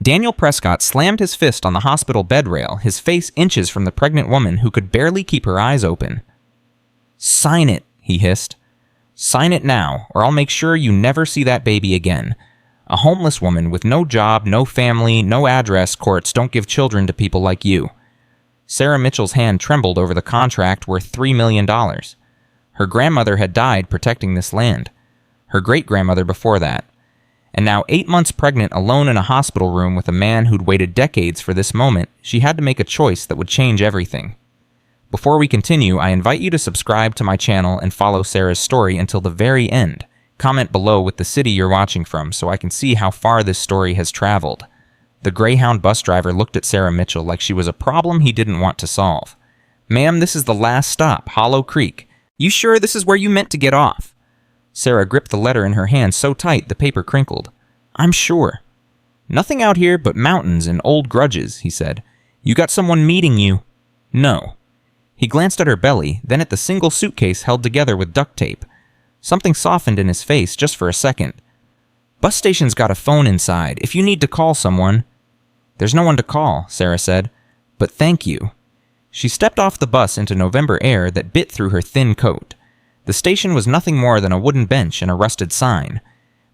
Daniel Prescott slammed his fist on the hospital bed rail, his face inches from the pregnant woman who could barely keep her eyes open. "Sign it," he hissed. "Sign it now, or I'll make sure you never see that baby again. A homeless woman with no job, no family, no address. Courts don't give children to people like you." Sarah Mitchell's hand trembled over the contract worth $3 million. Her grandmother had died protecting this land. Her great-grandmother before that. And now 8 months pregnant alone in a hospital room with a man who'd waited decades for this moment, she had to make a choice that would change everything. Before we continue, I invite you to subscribe to my channel and follow Sarah's story until the very end. Comment below with the city you're watching from so I can see how far this story has traveled. The Greyhound bus driver looked at Sarah Mitchell like she was a problem he didn't want to solve. "Ma'am, this is the last stop, Hollow Creek. You sure this is where you meant to get off?" Sarah gripped the letter in her hand so tight the paper crinkled. "I'm sure." "Nothing out here but mountains and old grudges," he said. "You got someone meeting you?" "No." He glanced at her belly, then at the single suitcase held together with duct tape. Something softened in his face just for a second. "Bus station's got a phone inside, if you need to call someone." "There's no one to call," Sarah said. "But thank you." She stepped off the bus into November air that bit through her thin coat. The station was nothing more than a wooden bench and a rusted sign.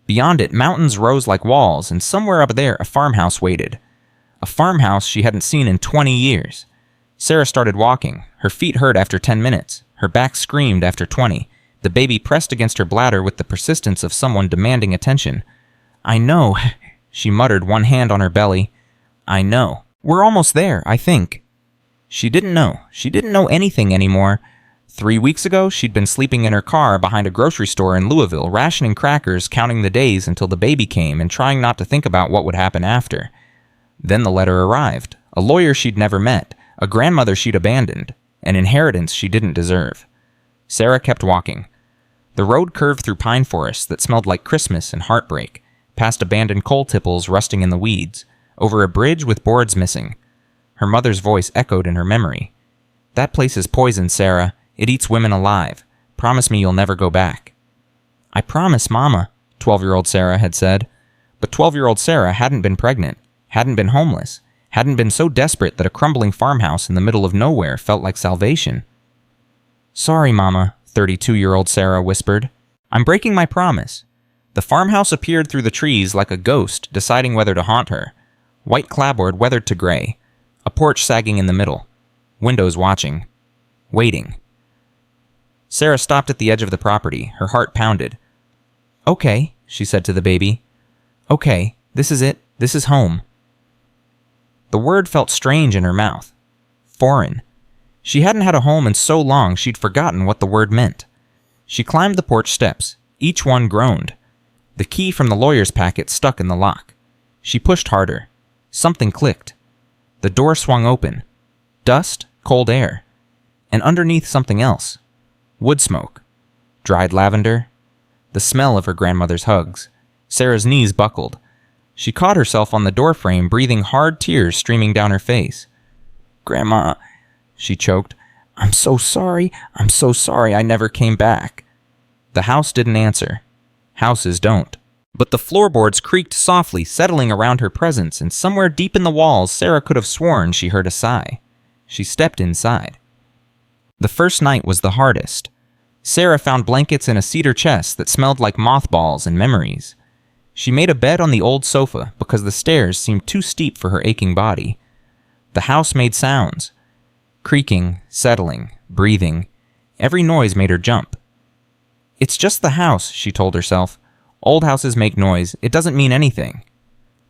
Beyond it, mountains rose like walls, and somewhere up there a farmhouse waited. A farmhouse she hadn't seen in 20 years. Sarah started walking. Her feet hurt after 10 minutes. Her back screamed after 20. The baby pressed against her bladder with the persistence of someone demanding attention. "I know," she muttered, one hand on her belly. "I know. We're almost there, I think." She didn't know. She didn't know anything anymore. 3 weeks ago, she'd been sleeping in her car behind a grocery store in Louisville, rationing crackers, counting the days until the baby came, and trying not to think about what would happen after. Then the letter arrived. A lawyer she'd never met. A grandmother she'd abandoned. An inheritance she didn't deserve. Sarah kept walking. The road curved through pine forests that smelled like Christmas and heartbreak, past abandoned coal tipples rusting in the weeds, over a bridge with boards missing. Her mother's voice echoed in her memory. "That place is poison, Sarah. It eats women alive. Promise me you'll never go back." "I promise, Mama," 12-year-old Sarah had said. But 12-year-old Sarah hadn't been pregnant, hadn't been homeless, hadn't been so desperate that a crumbling farmhouse in the middle of nowhere felt like salvation. "Sorry, Mama," 32-year-old Sarah whispered. "I'm breaking my promise." The farmhouse appeared through the trees like a ghost, deciding whether to haunt her. White clapboard weathered to gray. A porch sagging in the middle. Windows watching. Waiting. Sarah stopped at the edge of the property. Her heart pounded. "Okay," she said to the baby. "Okay, this is it. This is home." The word felt strange in her mouth. Foreign. She hadn't had a home in so long she'd forgotten what the word meant. She climbed the porch steps. Each one groaned. The key from the lawyer's packet stuck in the lock. She pushed harder. Something clicked. The door swung open. Dust, cold air. And underneath something else. Wood smoke. Dried lavender. The smell of her grandmother's hugs. Sarah's knees buckled. She caught herself on the doorframe, breathing hard tears streaming down her face. "Grandma," she choked. I'm so sorry I never came back." The house didn't answer. Houses don't. But the floorboards creaked softly, settling around her presence, and somewhere deep in the walls, Sarah could have sworn she heard a sigh. She stepped inside. The first night was the hardest. Sarah found blankets in a cedar chest that smelled like mothballs and memories. She made a bed on the old sofa because the stairs seemed too steep for her aching body. The house made sounds. Creaking, settling, breathing. Every noise made her jump. "It's just the house," she told herself. "Old houses make noise. It doesn't mean anything."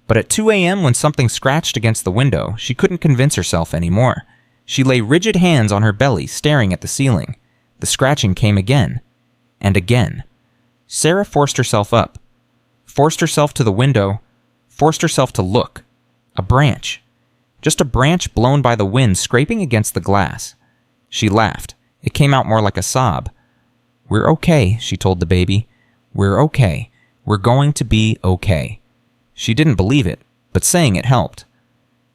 But at 2 a.m. when something scratched against the window, she couldn't convince herself anymore. She lay rigid hands on her belly, staring at the ceiling. The scratching came again. And again. Sarah forced herself up. Forced herself to the window. Forced herself to look. A branch. Just a branch blown by the wind scraping against the glass. She laughed. It came out more like a sob. "We're okay," she told the baby. "We're okay. We're going to be okay." She didn't believe it, but saying it helped.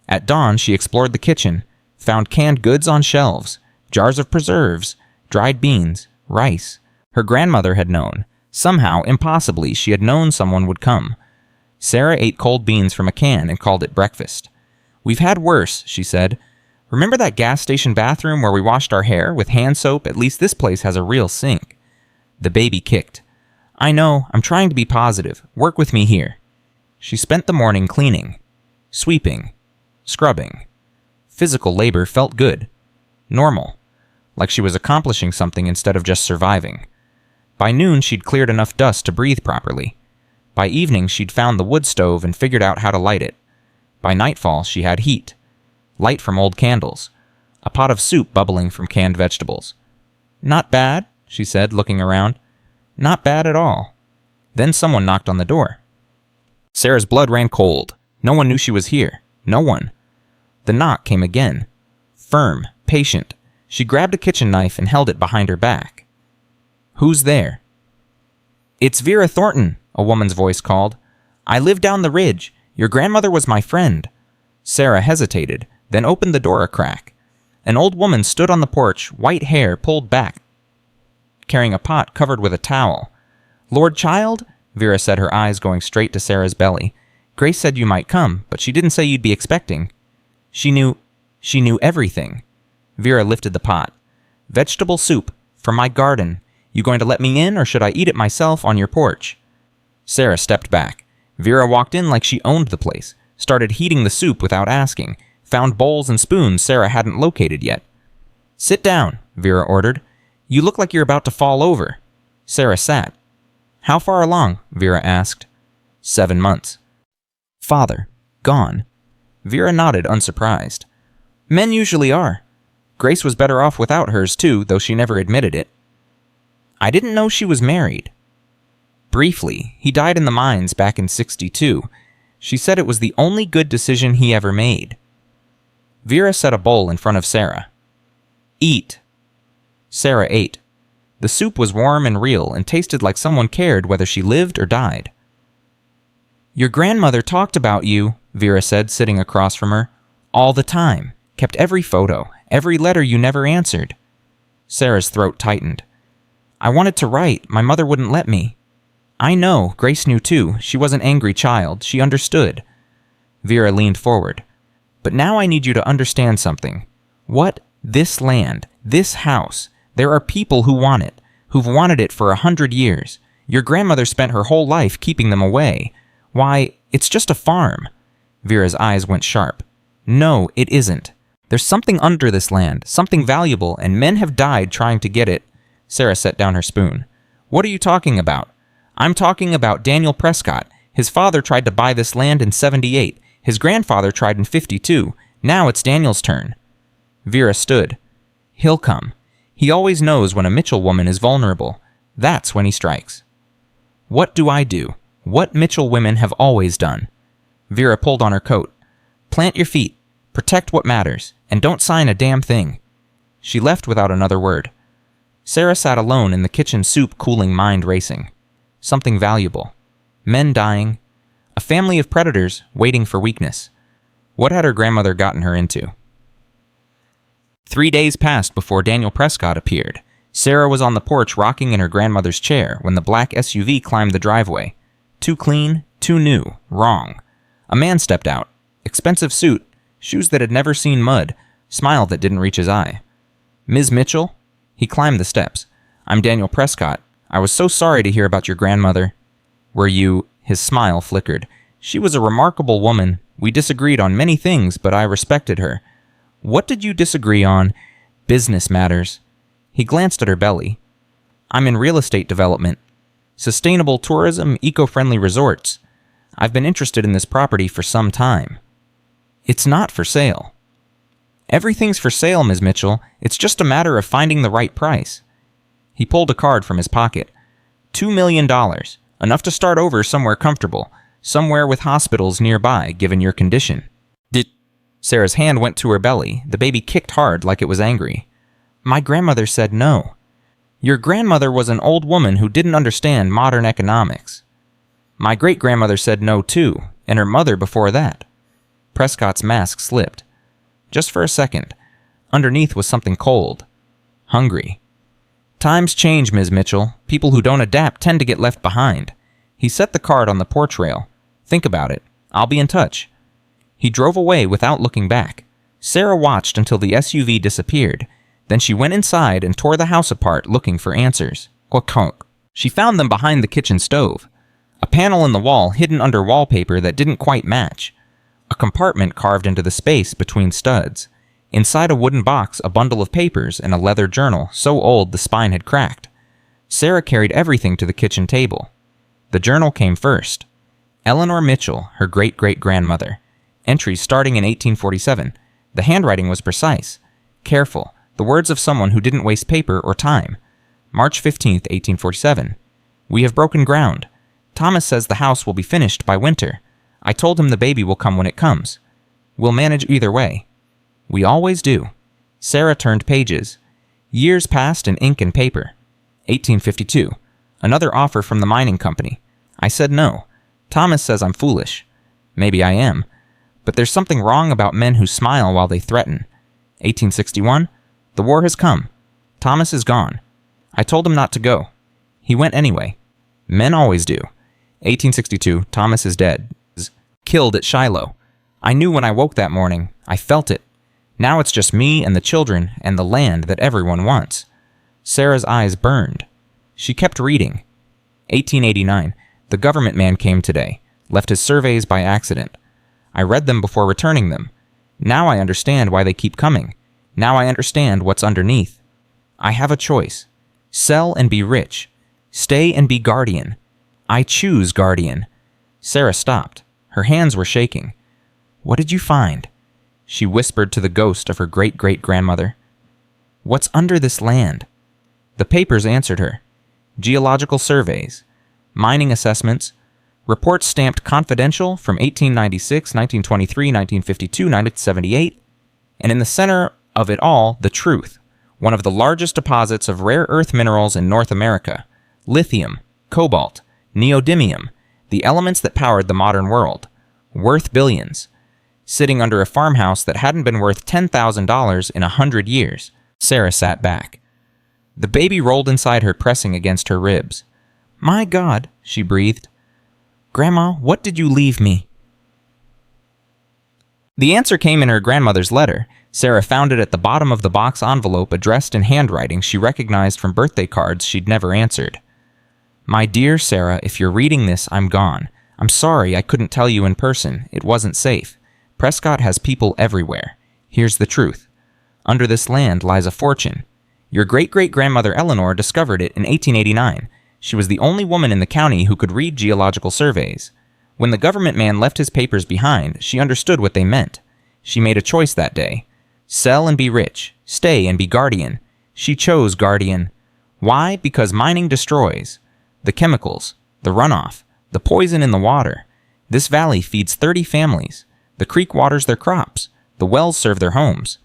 At dawn, she explored the kitchen, found canned goods on shelves, jars of preserves, dried beans, rice. Her grandmother had known. Somehow, impossibly, she had known someone would come. Sarah ate cold beans from a can and called it breakfast. "We've had worse," she said. "Remember that gas station bathroom where we washed our hair with hand soap? At least this place has a real sink." The baby kicked. "I know, I'm trying to be positive. Work with me here." She spent the morning cleaning, sweeping, scrubbing. Physical labor felt good. Normal. Like she was accomplishing something instead of just surviving. By noon, she'd cleared enough dust to breathe properly. By evening, she'd found the wood stove and figured out how to light it. By nightfall, she had heat. Light from old candles. A pot of soup bubbling from canned vegetables. "Not bad," she said, looking around. "Not bad at all." Then someone knocked on the door. Sarah's blood ran cold. No one knew she was here. No one. The knock came again. Firm, patient. She grabbed a kitchen knife and held it behind her back. "Who's there?" "It's Vera Thornton," a woman's voice called. "I live down the ridge. Your grandmother was my friend." Sarah hesitated, then opened the door a crack. An old woman stood on the porch, white hair pulled back, carrying a pot covered with a towel. "Lord Child?" Vera said, her eyes going straight to Sarah's belly. "Grace said you might come, but she didn't say you'd be expecting." She knew everything. Vera lifted the pot. "Vegetable soup, from my garden. You going to let me in, or should I eat it myself on your porch?" Sarah stepped back. Vera walked in like she owned the place, started heating the soup without asking, found bowls and spoons Sarah hadn't located yet. "Sit down," Vera ordered. "You look like you're about to fall over." Sarah sat. "How far along?" Vera asked. 7 months. "Father, gone." Vera nodded, unsurprised. "Men usually are. Grace was better off without hers too, though she never admitted it." "I didn't know she was married." "Briefly. He died in the mines back in '62. She said it was the only good decision he ever made." Vera set a bowl in front of Sarah. "Eat." Sarah ate. The soup was warm and real and tasted like someone cared whether she lived or died. "Your grandmother talked about you," Vera said, sitting across from her. "All the time. Kept every photo, every letter you never answered." Sarah's throat tightened. "I wanted to write. My mother wouldn't let me." "I know. Grace knew too. She was an angry child. She understood." Vera leaned forward. "But now I need you to understand something. This land, this house, there are people who want it, who've wanted it for 100 years. Your grandmother spent her whole life keeping them away. Why, it's just a farm." Vera's eyes went sharp. "No, it isn't. There's something under this land, something valuable, and men have died trying to get it." Sarah set down her spoon. "What are you talking about?" "I'm talking about Daniel Prescott. His father tried to buy this land in '78. His grandfather tried in '52. Now it's Daniel's turn." Vera stood. "He'll come. He always knows when a Mitchell woman is vulnerable. That's when he strikes." "What do I do? What Mitchell women have always done." Vera pulled on her coat. "Plant your feet. Protect what matters. And don't sign a damn thing." She left without another word. Sarah sat alone in the kitchen, soup cooling, mind racing. Something valuable. Men dying. A family of predators waiting for weakness. What had her grandmother gotten her into? 3 days passed before Daniel Prescott appeared. Sarah was on the porch rocking in her grandmother's chair when the black SUV climbed the driveway. Too clean, too new, wrong. A man stepped out. Expensive suit, shoes that had never seen mud, smile that didn't reach his eye. "Ms. Mitchell?" He climbed the steps. "I'm Daniel Prescott. I was so sorry to hear about your grandmother." "Were you?" His smile flickered. "She was a remarkable woman. We disagreed on many things, but I respected her." "What did you disagree on?" "Business matters." He glanced at her belly. "I'm in real estate development. Sustainable tourism, eco-friendly resorts. I've been interested in this property for some time." "It's not for sale." "Everything's for sale, Ms. Mitchell. It's just a matter of finding the right price." He pulled a card from his pocket. $2 million. Enough to start over somewhere comfortable. Somewhere with hospitals nearby, given your condition. Sarah's hand went to her belly. The baby kicked hard like it was angry. "My grandmother said no." "Your grandmother was an old woman who didn't understand modern economics." "My great-grandmother said no too, and her mother before that." Prescott's mask slipped. Just for a second. Underneath was something cold. Hungry. "Times change, Ms. Mitchell. People who don't adapt tend to get left behind." He set the card on the porch rail. Think about it. I'll be in touch." He drove away without looking back. Sarah watched until the SUV disappeared. Then she went inside and tore the house apart looking for answers. She found them behind the kitchen stove. A panel in the wall hidden under wallpaper that didn't quite match. A compartment carved into the space between studs. Inside a wooden box, a bundle of papers and a leather journal so old the spine had cracked. Sarah carried everything to the kitchen table. The journal came first. Eleanor Mitchell, her great-great-grandmother. Entries starting in 1847. The handwriting was precise, careful, the words of someone who didn't waste paper or time. March 15th, 1847. "We have broken ground. Thomas says the house will be finished by winter. I told him the baby will come when it comes. We'll manage either way." "We always do." Sarah turned pages. Years passed in ink and paper. 1852. Another offer from the mining company. I said no. Thomas says I'm foolish. Maybe I am. But there's something wrong about men who smile while they threaten. 1861. The war has come. Thomas is gone. I told him not to go. He went anyway. Men always do. 1862. Thomas is dead. Killed at Shiloh. I knew when I woke that morning. I felt it. Now it's just me and the children and the land that everyone wants. Sarah's eyes burned. She kept reading. 1889. The government man came today. Left his surveys by accident. I read them before returning them. Now I understand why they keep coming. Now I understand what's underneath. I have a choice. Sell and be rich. Stay and be guardian. I choose guardian. Sarah stopped. Her hands were shaking. What did you find? She whispered to the ghost of her great-great-grandmother. What's under this land? The papers answered her. Geological surveys. Mining assessments. Reports stamped confidential from 1896, 1923, 1952, 1978. And in the center of it all, the truth. One of the largest deposits of rare earth minerals in North America. Lithium, cobalt, neodymium, the elements that powered the modern world. Worth billions. Sitting under a farmhouse that hadn't been worth $10,000 in 100 years. Sarah sat back. The baby rolled inside her, pressing against her ribs. My God, she breathed. Grandma, what did you leave me? The answer came in her grandmother's letter. Sarah found it at the bottom of the box envelope addressed in handwriting she recognized from birthday cards she'd never answered. My dear Sarah, if you're reading this, I'm gone. I'm sorry I couldn't tell you in person. It wasn't safe. Prescott has people everywhere. Here's the truth. Under this land lies a fortune. Your great-great-grandmother Eleanor discovered it in 1889. She was the only woman in the county who could read geological surveys. When the government man left his papers behind, she understood what they meant. She made a choice that day. Sell and be rich. Stay and be guardian. She chose guardian. Why? Because mining destroys. The chemicals, the runoff, the poison in the water. This valley feeds 30 families. The creek waters their crops. The wells serve their homes.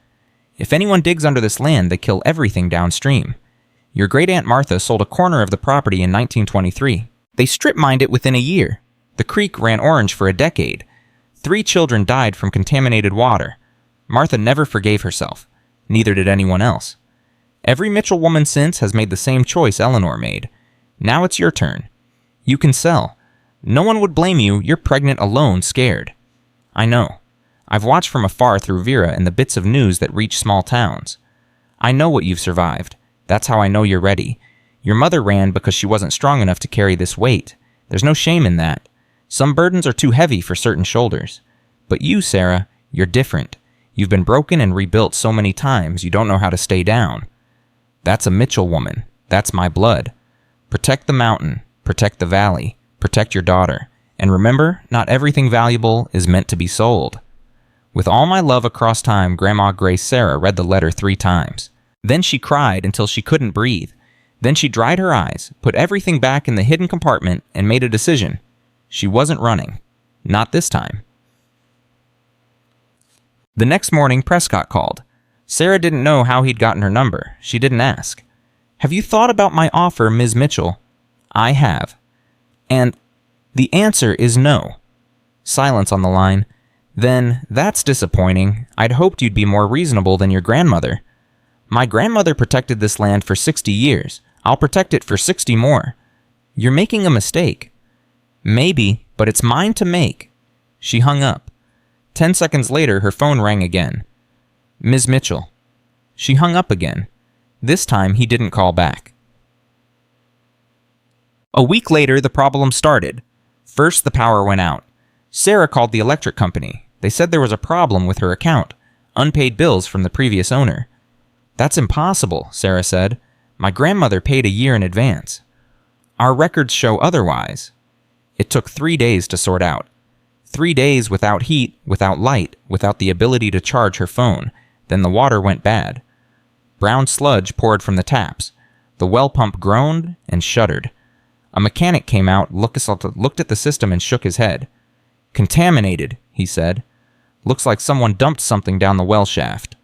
If anyone digs under this land, they kill everything downstream. Your great-aunt Martha sold a corner of the property in 1923. They strip-mined it within a year. The creek ran orange for a decade. 3 children died from contaminated water. Martha never forgave herself. Neither did anyone else. Every Mitchell woman since has made the same choice Eleanor made. Now it's your turn. You can sell. No one would blame you. You're pregnant alone, scared. I know. I've watched from afar through Vera and the bits of news that reach small towns. I know what you've survived. That's how I know you're ready. Your mother ran because she wasn't strong enough to carry this weight. There's no shame in that. Some burdens are too heavy for certain shoulders. But you, Sarah, you're different. You've been broken and rebuilt so many times you don't know how to stay down. That's a Mitchell woman. That's my blood. Protect the mountain. Protect the valley. Protect your daughter. And remember, not everything valuable is meant to be sold. With all my love across time, Grandma Grace Sarah read the letter 3 times. Then she cried until she couldn't breathe. Then she dried her eyes, put everything back in the hidden compartment, and made a decision. She wasn't running. Not this time. The next morning, Prescott called. Sarah didn't know how he'd gotten her number. She didn't ask. Have you thought about my offer, Ms. Mitchell? I have. And the answer is no. Silence on the line. Then, that's disappointing. I'd hoped you'd be more reasonable than your grandmother. My grandmother protected this land for 60 years. I'll protect it for 60 more. You're making a mistake. Maybe, but but it's mine to make." She hung up. 10 seconds later, her phone rang again. "Ms. Mitchell." She hung up again. This time, he didn't call back. A week later, the problem started. First, the power went out. Sarah called the electric company. They said there was a problem with her account. Unpaid bills from the previous owner. "That's impossible," Sarah said. "My grandmother paid a year in advance." "Our records show otherwise." It took 3 days to sort out. 3 days without heat, without light, without the ability to charge her phone. Then the water went bad. Brown sludge poured from the taps. The well pump groaned and shuddered. A mechanic came out, looked at the system and shook his head. "Contaminated," he said. "Looks like someone dumped something down the well shaft."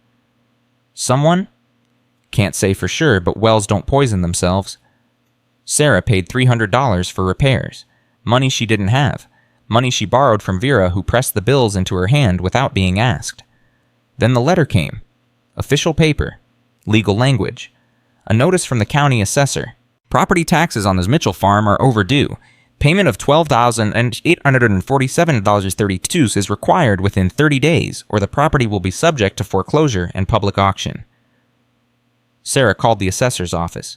"Someone?" "Can't say for sure, but wells don't poison themselves." Sarah paid $300 for repairs. Money she didn't have. Money she borrowed from Vera, who pressed the bills into her hand without being asked. Then the letter came. Official paper. Legal language. A notice from the county assessor. Property taxes on this Mitchell farm are overdue. Payment of $12,847.32 is required within 30 days, or the property will be subject to foreclosure and public auction. Sarah called the assessor's office.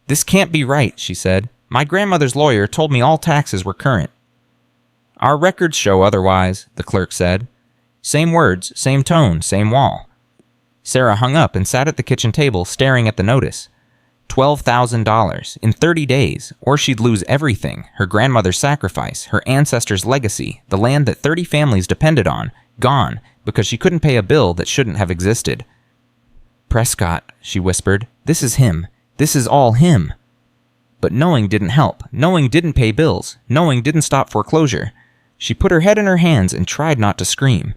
"This can't be right," she said. "My grandmother's lawyer told me all taxes were current." "Our records show otherwise," the clerk said. Same words, same tone, same wall. Sarah hung up and sat at the kitchen table staring at the notice. $12,000 in 30 days, or she'd lose everything, her grandmother's sacrifice, her ancestors' legacy, the land that 30 families depended on, gone, because she couldn't pay a bill that shouldn't have existed. "Prescott," she whispered, "this is him. This is all him." But knowing didn't help. Knowing didn't pay bills. Knowing didn't stop foreclosure. She put her head in her hands and tried not to scream.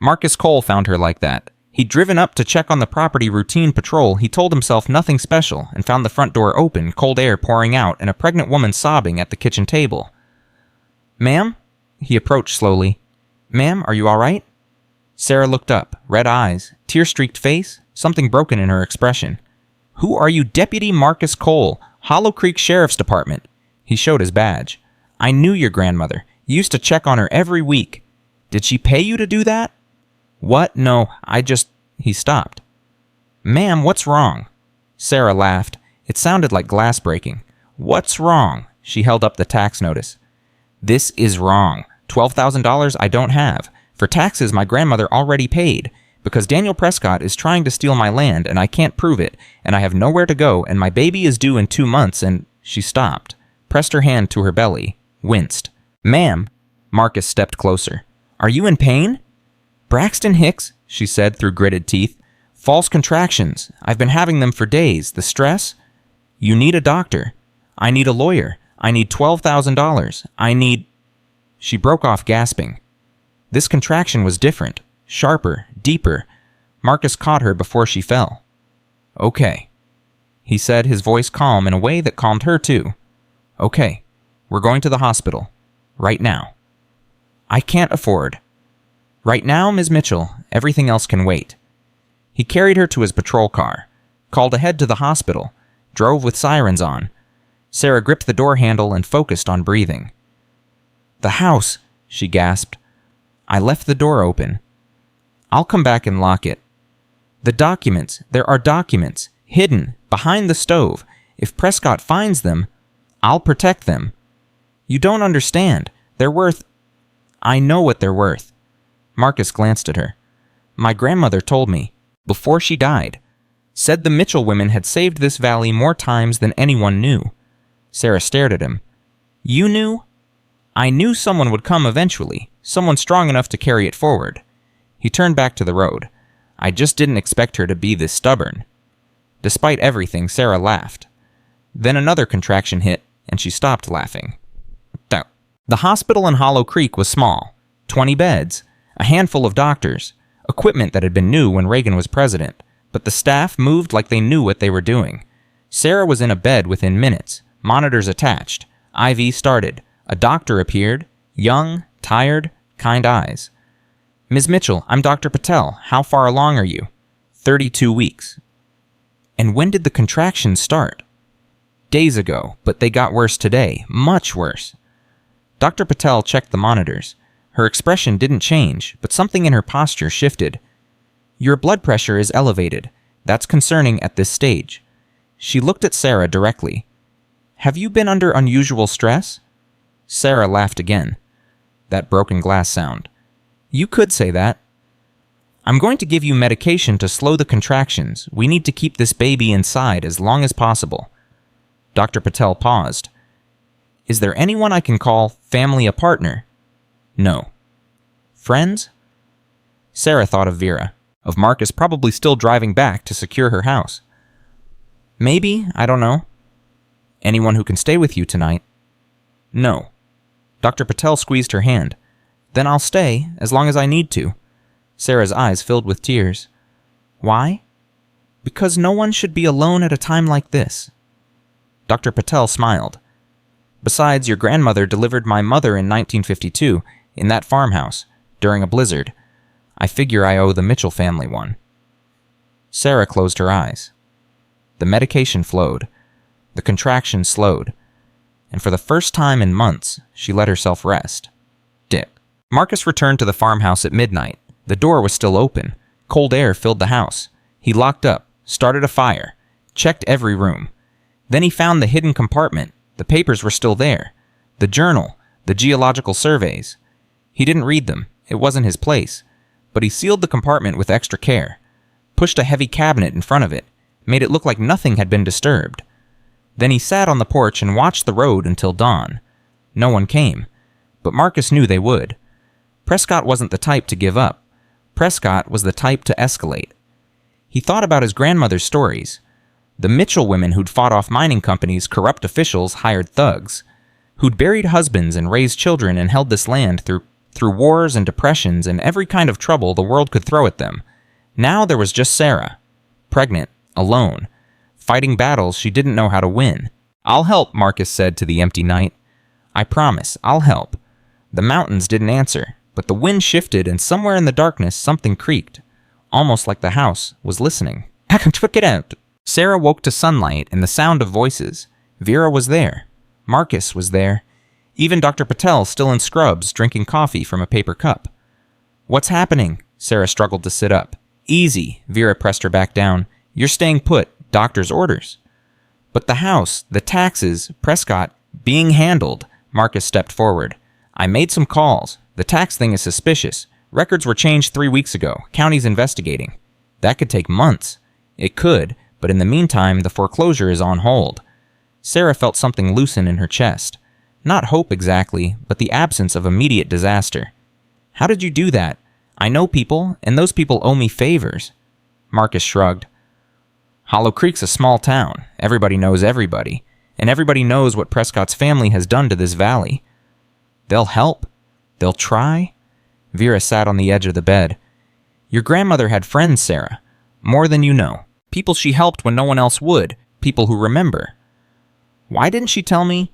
Marcus Cole found her like that. He'd driven up to check on the property routine patrol. He told himself nothing special and found the front door open, cold air pouring out, and a pregnant woman sobbing at the kitchen table. "Ma'am?" He approached slowly. "Ma'am, are you all right?" Sarah looked up, red eyes, tear-streaked face, something broken in her expression. "Who are you? Deputy Marcus Cole, Hollow Creek Sheriff's Department." He showed his badge. "I knew your grandmother. You used to check on her every week. Did she pay you to do that?" "What? No, He stopped. "Ma'am, what's wrong?" Sarah laughed. It sounded like glass breaking. "What's wrong?" She held up the tax notice. "This is wrong. $12,000 I don't have. For taxes my grandmother already paid. Because Daniel Prescott is trying to steal my land and I can't prove it, and I have nowhere to go, and my baby is due in 2 months, and..." She stopped, pressed her hand to her belly, winced. "Ma'am," Marcus stepped closer. "Are you in pain?" "Braxton Hicks," she said through gritted teeth. "False contractions. I've been having them for days. The stress..." "You need a doctor. I need a lawyer. I need $12,000. I need..." She broke off, gasping. This contraction was different, sharper, deeper. Marcus caught her before she fell. "Okay," he said, his voice calm in a way that calmed her too. "Okay, we're going to the hospital. Right now." "I can't afford..." "Right now, Ms. Mitchell, everything else can wait." He carried her to his patrol car, called ahead to the hospital, drove with sirens on. Sarah gripped the door handle and focused on breathing. "The house," she gasped. "I left the door open." "I'll come back and lock it." "The documents, there are documents, hidden, behind the stove. If Prescott finds them, I'll protect them." "You don't understand. They're worth..." "I know what they're worth." Marcus glanced at her. "My grandmother told me, before she died, said the Mitchell women had saved this valley more times than anyone knew." Sarah stared at him. "You knew?" "I knew someone would come eventually, someone strong enough to carry it forward." He turned back to the road. "I just didn't expect her to be this stubborn." Despite everything, Sarah laughed. Then another contraction hit, and she stopped laughing. The hospital in Hollow Creek was small. 20 beds. A handful of doctors, equipment that had been new when Reagan was president, but the staff moved like they knew what they were doing. Sarah was in a bed within minutes, monitors attached. IV started. A doctor appeared, young, tired, kind eyes. "Ms. Mitchell, I'm Dr. Patel. How far along are you?" 32 weeks. "And when did the contractions start?" "Days ago, but they got worse today, much worse." Dr. Patel checked the monitors. Her expression didn't change, but something in her posture shifted. Your blood pressure is elevated. That's concerning at this stage. She looked at Sarah directly. Have you been under unusual stress? Sarah laughed again. That broken glass sound. You could say that. I'm going to give you medication to slow the contractions. We need to keep this baby inside as long as possible. Dr. Patel paused. Is there anyone I can call, family, a partner? No. Friends? Sarah thought of Vera, of Marcus probably still driving back to secure her house. Maybe, I don't know. Anyone who can stay with you tonight? No. Dr. Patel squeezed her hand. Then I'll stay, as long as I need to. Sarah's eyes filled with tears. Why? Because no one should be alone at a time like this. Dr. Patel smiled. Besides, your grandmother delivered my mother in 1952, in that farmhouse, during a blizzard. I figure I owe the Mitchell family one. Sarah closed her eyes. The medication flowed. The contractions slowed. And for the first time in months, she let herself rest. Dick. Marcus returned to the farmhouse at midnight. The door was still open. Cold air filled the house. He locked up, started a fire, checked every room. Then he found the hidden compartment. The papers were still there. The journal, the geological surveys. He didn't read them. It wasn't his place. But he sealed the compartment with extra care, pushed a heavy cabinet in front of it, made it look like nothing had been disturbed. Then he sat on the porch and watched the road until dawn. No one came, but Marcus knew they would. Prescott wasn't the type to give up. Prescott was the type to escalate. He thought about his grandmother's stories. The Mitchell women who'd fought off mining companies' corrupt officials hired thugs, who'd buried husbands and raised children and held this land through wars and depressions and every kind of trouble the world could throw at them. Now there was just Sarah, pregnant, alone, fighting battles she didn't know how to win. I'll help, Marcus said to the empty night. I promise, I'll help. The mountains didn't answer, but the wind shifted and somewhere in the darkness something creaked, almost like the house was listening. I can check it out. Sarah woke to sunlight and the sound of voices. Vera was there. Marcus was there. Even Dr. Patel, still in scrubs, drinking coffee from a paper cup. What's happening? Sarah struggled to sit up. Easy, Vera pressed her back down. You're staying put. Doctor's orders. But the house, the taxes, Prescott, being handled. Marcus stepped forward. I made some calls. The tax thing is suspicious. Records were changed 3 weeks ago. County's investigating. That could take months. It could, but in the meantime, the foreclosure is on hold. Sarah felt something loosen in her chest. Not hope exactly, but the absence of immediate disaster. How did you do that? I know people, and those people owe me favors. Marcus shrugged. Hollow Creek's a small town. Everybody knows everybody. And everybody knows what Prescott's family has done to this valley. They'll help. They'll try. Vera sat on the edge of the bed. Your grandmother had friends, Sarah. More than you know. People she helped when no one else would. People who remember. Why didn't she tell me?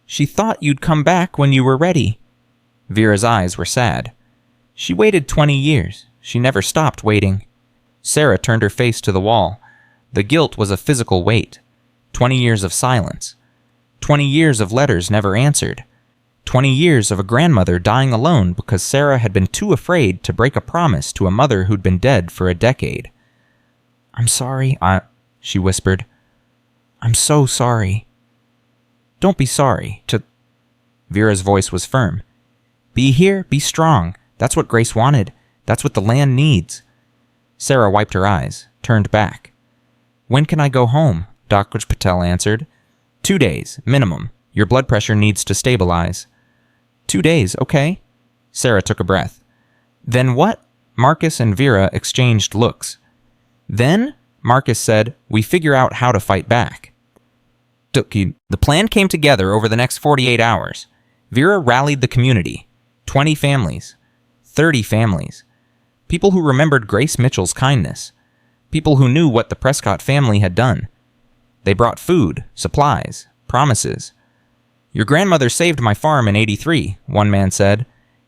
She thought you'd come back when you were ready. Vera's eyes were sad. She waited 20 years. She never stopped waiting. Sarah turned her face to the wall. The guilt was a physical weight. 20 years of silence. 20 years of letters never answered. 20 years of a grandmother dying alone because Sarah had been too afraid to break a promise to a mother who'd been dead for a decade. I'm sorry, she whispered. I'm so sorry. Don't be sorry. Vera's voice was firm. Be here, be strong. That's what Grace wanted. That's what the land needs. Sarah wiped her eyes, turned back. When can I go home? Dr. Patel answered. 2 days, minimum. Your blood pressure needs to stabilize. 2 days, okay? Sarah took a breath. Then what? Marcus and Vera exchanged looks. Then, Marcus said, we figure out how to fight back. The plan came together over the next 48 hours. Vera rallied the community. 20 families. 30 families. People who remembered Grace Mitchell's kindness. People who knew what the Prescott family had done. They brought food, supplies, promises. Your grandmother saved my farm in '83, one man said.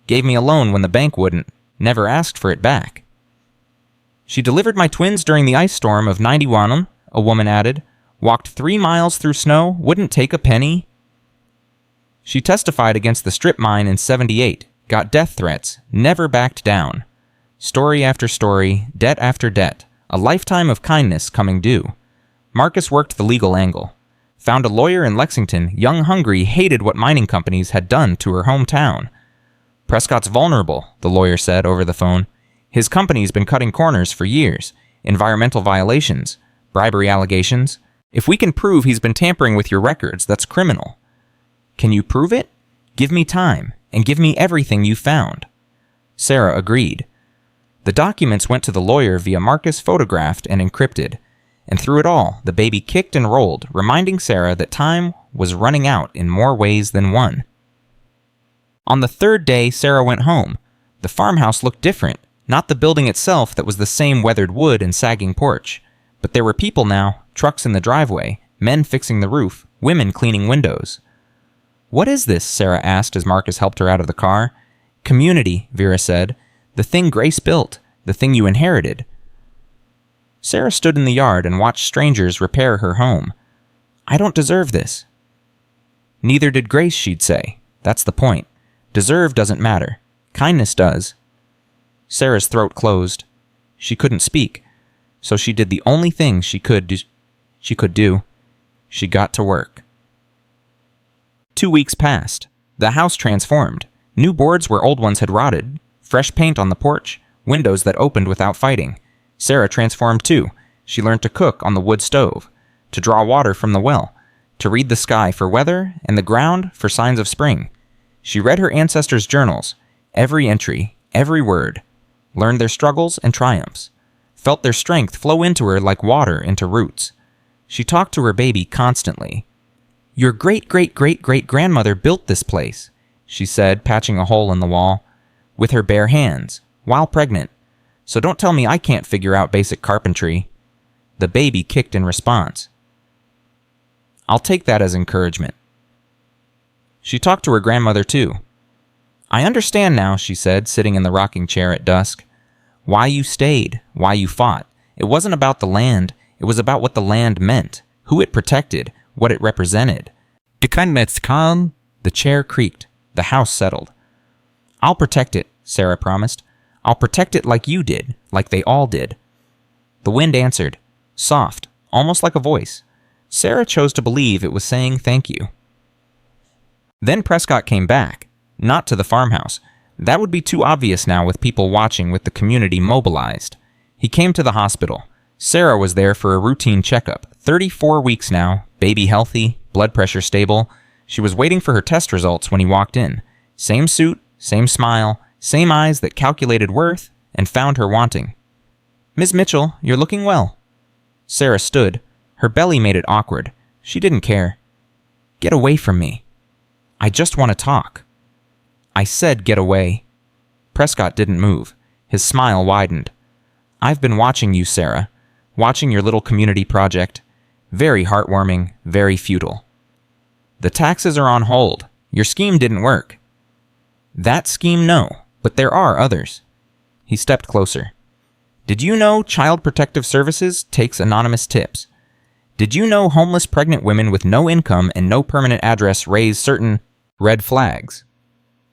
Gave me a loan when the bank wouldn't. Never asked for it back. She delivered my twins during the ice storm of '91, a woman added. Walked 3 miles through snow, wouldn't take a penny. She testified against the strip mine in '78, got death threats, never backed down. Story after story, debt after debt, a lifetime of kindness coming due. Marcus worked the legal angle. Found a lawyer in Lexington, young hungry, hated what mining companies had done to her hometown. Prescott's vulnerable, the lawyer said over the phone. His company's been cutting corners for years. Environmental violations, bribery allegations. If we can prove he's been tampering with your records, that's criminal. Can you prove it? Give me time, and give me everything you found. Sarah agreed. The documents went to the lawyer via Marcus photographed and encrypted. And through it all, the baby kicked and rolled, reminding Sarah that time was running out in more ways than one. On the third day, Sarah went home. The farmhouse looked different, not the building itself that was the same weathered wood and sagging porch. But there were people now, trucks in the driveway, men fixing the roof, women cleaning windows. What is this? Sarah asked as Marcus helped her out of the car. Community, Vera said. The thing Grace built, the thing you inherited. Sarah stood in the yard and watched strangers repair her home. I don't deserve this. Neither did Grace, she'd say. That's the point. Deserve doesn't matter. Kindness does. Sarah's throat closed. She couldn't speak, so she did the only thing she could do. She got to work. 2 weeks passed. The house transformed. New boards where old ones had rotted. Fresh paint on the porch. Windows that opened without fighting. Sarah transformed too. She learned to cook on the wood stove, to draw water from the well, to read the sky for weather and the ground for signs of spring. She read her ancestors' journals, every entry, every word, learned their struggles and triumphs, felt their strength flow into her like water into roots. She talked to her baby constantly. Your great-great-great-great-grandmother built this place, she said, patching a hole in the wall, with her bare hands, while pregnant. So don't tell me I can't figure out basic carpentry. The baby kicked in response. I'll take that as encouragement. She talked to her grandmother too. I understand now, she said, sitting in the rocking chair at dusk. Why you stayed, why you fought. It wasn't about the land. It was about what the land meant, who it protected, what it represented. The chair creaked. The house settled. I'll protect it, Sarah promised. I'll protect it like you did, like they all did. The wind answered, soft, almost like a voice. Sarah chose to believe it was saying thank you. Then Prescott came back, not to the farmhouse. That would be too obvious now with people watching, with the community mobilized. He came to the hospital. Sarah was there for a routine checkup. 34 weeks now, baby healthy, blood pressure stable. She was waiting for her test results when he walked in. Same suit, same smile, same eyes that calculated worth and found her wanting. Ms. Mitchell, you're looking well. Sarah stood. Her belly made it awkward. She didn't care. Get away from me. I just want to talk. I said get away. Prescott didn't move. His smile widened. I've been watching you, Sarah. Watching your little community project. Very heartwarming, very futile. The taxes are on hold. Your scheme didn't work. That scheme, no. But there are others. He stepped closer. Did you know Child Protective Services takes anonymous tips? Did you know homeless pregnant women with no income and no permanent address raise certain red flags?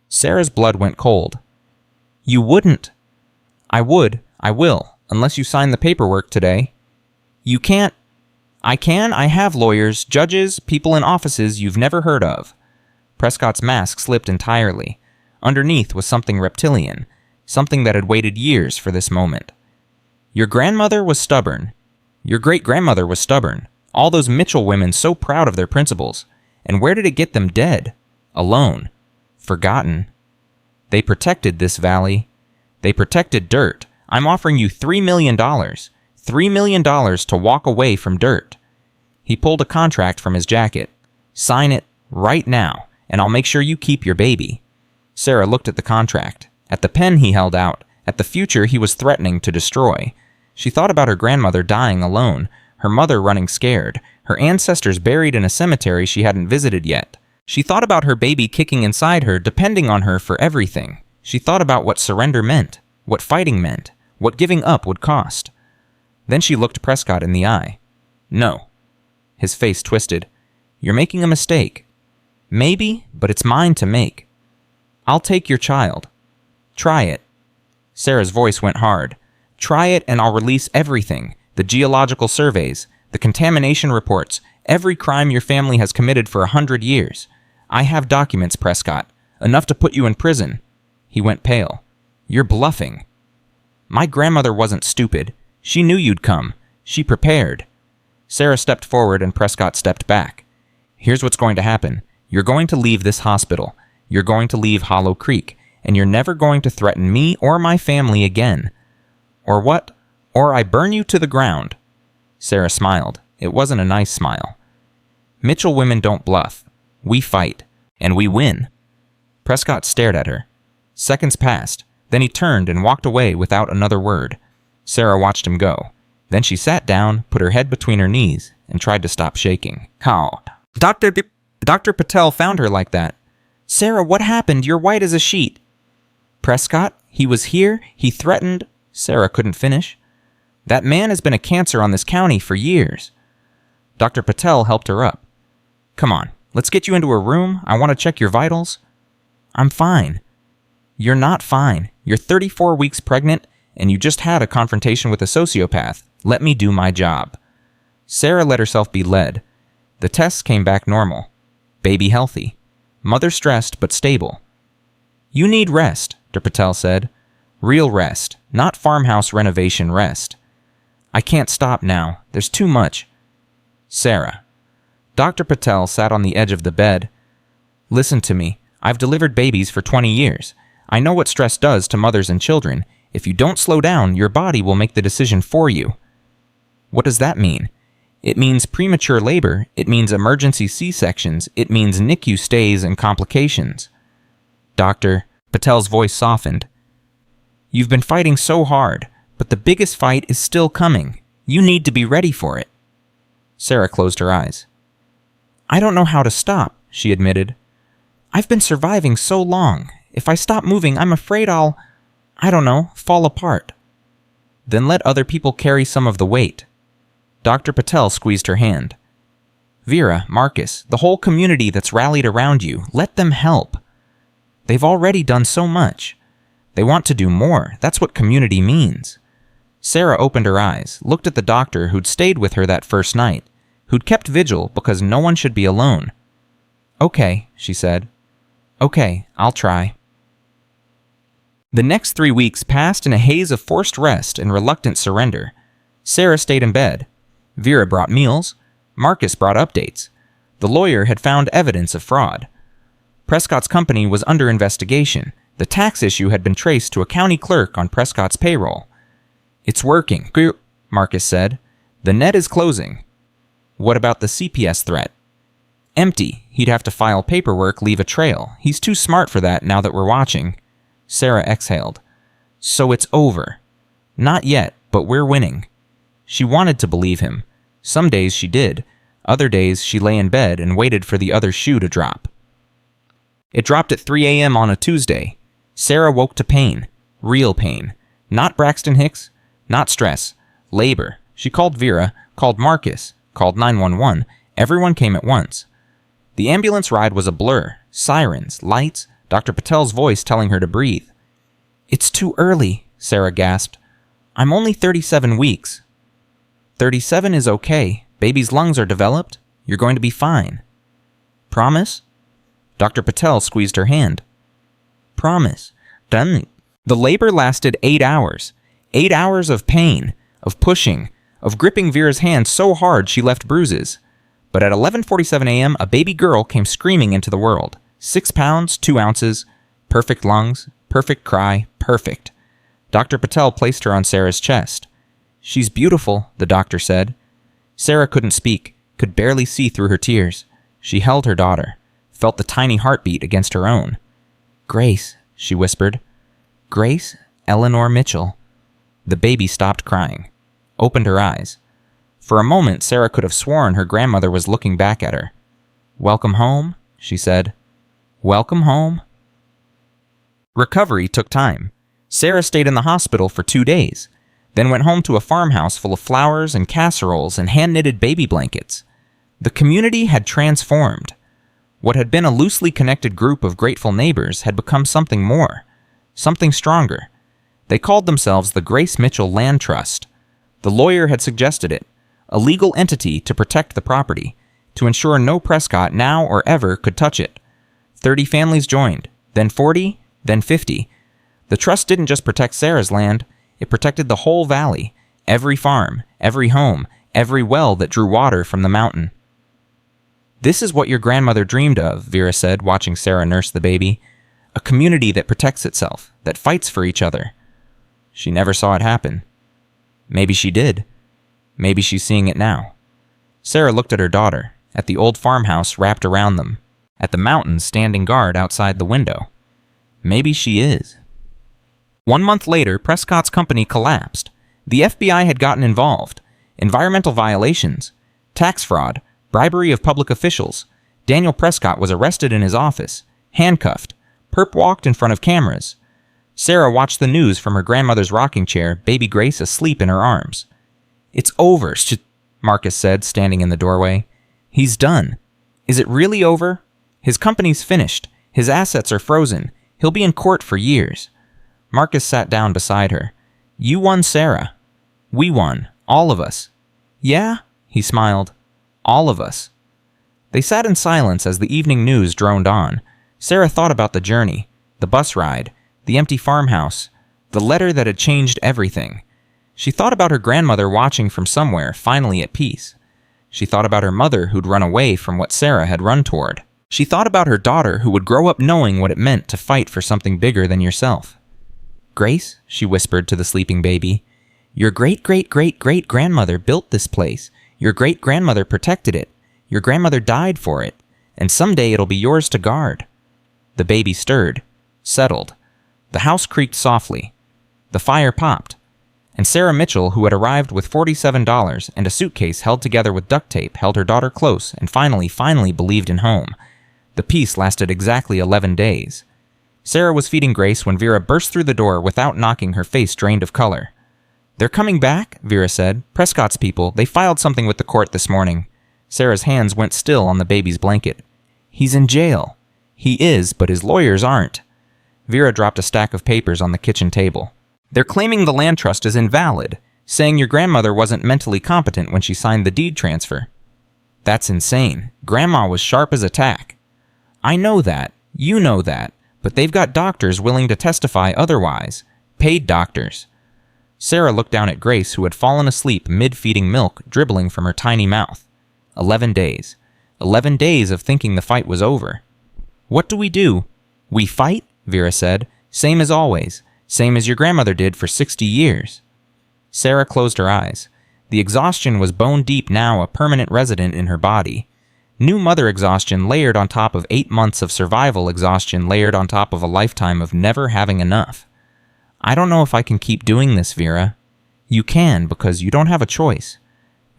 Sarah's blood went cold. You wouldn't. I would. I will, unless you sign the paperwork today. You can't. I can. I have lawyers, judges, people in offices you've never heard of. Prescott's mask slipped entirely. Underneath was something reptilian, something that had waited years for this moment. Your grandmother was stubborn. Your great-grandmother was stubborn. All those Mitchell women so proud of their principles. And where did it get them dead? Alone. Forgotten. They protected this valley. They protected dirt. I'm offering you $3 million. $3 million to walk away from dirt. He pulled a contract from his jacket. Sign it right now, and I'll make sure you keep your baby. Sarah looked at the contract, at the pen he held out, at the future he was threatening to destroy. She thought about her grandmother dying alone, her mother running scared, her ancestors buried in a cemetery she hadn't visited yet. She thought about her baby kicking inside her, depending on her for everything. She thought about what surrender meant, what fighting meant, what giving up would cost. Then she looked Prescott in the eye. No. His face twisted. You're making a mistake. Maybe, but it's mine to make. I'll take your child. Try it. Sarah's voice went hard. Try it and I'll release everything. The geological surveys, the contamination reports, every crime your family has committed for 100 years. I have documents, Prescott. Enough to put you in prison. He went pale. You're bluffing. My grandmother wasn't stupid. She knew you'd come. She prepared. Sarah stepped forward and Prescott stepped back. Here's what's going to happen. You're going to leave this hospital. You're going to leave Hollow Creek. And you're never going to threaten me or my family again. Or what? Or I burn you to the ground. Sarah smiled. It wasn't a nice smile. Mitchell women don't bluff. We fight. And we win. Prescott stared at her. Seconds passed. Then he turned and walked away without another word. Sarah watched him go. Then she sat down, put her head between her knees, and tried to stop shaking. How? Dr. Patel found her like that. Sarah, what happened? You're white as a sheet. Prescott, he was here. He threatened. Sarah couldn't finish. That man has been a cancer on this county for years. Dr. Patel helped her up. Come on, let's get you into a room. I want to check your vitals. I'm fine. You're not fine. You're 34 weeks pregnant, and you just had a confrontation with a sociopath. Let me do my job. Sarah let herself be led. The tests came back normal. Baby healthy. Mother stressed but stable. You need rest, Dr. Patel said. Real rest, not farmhouse renovation rest. I can't stop now. There's too much. Sarah. Dr. Patel sat on the edge of the bed. Listen to me. I've delivered babies for 20 years. I know what stress does to mothers and children. If you don't slow down, your body will make the decision for you. What does that mean? It means premature labor. It means emergency C-sections. It means NICU stays and complications. Doctor, Patel's voice softened. You've been fighting so hard, but the biggest fight is still coming. You need to be ready for it. Sarah closed her eyes. I don't know how to stop, she admitted. I've been surviving so long. If I stop moving, I'm afraid I'll, fall apart. Then let other people carry some of the weight. Dr. Patel squeezed her hand. Vera, Marcus, the whole community that's rallied around you, let them help. They've already done so much. They want to do more. That's what community means. Sarah opened her eyes, looked at the doctor who'd stayed with her that first night, who'd kept vigil because no one should be alone. Okay, she said. Okay, I'll try. The next 3 weeks passed in a haze of forced rest and reluctant surrender. Sarah stayed in bed. Vera brought meals. Marcus brought updates. The lawyer had found evidence of fraud. Prescott's company was under investigation. The tax issue had been traced to a county clerk on Prescott's payroll. It's working, Marcus said. The net is closing. What about the CPS threat? Empty. He'd have to file paperwork, leave a trail. He's too smart for that now that we're watching. Sarah exhaled. So it's over. Not yet, but we're winning. She wanted to believe him. Some days she did. Other days she lay in bed and waited for the other shoe to drop. It dropped at 3 a.m. on a Tuesday. Sarah woke to pain. Real pain. Not Braxton Hicks. Not stress. Labor. She called Vera, called Marcus, called 911. Everyone came at once. The ambulance ride was a blur. Sirens, lights, Dr. Patel's voice telling her to breathe. It's too early, Sarah gasped. I'm only 37 weeks. 37 is okay. Baby's lungs are developed. You're going to be fine. Promise? Dr. Patel squeezed her hand. Promise. Done. The labor lasted 8 hours. 8 hours of pain, of pushing, of gripping Vera's hand so hard she left bruises. But at 11:47 a.m., a baby girl came screaming into the world. 6 pounds, 2 ounces, perfect lungs, perfect cry, perfect. Dr. Patel placed her on Sarah's chest. She's beautiful, the doctor said. Sarah couldn't speak, could barely see through her tears. She held her daughter, felt the tiny heartbeat against her own. Grace, she whispered. Grace Eleanor Mitchell. The baby stopped crying, opened her eyes. For a moment, Sarah could have sworn her grandmother was looking back at her. Welcome home, she said. Welcome home. Recovery took time. Sarah stayed in the hospital for 2 days, then went home to a farmhouse full of flowers and casseroles and hand-knitted baby blankets. The community had transformed. What had been a loosely connected group of grateful neighbors had become something more, something stronger. They called themselves the Grace Mitchell Land Trust. The lawyer had suggested it, a legal entity to protect the property, to ensure no Prescott now or ever could touch it. 30 families joined, then 40, then 50. The trust didn't just protect Sarah's land, it protected the whole valley, every farm, every home, every well that drew water from the mountain. "This is what your grandmother dreamed of," Vera said, watching Sarah nurse the baby. "A community that protects itself, that fights for each other." She never saw it happen. Maybe she did. Maybe she's seeing it now. Sarah looked at her daughter, at the old farmhouse wrapped around them, at the mountains standing guard outside the window. Maybe she is. 1 month later, Prescott's company collapsed. The FBI had gotten involved. Environmental violations, tax fraud, bribery of public officials. Daniel Prescott was arrested in his office, handcuffed. Perp walked in front of cameras. Sarah watched the news from her grandmother's rocking chair, baby Grace asleep in her arms. "It's over," Marcus said, standing in the doorway. "He's done." "Is it really over?" "His company's finished. His assets are frozen. He'll be in court for years." Marcus sat down beside her. "You won, Sarah." "We won. All of us." "Yeah?" He smiled. "All of us." They sat in silence as the evening news droned on. Sarah thought about the journey, the bus ride, the empty farmhouse, the letter that had changed everything. She thought about her grandmother watching from somewhere, finally at peace. She thought about her mother who'd run away from what Sarah had run toward. She thought about her daughter who would grow up knowing what it meant to fight for something bigger than yourself. "Grace," she whispered to the sleeping baby, "your great-great-great-great-grandmother built this place. Your great-grandmother protected it. Your grandmother died for it. And someday it'll be yours to guard." The baby stirred, settled. The house creaked softly. The fire popped. And Sarah Mitchell, who had arrived with $47 and a suitcase held together with duct tape, held her daughter close and finally believed in home. The peace lasted exactly 11 days. Sarah was feeding Grace when Vera burst through the door without knocking, her face drained of color. "They're coming back," Vera said. "Prescott's people. They filed something with the court this morning." Sarah's hands went still on the baby's blanket. "He's in jail." "He is, but his lawyers aren't." Vera dropped a stack of papers on the kitchen table. "They're claiming the land trust is invalid, saying your grandmother wasn't mentally competent when she signed the deed transfer." "That's insane. Grandma was sharp as a tack." "I know that. You know that. But they've got doctors willing to testify otherwise. Paid doctors." Sarah looked down at Grace, who had fallen asleep mid-feeding milk dribbling from her tiny mouth. 11 days. 11 days of thinking the fight was over. "What do we do?" "We fight," Vera said. "Same as always. Same as your grandmother did for 60 years. Sarah closed her eyes. The exhaustion was bone deep now, a permanent resident in her body. New mother exhaustion layered on top of 8 months of survival exhaustion layered on top of a lifetime of never having enough. "I don't know if I can keep doing this, Vera." "You can, because you don't have a choice."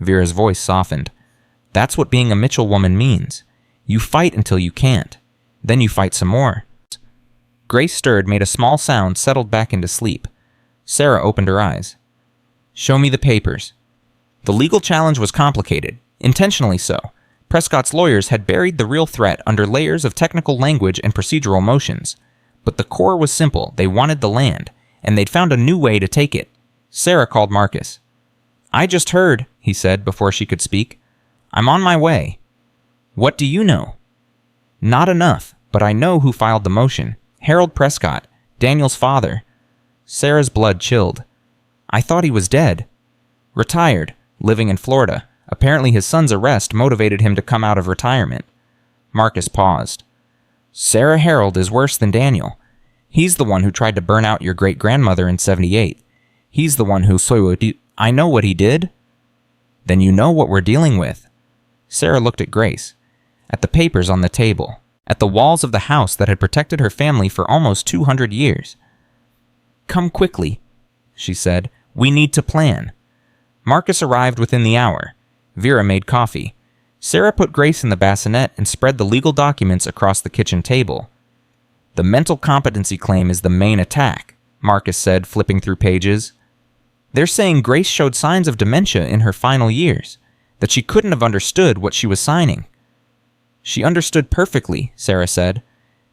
Vera's voice softened. "That's what being a Mitchell woman means. You fight until you can't. Then you fight some more." Grace stirred, made a small sound, settled back into sleep. Sarah opened her eyes. "Show me the papers." The legal challenge was complicated, intentionally so. Prescott's lawyers had buried the real threat under layers of technical language and procedural motions. But the core was simple. They wanted the land, and they'd found a new way to take it. Sarah called Marcus. "I just heard," he said before she could speak. "I'm on my way." "What do you know?" "Not enough, but I know who filed the motion. Harold Prescott, Daniel's father." Sarah's blood chilled. "I thought he was dead." "Retired, living in Florida. Apparently his son's arrest motivated him to come out of retirement." Marcus paused. "Sarah Harold is worse than Daniel. He's the one who tried to burn out your great-grandmother in 78. He's the one who... I know what he did." "Then you know what we're dealing with." Sarah looked at Grace, at the papers on the table, at the walls of the house that had protected her family for almost 200 years. "Come quickly," she said. "We need to plan." Marcus arrived within the hour. Vera made coffee. Sarah put Grace in the bassinet and spread the legal documents across the kitchen table. "The mental competency claim is the main attack," Marcus said, flipping through pages. "They're saying Grace showed signs of dementia in her final years, that she couldn't have understood what she was signing." She understood perfectly, Sarah said.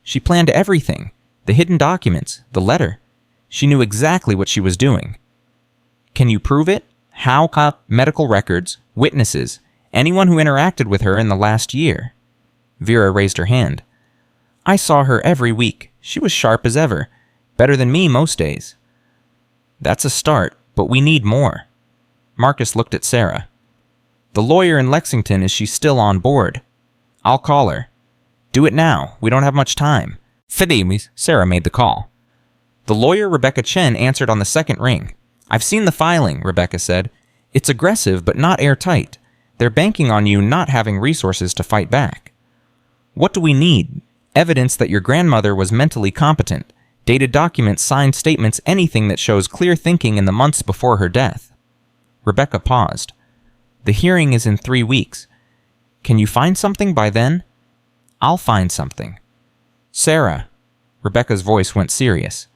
She planned everything. The hidden documents, the letter. She knew exactly what she was doing. Can you prove it? How? Medical records, witnesses, anyone who interacted with her in the last year. Vera raised her hand. I saw her every week. She was sharp as ever. Better than me most days. That's a start, but we need more. Marcus looked at Sarah. The lawyer in Lexington, is she still on board? I'll call her. Do it now. We don't have much time. Fidemis, Sarah made the call. The lawyer, Rebecca Chen, answered on the second ring. I've seen the filing, Rebecca said. It's aggressive, but not airtight. They're banking on you not having resources to fight back. What do we need? Evidence that your grandmother was mentally competent. Dated documents, signed statements, anything that shows clear thinking in the months before her death. Rebecca paused. The hearing is in 3 weeks. Can you find something by then? I'll find something. Sarah. Rebecca's voice went serious.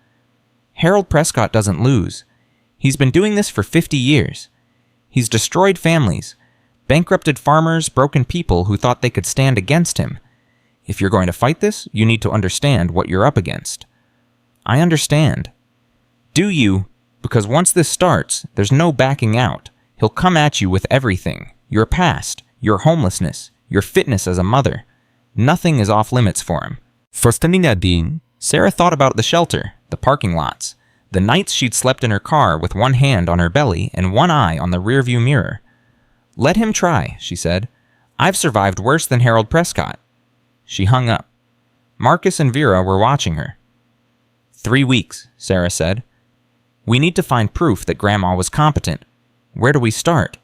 Harold Prescott doesn't lose. He's been doing this for 50 years. He's destroyed families, bankrupted farmers, broken people who thought they could stand against him. If you're going to fight this, you need to understand what you're up against. I understand. Do you? Because once this starts, there's no backing out. He'll come at you with everything. Your past, your homelessness, your fitness as a mother. Nothing is off limits for him. Sarah thought about the shelter, the parking lots, the nights she'd slept in her car with one hand on her belly and one eye on the rearview mirror. Let him try, she said. I've survived worse than Harold Prescott. She hung up. Marcus and Vera were watching her. 3 weeks, Sarah said. We need to find proof that Grandma was competent. Where do we start?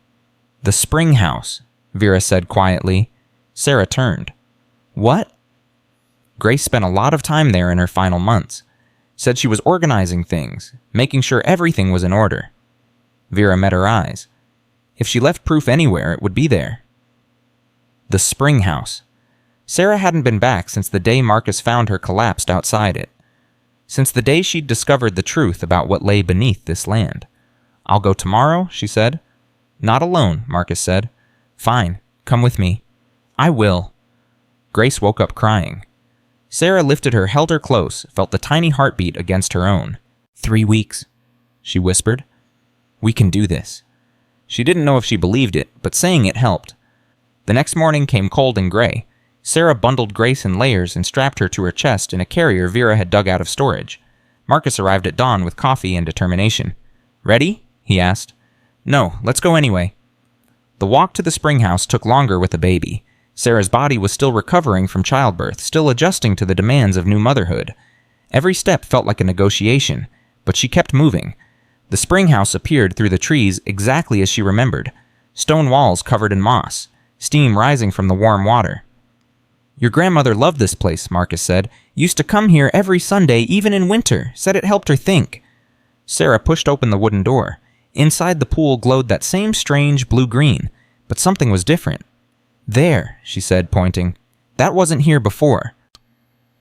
The spring house, Vera said quietly. Sarah turned. What? Grace spent a lot of time there in her final months. Said she was organizing things, making sure everything was in order. Vera met her eyes. If she left proof anywhere, it would be there. The spring house. Sarah hadn't been back since the day Marcus found her collapsed outside it. Since the day she'd discovered the truth about what lay beneath this land. I'll go tomorrow, she said. Not alone, Marcus said. Fine, come with me. I will. Grace woke up crying. Sarah lifted her, held her close, felt the tiny heartbeat against her own. 3 weeks, she whispered. We can do this. She didn't know if she believed it, but saying it helped. The next morning came cold and gray. Sarah bundled Grace in layers and strapped her to her chest in a carrier Vera had dug out of storage. Marcus arrived at dawn with coffee and determination. Ready? He asked. No, let's go anyway. The walk to the spring house took longer with the baby. Sarah's body was still recovering from childbirth, still adjusting to the demands of new motherhood. Every step felt like a negotiation, but she kept moving. The spring house appeared through the trees exactly as she remembered. Stone walls covered in moss, steam rising from the warm water. Your grandmother loved this place, Marcus said. Used to come here every Sunday, even in winter. Said it helped her think. Sarah pushed open the wooden door. Inside the pool glowed that same strange blue-green, but something was different. There, she said, pointing. That wasn't here before.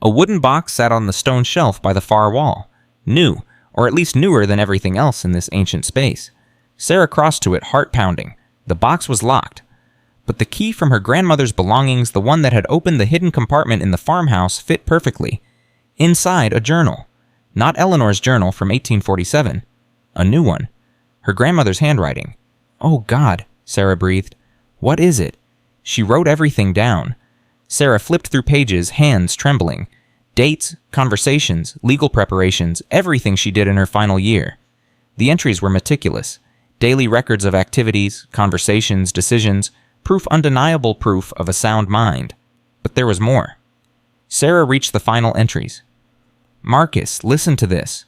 A wooden box sat on the stone shelf by the far wall. New, or at least newer than everything else in this ancient space. Sarah crossed to it, heart pounding. The box was locked. But the key from her grandmother's belongings, the one that had opened the hidden compartment in the farmhouse, fit perfectly. Inside, a journal. Not Eleanor's journal from 1847. A new one. Her grandmother's handwriting. Oh, God, Sarah breathed. What is it? She wrote everything down. Sarah flipped through pages, hands trembling. Dates, conversations, legal preparations, everything she did in her final year. The entries were meticulous. Daily records of activities, conversations, decisions, undeniable proof of a sound mind. But there was more. Sarah reached the final entries. Marcus, listen to this.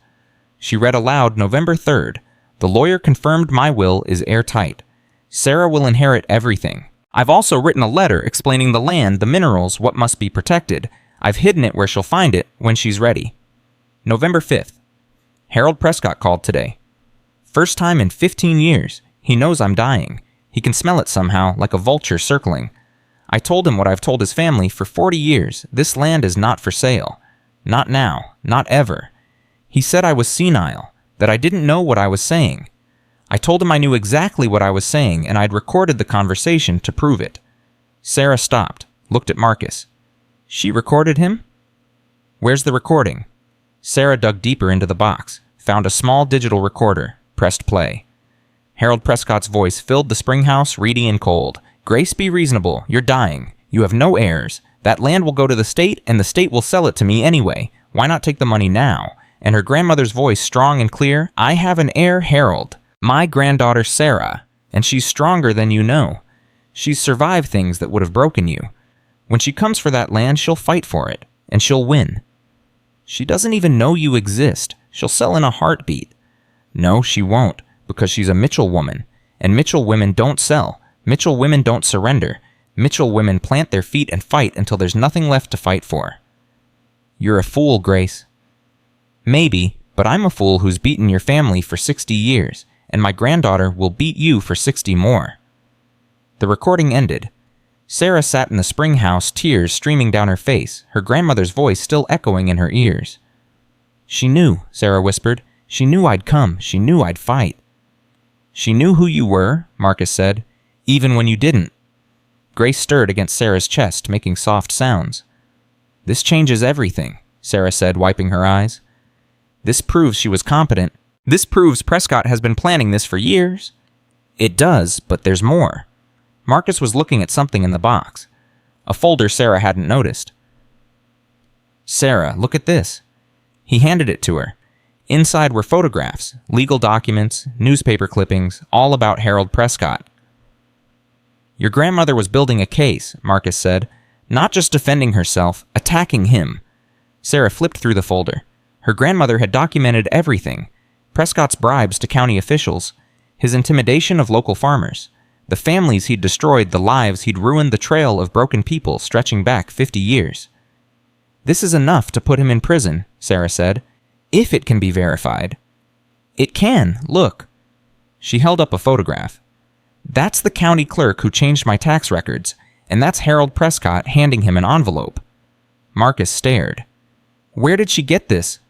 She read aloud November 3rd. The lawyer confirmed my will is airtight. Sarah will inherit everything. I've also written a letter explaining the land, the minerals, what must be protected. I've hidden it where she'll find it when she's ready. November 5th. Harold Prescott called today. First time in 15 years. He knows I'm dying. He can smell it somehow, like a vulture circling. I told him what I've told his family for 40 years. This land is not for sale. Not now. Not ever. He said I was senile, that I didn't know what I was saying. I told him I knew exactly what I was saying, and I'd recorded the conversation to prove it. Sarah stopped, looked at Marcus. She recorded him? Where's the recording? Sarah dug deeper into the box, found a small digital recorder, pressed play. Harold Prescott's voice filled the spring house, reedy and cold. Grace, be reasonable. You're dying. You have no heirs. That land will go to the state, and the state will sell it to me anyway. Why not take the money now? And her grandmother's voice strong and clear. I have an heir, Harold. My granddaughter, Sarah. And she's stronger than you know. She's survived things that would have broken you. When she comes for that land, she'll fight for it. And she'll win. She doesn't even know you exist. She'll sell in a heartbeat. No, she won't, because she's a Mitchell woman. And Mitchell women don't sell. Mitchell women don't surrender. Mitchell women plant their feet and fight until there's nothing left to fight for. You're a fool, Grace. Maybe, but I'm a fool who's beaten your family for 60 years, and my granddaughter will beat you for 60 more. The recording ended. Sarah sat in the spring house, tears streaming down her face, her grandmother's voice still echoing in her ears. She knew, Sarah whispered. She knew I'd come. She knew I'd fight. She knew who you were, Marcus said, even when you didn't. Grace stirred against Sarah's chest, making soft sounds. This changes everything, Sarah said, wiping her eyes. This proves she was competent. This proves Prescott has been planning this for years. It does, but there's more. Marcus was looking at something in the box. A folder Sarah hadn't noticed. Sarah, look at this. He handed it to her. Inside were photographs, legal documents, newspaper clippings, all about Harold Prescott. Your grandmother was building a case, Marcus said, not just defending herself, attacking him. Sarah flipped through the folder. Her grandmother had documented everything. Prescott's bribes to county officials, his intimidation of local farmers, the families he'd destroyed, the lives he'd ruined, the trail of broken people stretching back 50 years. This is enough to put him in prison, Sarah said, if it can be verified. It can, look. She held up a photograph. That's the county clerk who changed my tax records, and that's Harold Prescott handing him an envelope. Marcus stared. Where did she get this?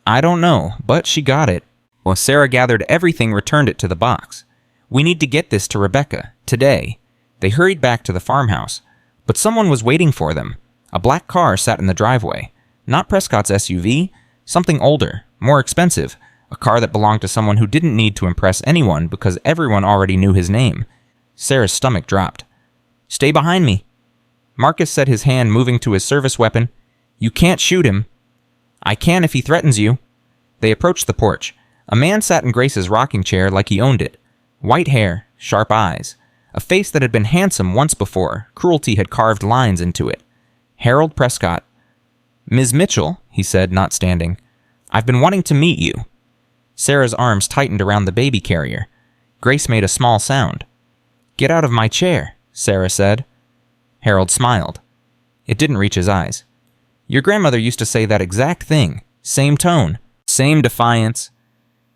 I don't know, but she got it. Well, Sarah gathered everything, returned it to the box. We need to get this to Rebecca, today. They hurried back to the farmhouse, but someone was waiting for them. A black car sat in the driveway. Not Prescott's SUV, something older, more expensive, a car that belonged to someone who didn't need to impress anyone because everyone already knew his name. Sarah's stomach dropped. Stay behind me. Marcus said, his hand moving to his service weapon. You can't shoot him. I can if he threatens you. They approached the porch. A man sat in Grace's rocking chair like he owned it. White hair, sharp eyes, a face that had been handsome once before. Cruelty had carved lines into it. Harold Prescott. Ms. Mitchell, he said, not standing. I've been wanting to meet you. Sarah's arms tightened around the baby carrier. Grace made a small sound. Get out of my chair, Sarah said. Harold smiled. It didn't reach his eyes. Your grandmother used to say that exact thing. Same tone, same defiance.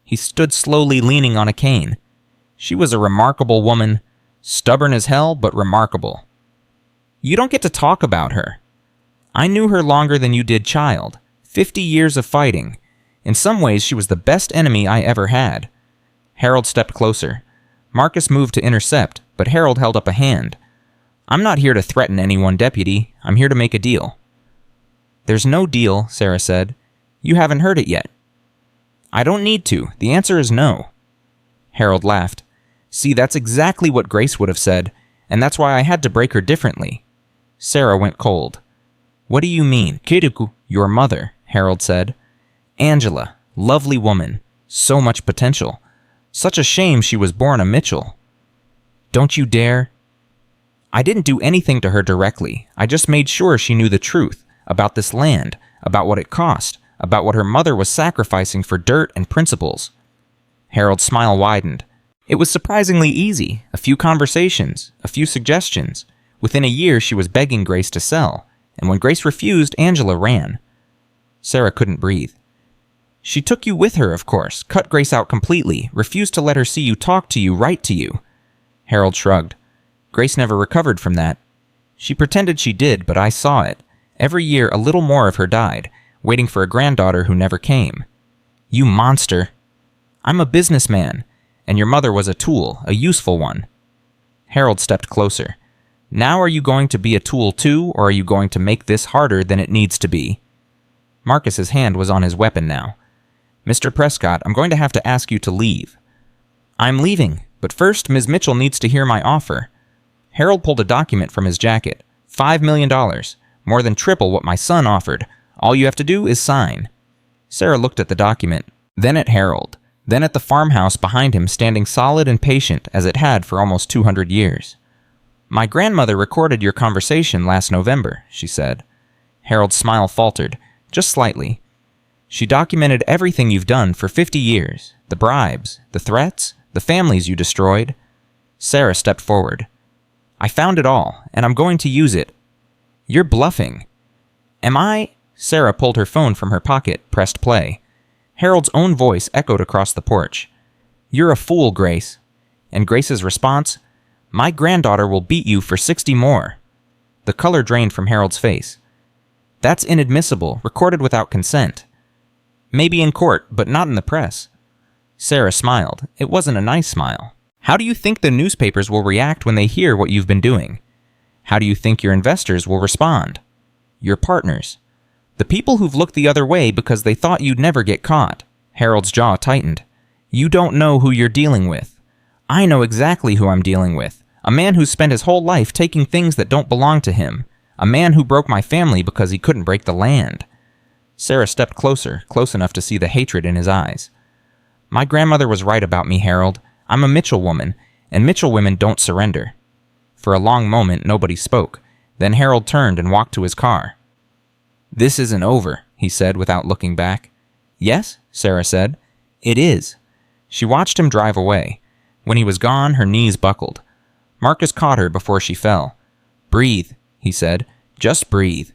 He stood slowly, leaning on a cane. She was a remarkable woman, stubborn as hell, but remarkable. You don't get to talk about her. I knew her longer than you did, child. 50 years of fighting. In some ways, she was the best enemy I ever had. Harold stepped closer. Marcus moved to intercept, but Harold held up a hand. I'm not here to threaten anyone, deputy. I'm here to make a deal. There's no deal, Sarah said. You haven't heard it yet. I don't need to. The answer is no. Harold laughed. See, that's exactly what Grace would have said, and that's why I had to break her differently. Sarah went cold. What do you mean? Kiriku, your mother, Harold said. Angela, lovely woman, so much potential. Such a shame she was born a Mitchell. Don't you dare. I didn't do anything to her directly. I just made sure she knew the truth about this land, about what it cost, about what her mother was sacrificing for dirt and principles. Harold's smile widened. It was surprisingly easy. A few conversations, a few suggestions. Within a year, she was begging Grace to sell, and when Grace refused, Angela ran. Sarah couldn't breathe. She took you with her, of course, cut Grace out completely, refused to let her see you, talk to you, write to you. Harold shrugged. Grace never recovered from that. She pretended she did, but I saw it. Every year, a little more of her died, waiting for a granddaughter who never came. You monster. I'm a businessman, and your mother was a tool, a useful one. Harold stepped closer. Now are you going to be a tool too, or are you going to make this harder than it needs to be? Marcus's hand was on his weapon now. Mr. Prescott, I'm going to have to ask you to leave. I'm leaving, but first Ms. Mitchell needs to hear my offer. Harold pulled a document from his jacket. $5 million, more than triple what my son offered. All you have to do is sign. Sarah looked at the document, then at Harold, then at the farmhouse behind him standing solid and patient as it had for almost 200 years. My grandmother recorded your conversation last November, she said. Harold's smile faltered, just slightly. She documented everything you've done for 50 years, the bribes, the threats, the families you destroyed. Sarah stepped forward. I found it all, and I'm going to use it. You're bluffing. Am I? Sarah pulled her phone from her pocket, pressed play. Harold's own voice echoed across the porch. You're a fool, Grace. And Grace's response? My granddaughter will beat you for 60 more. The color drained from Harold's face. That's inadmissible, recorded without consent. Maybe in court, but not in the press. Sarah smiled. It wasn't a nice smile. How do you think the newspapers will react when they hear what you've been doing? How do you think your investors will respond? Your partners. The people who've looked the other way because they thought you'd never get caught. Harold's jaw tightened. You don't know who you're dealing with. I know exactly who I'm dealing with. A man who's spent his whole life taking things that don't belong to him. A man who broke my family because he couldn't break the land. Sarah stepped closer, close enough to see the hatred in his eyes. My grandmother was right about me, Harold. I'm a Mitchell woman, and Mitchell women don't surrender. For a long moment, nobody spoke. Then Harold turned and walked to his car. This isn't over, he said without looking back. Yes, Sarah said. It is. She watched him drive away. When he was gone, her knees buckled. Marcus caught her before she fell. Breathe, he said. Just breathe.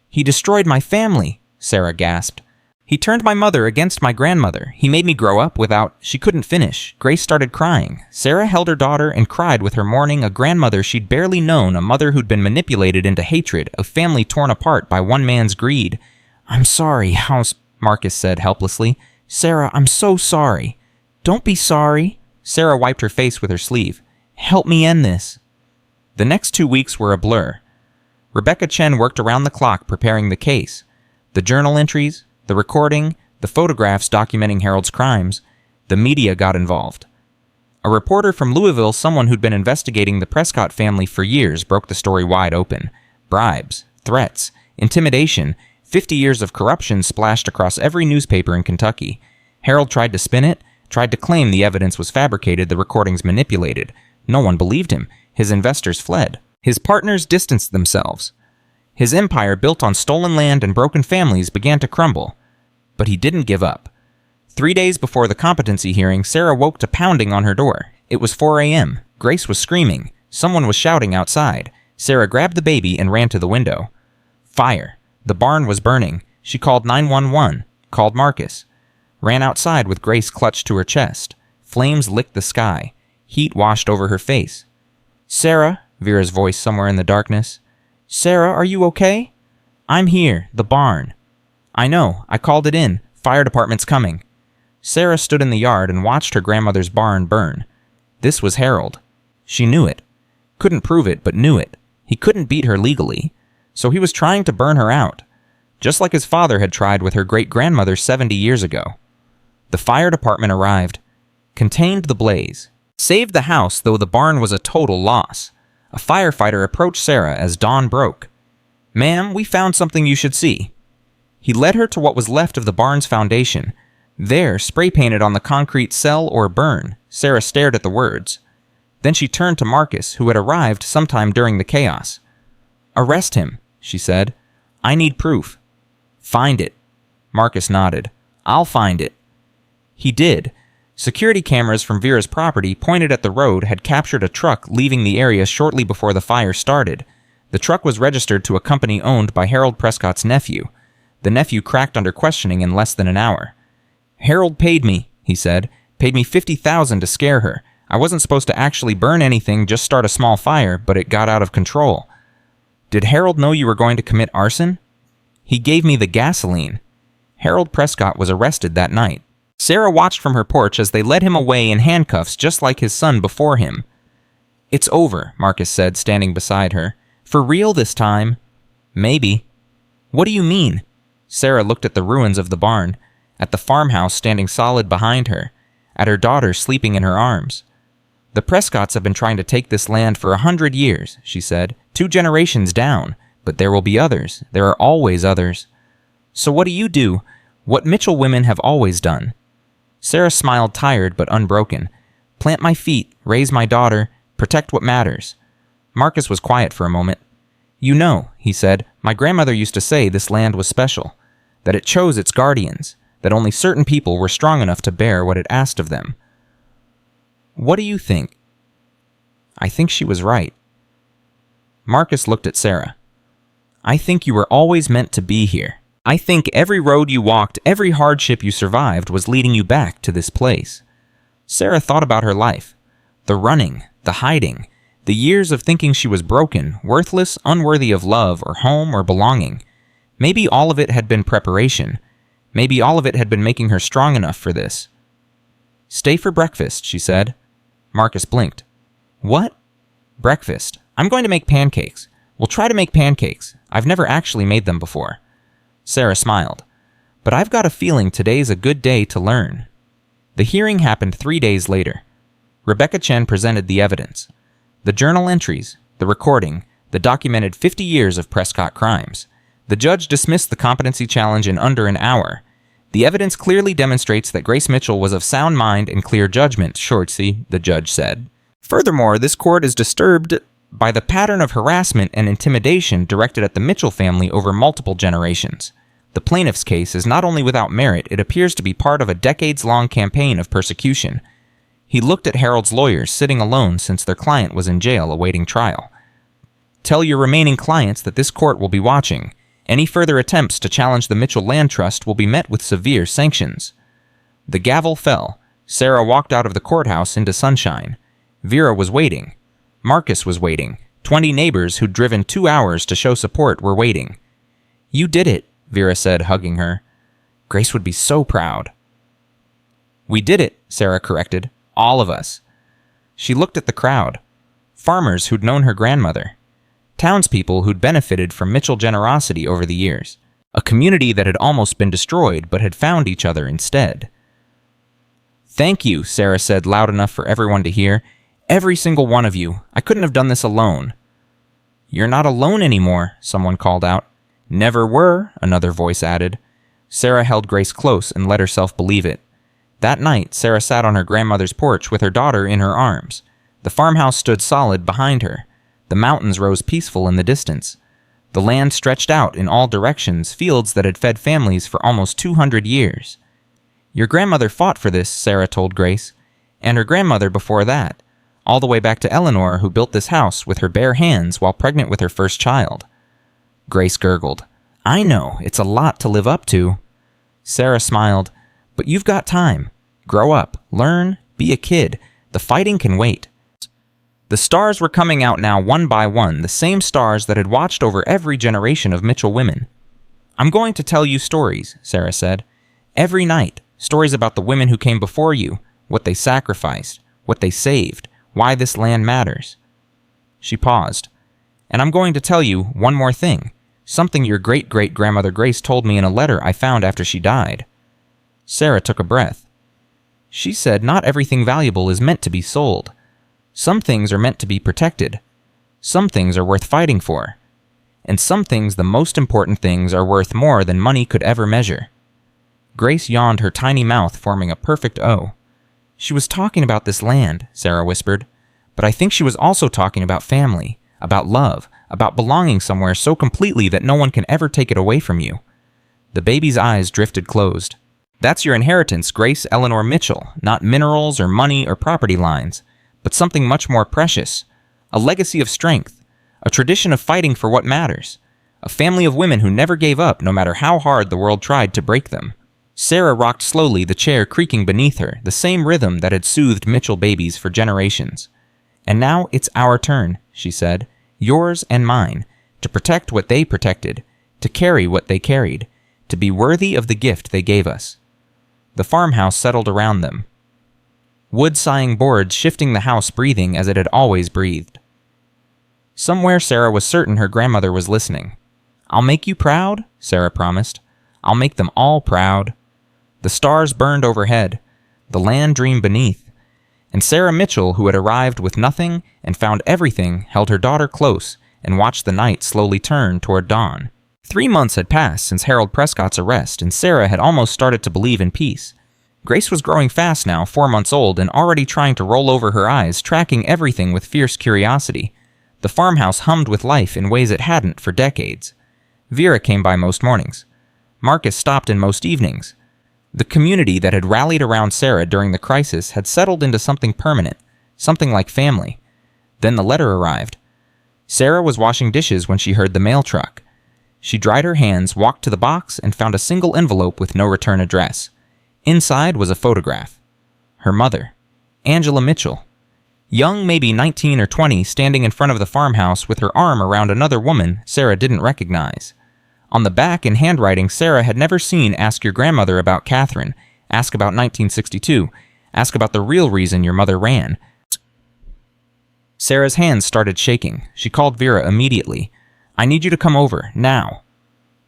He destroyed my family, Sarah gasped. He turned my mother against my grandmother. He made me grow up without... She couldn't finish. Grace started crying. Sarah held her daughter and cried with her mourning a grandmother she'd barely known, a mother who'd been manipulated into hatred, a family torn apart by one man's greed. I'm sorry, Marcus said helplessly. Sarah, I'm so sorry. Don't be sorry. Sarah wiped her face with her sleeve. Help me end this. The next 2 weeks were a blur. Rebecca Chen worked around the clock preparing the case. The journal entries, the recording, the photographs documenting Harold's crimes. The media got involved. A reporter from Louisville, someone who'd been investigating the Prescott family for years, broke the story wide open. Bribes, threats, intimidation, 50 years of corruption splashed across every newspaper in Kentucky. Harold tried to spin it, tried to claim the evidence was fabricated, the recordings manipulated. No one believed him. His investors fled. His partners distanced themselves. His empire, built on stolen land and broken families, began to crumble. But he didn't give up. 3 days before the competency hearing, Sarah woke to pounding on her door. It was 4 a.m. Grace was screaming. Someone was shouting outside. Sarah grabbed the baby and ran to the window. Fire. The barn was burning. She called 911, called Marcus. Ran outside with Grace clutched to her chest. Flames licked the sky. Heat washed over her face. Sarah, Vera's voice somewhere in the darkness. Sarah, are you okay? I'm here, the barn. I know, I called it in. Fire department's coming. Sarah stood in the yard and watched her grandmother's barn burn. This was Harold. She knew it. Couldn't prove it, but knew it. He couldn't beat her legally. So he was trying to burn her out. Just like his father had tried with her great-grandmother 70 years ago. The fire department arrived. Contained the blaze. Saved the house, though the barn was a total loss. A firefighter approached Sarah as dawn broke. Ma'am, we found something you should see. He led her to what was left of the barn's foundation. There, spray-painted on the concrete, sell or burn. Sarah stared at the words. Then she turned to Marcus, who had arrived sometime during the chaos. Arrest him, she said. I need proof. Find it. Marcus nodded. I'll find it. He did. Security cameras from Vera's property pointed at the road had captured a truck leaving the area shortly before the fire started. The truck was registered to a company owned by Harold Prescott's nephew. The nephew cracked under questioning in less than an hour. Harold paid me, he said. Paid me $50,000 to scare her. I wasn't supposed to actually burn anything, just start a small fire, but it got out of control. Did Harold know you were going to commit arson? He gave me the gasoline. Harold Prescott was arrested that night. Sarah watched from her porch as they led him away in handcuffs just like his son before him. It's over, Marcus said, standing beside her. For real this time? Maybe. What do you mean? Sarah looked at the ruins of the barn, at the farmhouse standing solid behind her, at her daughter sleeping in her arms. The Prescotts have been trying to take this land for 100 years, she said. 2 generations down, but there will be others. There are always others. So what do you do? What Mitchell women have always done. Sarah smiled, tired but unbroken. Plant my feet, raise my daughter, protect what matters. Marcus was quiet for a moment. You know, he said, my grandmother used to say this land was special, that it chose its guardians, that only certain people were strong enough to bear what it asked of them. What do you think? I think she was right. Marcus looked at Sarah. I think you were always meant to be here. I think every road you walked, every hardship you survived was leading you back to this place. Sarah thought about her life. The running, the hiding, the years of thinking she was broken, worthless, unworthy of love or home or belonging. Maybe all of it had been preparation. Maybe all of it had been making her strong enough for this. Stay for breakfast, she said. Marcus blinked. What? Breakfast. I'm going to make pancakes. We'll try to make pancakes. I've never actually made them before. Sarah smiled. But I've got a feeling today's a good day to learn. The hearing happened 3 days later. Rebecca Chen presented the evidence. The journal entries, the recording, the documented 50 years of Prescott crimes. The judge dismissed the competency challenge in under an hour. The evidence clearly demonstrates that Grace Mitchell was of sound mind and clear judgment, Shortsey, the judge said. Furthermore, this court is disturbed by the pattern of harassment and intimidation directed at the Mitchell family over multiple generations. The plaintiff's case is not only without merit, it appears to be part of a decades-long campaign of persecution. He looked at Harold's lawyers sitting alone since their client was in jail awaiting trial. Tell your remaining clients that this court will be watching. Any further attempts to challenge the Mitchell Land Trust will be met with severe sanctions. The gavel fell. Sarah walked out of the courthouse into sunshine. Vera was waiting. Marcus was waiting. 20 neighbors who'd driven 2 hours to show support were waiting. You did it, Vera said, hugging her. Grace would be so proud. We did it, Sarah corrected. All of us. She looked at the crowd. Farmers who'd known her grandmother. Townspeople who'd benefited from Mitchell generosity over the years. A community that had almost been destroyed but had found each other instead. Thank you, Sarah said loud enough for everyone to hear. Every single one of you. I couldn't have done this alone. You're not alone anymore, someone called out. Never were, another voice added. Sarah held Grace close and let herself believe it. That night, Sarah sat on her grandmother's porch with her daughter in her arms. The farmhouse stood solid behind her. The mountains rose peaceful in the distance. The land stretched out in all directions, fields that had fed families for almost 200 years. Your grandmother fought for this, Sarah told Grace, and her grandmother before that, all the way back to Eleanor, who built this house with her bare hands while pregnant with her first child. Grace gurgled. I know, it's a lot to live up to. Sarah smiled. But you've got time. Grow up, learn, be a kid. The fighting can wait. The stars were coming out now one by one, the same stars that had watched over every generation of Mitchell women. I'm going to tell you stories, Sarah said. Every night, stories about the women who came before you, what they sacrificed, what they saved, why this land matters. She paused. And I'm going to tell you one more thing, something your great-great-grandmother Grace told me in a letter I found after she died. Sarah took a breath. She said not everything valuable is meant to be sold. Some things are meant to be protected. Some things are worth fighting for. And some things, the most important things, are worth more than money could ever measure. Grace yawned, her tiny mouth forming a perfect O. She was talking about this land, Sarah whispered, but I think she was also talking about family, about love, about belonging somewhere so completely that no one can ever take it away from you. The baby's eyes drifted closed. That's your inheritance, Grace Eleanor Mitchell, not minerals or money or property lines, but something much more precious, a legacy of strength, a tradition of fighting for what matters, a family of women who never gave up no matter how hard the world tried to break them. Sarah rocked slowly, the chair creaking beneath her, the same rhythm that had soothed Mitchell babies for generations. And now it's our turn, she said, yours and mine, to protect what they protected, to carry what they carried, to be worthy of the gift they gave us. The farmhouse settled around them. wood-sighing boards shifting the house breathing as it had always breathed. Somewhere Sarah was certain her grandmother was listening. "I'll make you proud," Sarah promised. "I'll make them all proud." The stars burned overhead, the land dreamed beneath, and Sarah Mitchell, who had arrived with nothing and found everything, held her daughter close and watched the night slowly turn toward dawn. 3 months had passed since Harold Prescott's arrest, and Sarah had almost started to believe in peace. Grace was growing fast now, 4 months old, and already trying to roll over her eyes, tracking everything with fierce curiosity. The farmhouse hummed with life in ways it hadn't for decades. Vera came by most mornings. Marcus stopped in most evenings. The community that had rallied around Sarah during the crisis had settled into something permanent, something like family. Then the letter arrived. Sarah was washing dishes when she heard the mail truck. She dried her hands, walked to the box, and found a single envelope with no return address. Inside was a photograph. Her mother, Angela Mitchell. Young, maybe 19 or 20, standing in front of the farmhouse with her arm around another woman Sarah didn't recognize. On the back, in handwriting Sarah had never seen, "Ask your grandmother about Katherine. Ask about 1962. Ask about the real reason your mother ran." Sarah's hands started shaking. She called Vera immediately. "I need you to come over, now."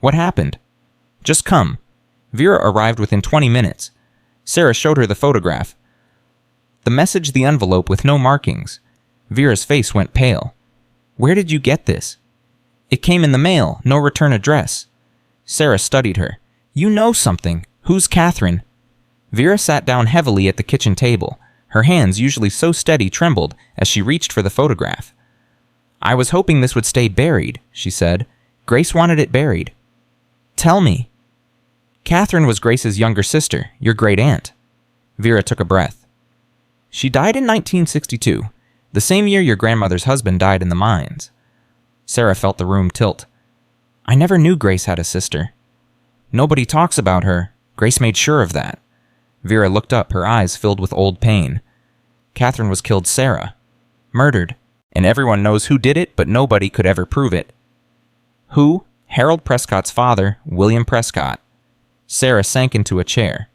"What happened?" "Just come." Vera arrived within 20 minutes. Sarah showed her the photograph. The message, the envelope with no markings. Vera's face went pale. "Where did you get this?" "It came in the mail, no return address." Sarah studied her. "You know something. Who's Katherine?" Vera sat down heavily at the kitchen table. Her hands, usually so steady, trembled as she reached for the photograph. "I was hoping this would stay buried," she said. "Grace wanted it buried." "Tell me." "Katherine was Grace's younger sister, your great-aunt." Vera took a breath. "She died in 1962, the same year your grandmother's husband died in the mines." Sarah felt the room tilt. "I never knew Grace had a sister." "Nobody talks about her. Grace made sure of that." Vera looked up, her eyes filled with old pain. "Katherine was killed, Sarah. Murdered. And everyone knows who did it, but nobody could ever prove it." "Who?" "Harold Prescott's father, William Prescott." Sarah sank into a chair.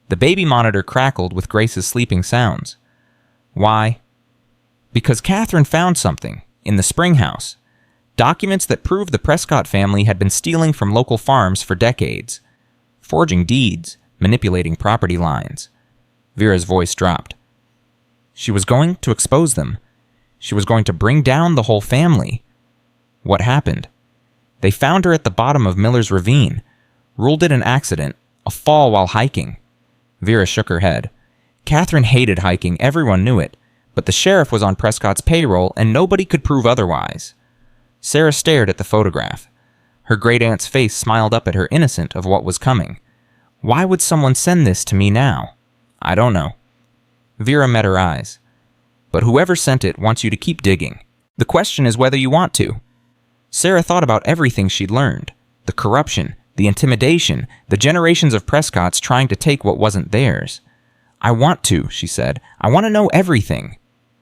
The baby monitor crackled with Grace's sleeping sounds. "Why?" "Because Katherine found something in the spring house. Documents that proved the Prescott family had been stealing from local farms for decades. Forging deeds, manipulating property lines." Vera's voice dropped. "She was going to expose them. She was going to bring down the whole family." "What happened?" "They found her at the bottom of Miller's Ravine. Ruled it an accident, a fall while hiking." Vera shook her head. "Katherine hated hiking, everyone knew it, but the sheriff was on Prescott's payroll and nobody could prove otherwise." Sarah stared at the photograph. Her great-aunt's face smiled up at her, innocent of what was coming. "Why would someone send this to me now?" "I don't know." Vera met her eyes. "But whoever sent it wants you to keep digging. The question is whether you want to." Sarah thought about everything she'd learned. The corruption, the intimidation, the generations of Prescotts trying to take what wasn't theirs. "I want to," she said. "I want to know everything."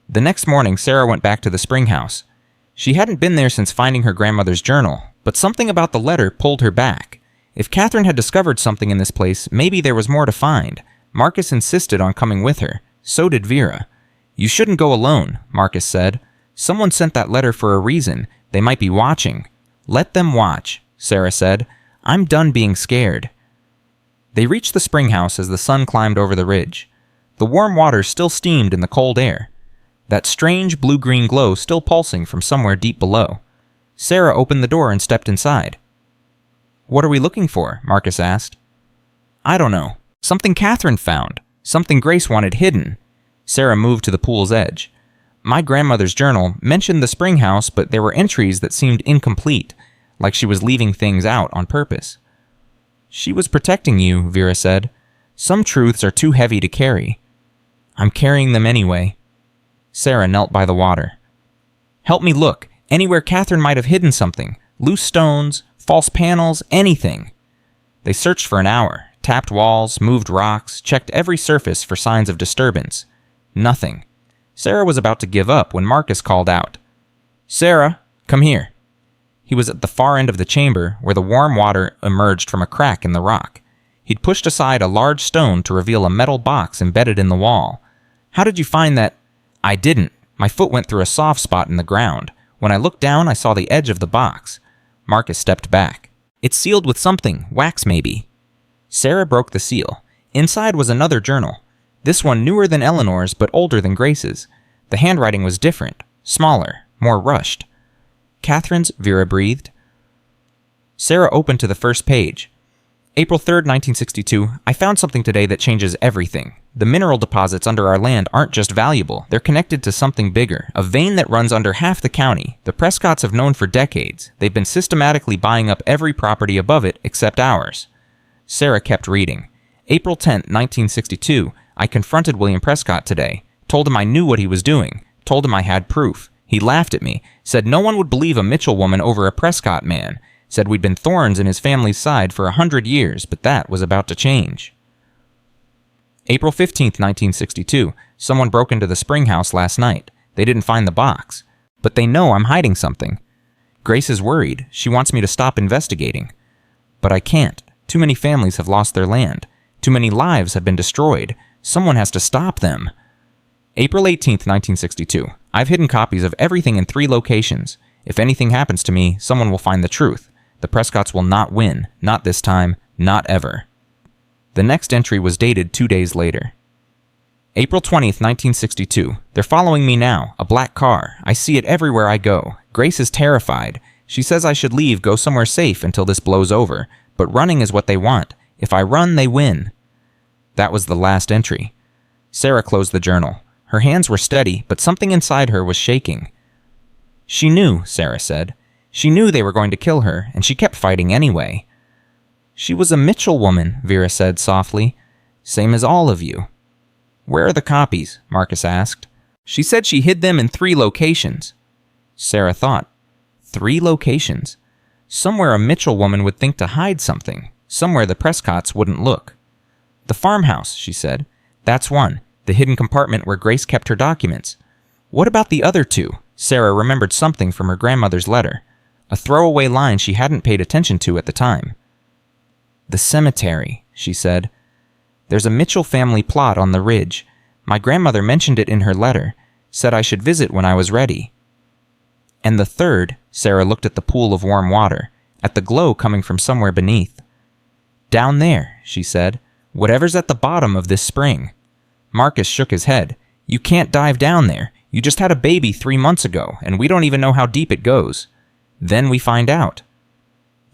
The next morning, Sarah went back to the spring house. She hadn't been there since finding her grandmother's journal, but something about the letter pulled her back. If Katherine had discovered something in this place, maybe there was more to find. Marcus insisted on coming with her. So did Vera. "You shouldn't go alone," Marcus said. "Someone sent that letter for a reason. They might be watching." "Let them watch," Sarah said. "I'm done being scared." They reached the spring house as the sun climbed over the ridge. The warm water still steamed in the cold air, that strange blue-green glow still pulsing from somewhere deep below. Sarah opened the door and stepped inside. "What are we looking for?" Marcus asked. "I don't know. Something Katherine found. Something Grace wanted hidden." Sarah moved to the pool's edge. "My grandmother's journal mentioned the spring house, but there were entries that seemed incomplete, like she was leaving things out on purpose." "She was protecting you," Vera said. "Some truths are too heavy to carry." "I'm carrying them anyway." Sarah knelt by the water. "Help me look. Anywhere Katherine might have hidden something. Loose stones, false panels, anything." They searched for an hour, tapped walls, moved rocks, checked every surface for signs of disturbance. Nothing. Sarah was about to give up when Marcus called out. "Sarah, come here." He was at the far end of the chamber, where the warm water emerged from a crack in the rock. He'd pushed aside a large stone to reveal a metal box embedded in the wall. How did you find that? I didn't. My foot went through a soft spot in the ground. When I looked down, I saw the edge of the box. Marcus stepped back. It's sealed with something, wax maybe. Sarah broke the seal. Inside was another journal. This one newer than Eleanor's, but older than Grace's. The handwriting was different, smaller, more rushed. Katherine's, Vera breathed. Sarah opened to the first page. April 3rd, 1962, I found something today that changes everything. The mineral deposits under our land aren't just valuable, they're connected to something bigger, a vein that runs under half the county. The Prescotts have known for decades. They've been systematically buying up every property above it except ours. Sarah kept reading. April 10th, 1962, I confronted William Prescott today, told him I knew what he was doing, told him I had proof. He laughed at me, said no one would believe a Mitchell woman over a Prescott man, said we'd been thorns in his family's side for 100 years, but that was about to change. April 15th, 1962, someone broke into the Spring house last night. They didn't find the box, but they know I'm hiding something. Grace is worried. She wants me to stop investigating. But I can't. Too many families have lost their land. Too many lives have been destroyed. Someone has to stop them. April 18th, 1962, I've hidden copies of everything in 3 locations. If anything happens to me, someone will find the truth. The Prescotts will not win. Not this time. Not ever. The next entry was dated 2 days later. April 20th, 1962. They're following me now. A black car. I see it everywhere I go. Grace is terrified. She says I should leave, go somewhere safe until this blows over. But running is what they want. If I run, they win. That was the last entry. Sarah closed the journal. Her hands were steady, but something inside her was shaking. She knew, Sarah said. She knew they were going to kill her, and she kept fighting anyway. She was a Mitchell woman, Vera said softly. Same as all of you. Where are the copies? Marcus asked. She said she hid them in 3 locations. Sarah thought. 3 locations? Somewhere a Mitchell woman would think to hide something. Somewhere the Prescotts wouldn't look. The farmhouse, she said. That's one. The hidden compartment where Grace kept her documents. What about the other 2? Sarah remembered something from her grandmother's letter. A throwaway line she hadn't paid attention to at the time. The cemetery, she said. There's a Mitchell family plot on the ridge. My grandmother mentioned it in her letter, said I should visit when I was ready. And the 3rd, Sarah looked at the pool of warm water, at the glow coming from somewhere beneath. Down there, she said, whatever's at the bottom of this spring. Marcus shook his head. You can't dive down there. You just had a baby 3 months ago, and we don't even know how deep it goes. Then we find out.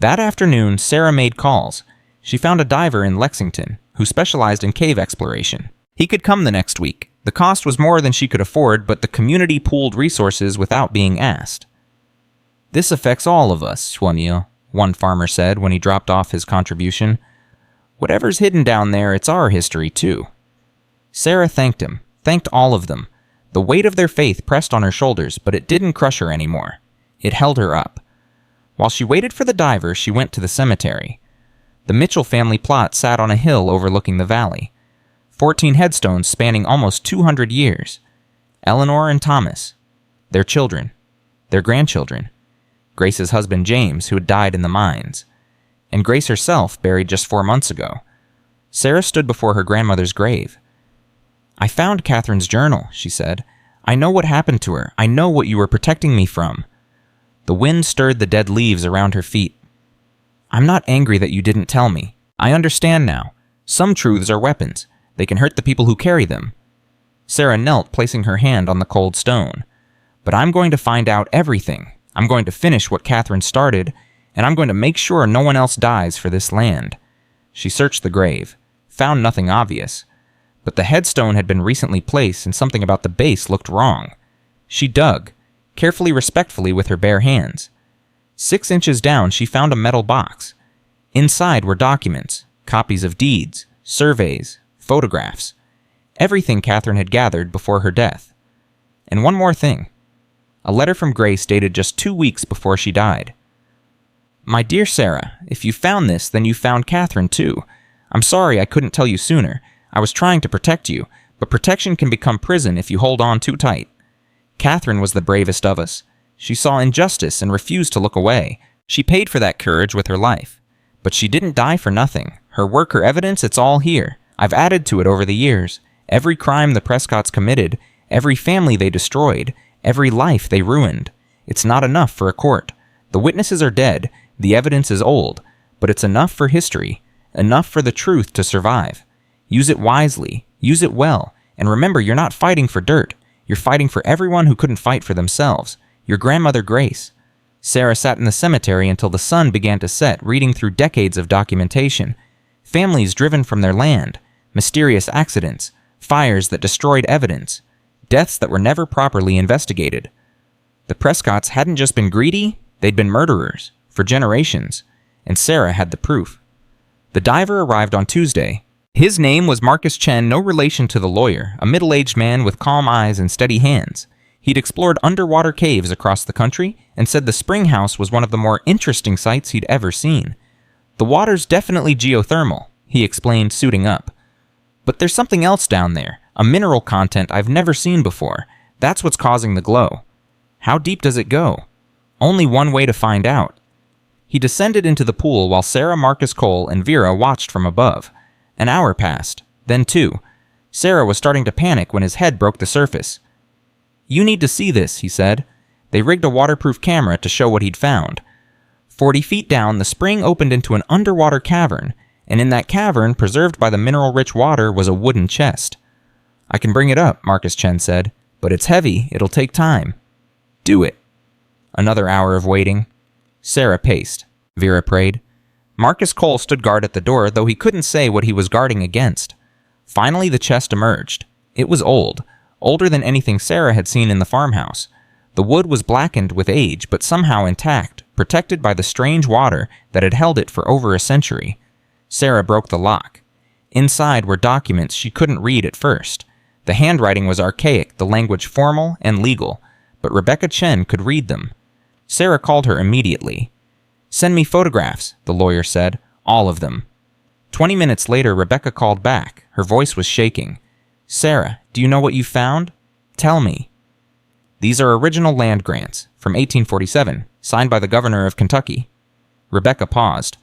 That afternoon, Sarah made calls. She found a diver in Lexington who specialized in cave exploration. He could come the next week. The cost was more than she could afford, but the community pooled resources without being asked. This affects all of us, Schwaniel, one farmer said when he dropped off his contribution. Whatever's hidden down there, it's our history too. Sarah thanked him, thanked all of them. The weight of their faith pressed on her shoulders, but it didn't crush her anymore. It held her up. While she waited for the diver, she went to the cemetery. The Mitchell family plot sat on a hill overlooking the valley. 14 headstones spanning almost 200 years. Eleanor and Thomas. Their children. Their grandchildren. Grace's husband James, who had died in the mines. And Grace herself, buried just 4 months ago. Sarah stood before her grandmother's grave. I found Katherine's journal, she said. I know what happened to her. I know what you were protecting me from. The wind stirred the dead leaves around her feet. I'm not angry that you didn't tell me. I understand now. Some truths are weapons. They can hurt the people who carry them. Sarah knelt, placing her hand on the cold stone. But I'm going to find out everything. I'm going to finish what Katherine started, and I'm going to make sure no one else dies for this land. She searched the grave, found nothing obvious. But the headstone had been recently placed, and something about the base looked wrong. She dug, carefully, respectfully with her bare hands. 6 inches down, she found a metal box. Inside were documents, copies of deeds, surveys, photographs, everything Katherine had gathered before her death. And one more thing. A letter from Grace dated just 2 weeks before she died. My dear Sarah, if you found this, then you found Katherine too. I'm sorry I couldn't tell you sooner. I was trying to protect you, but protection can become prison if you hold on too tight. Katherine was the bravest of us. She saw injustice and refused to look away. She paid for that courage with her life. But she didn't die for nothing. Her work, her evidence, it's all here. I've added to it over the years. Every crime the Prescotts committed, every family they destroyed, every life they ruined. It's not enough for a court. The witnesses are dead, the evidence is old, but it's enough for history, enough for the truth to survive. Use it wisely, use it well, and remember you're not fighting for dirt. You're fighting for everyone who couldn't fight for themselves. Your grandmother Grace. Sarah sat in the cemetery until the sun began to set, reading through decades of documentation. Families driven from their land, mysterious accidents, fires that destroyed evidence, deaths that were never properly investigated. The Prescotts hadn't just been greedy, they'd been murderers, for generations, and Sarah had the proof. The diver arrived on Tuesday. His name was Marcus Chen, no relation to the lawyer, a middle-aged man with calm eyes and steady hands. He'd explored underwater caves across the country and said the spring house was one of the more interesting sights he'd ever seen. The water's definitely geothermal, he explained, suiting up. But there's something else down there, a mineral content I've never seen before. That's what's causing the glow. How deep does it go? Only one way to find out. He descended into the pool while Sarah, Marcus Cole, and Vera watched from above. An hour passed, then 2. Sarah was starting to panic when his head broke the surface. "You need to see this," he said. They rigged a waterproof camera to show what he'd found. 40 feet down, the spring opened into an underwater cavern, and in that cavern, preserved by the mineral-rich water, was a wooden chest. "I can bring it up," Marcus Chen said, "but it's heavy. It'll take time." "Do it." Another hour of waiting. Sarah paced. Vera prayed. Marcus Cole stood guard at the door, though he couldn't say what he was guarding against. Finally, the chest emerged. It was old, older than anything Sarah had seen in the farmhouse. The wood was blackened with age, but somehow intact, protected by the strange water that had held it for over a century. Sarah broke the lock. Inside were documents she couldn't read at first. The handwriting was archaic, the language formal and legal, but Rebecca Chen could read them. Sarah called her immediately. "Send me photographs," the lawyer said. "All of them." 20 minutes later, Rebecca called back. Her voice was shaking. "Sarah, do you know what you found? Tell me." "These are original land grants, from 1847, signed by the governor of Kentucky." Rebecca paused.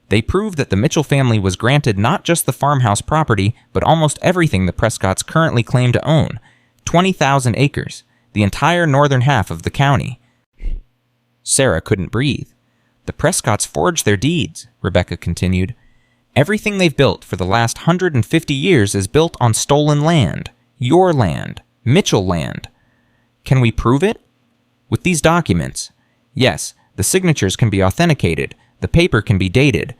They proved that the Mitchell family was granted not just the farmhouse property, but almost everything the Prescotts currently claim to own. 20,000 acres, the entire northern half of the county. Sarah couldn't breathe. "The Prescotts forged their deeds," Rebecca continued. "Everything they've built for the last 150 years is built on stolen land. Your land. Mitchell land. Can we prove it? With these documents. Yes, the signatures can be authenticated. The paper can be dated.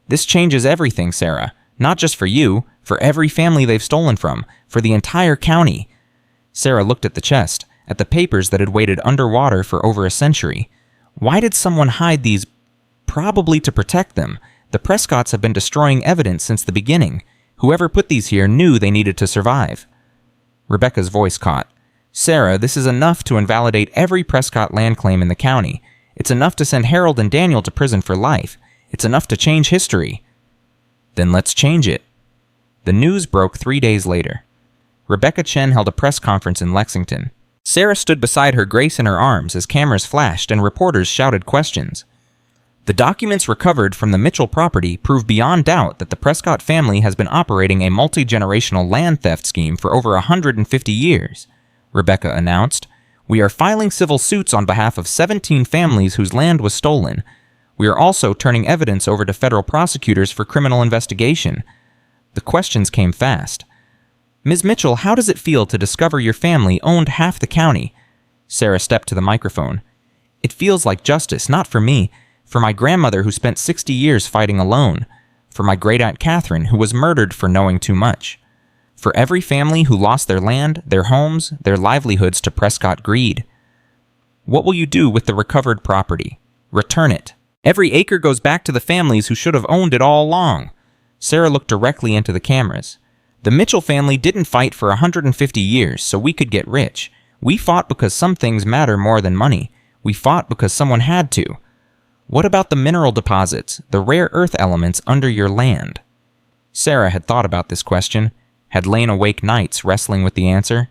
This changes everything, Sarah. Not just for you, for every family they've stolen from, for the entire county." Sarah looked at the chest, at the papers that had waited underwater for over a century. Why did someone hide these? Probably to protect them. The Prescotts have been destroying evidence since the beginning. Whoever put these here knew they needed to survive. Rebecca's voice caught. "Sarah, this is enough to invalidate every Prescott land claim in the county. It's enough to send Harold and Daniel to prison for life. It's enough to change history." "Then let's change it." The news broke 3 days later. Rebecca Chen held a press conference in Lexington. Sarah stood beside her, Grace in her arms, as cameras flashed and reporters shouted questions. The documents recovered from the Mitchell property prove beyond doubt that the Prescott family has been operating a multi-generational land theft scheme for over 150 years, Rebecca announced. "We are filing civil suits on behalf of 17 families whose land was stolen. We are also turning evidence over to federal prosecutors for criminal investigation." The questions came fast. "Ms. Mitchell, how does it feel to discover your family owned half the county?" Sarah stepped to the microphone. "It feels like justice, not for me, for my grandmother who spent 60 years fighting alone, for my great-aunt Katherine who was murdered for knowing too much, for every family who lost their land, their homes, their livelihoods to Prescott greed. What will you do with the recovered property? Return it. Every acre goes back to the families who should have owned it all along." Sarah looked directly into the cameras. "The Mitchell family didn't fight for 150 years so we could get rich. We fought because some things matter more than money. We fought because someone had to. What about the mineral deposits, the rare earth elements under your land?" Sarah had thought about this question, had lain awake nights wrestling with the answer.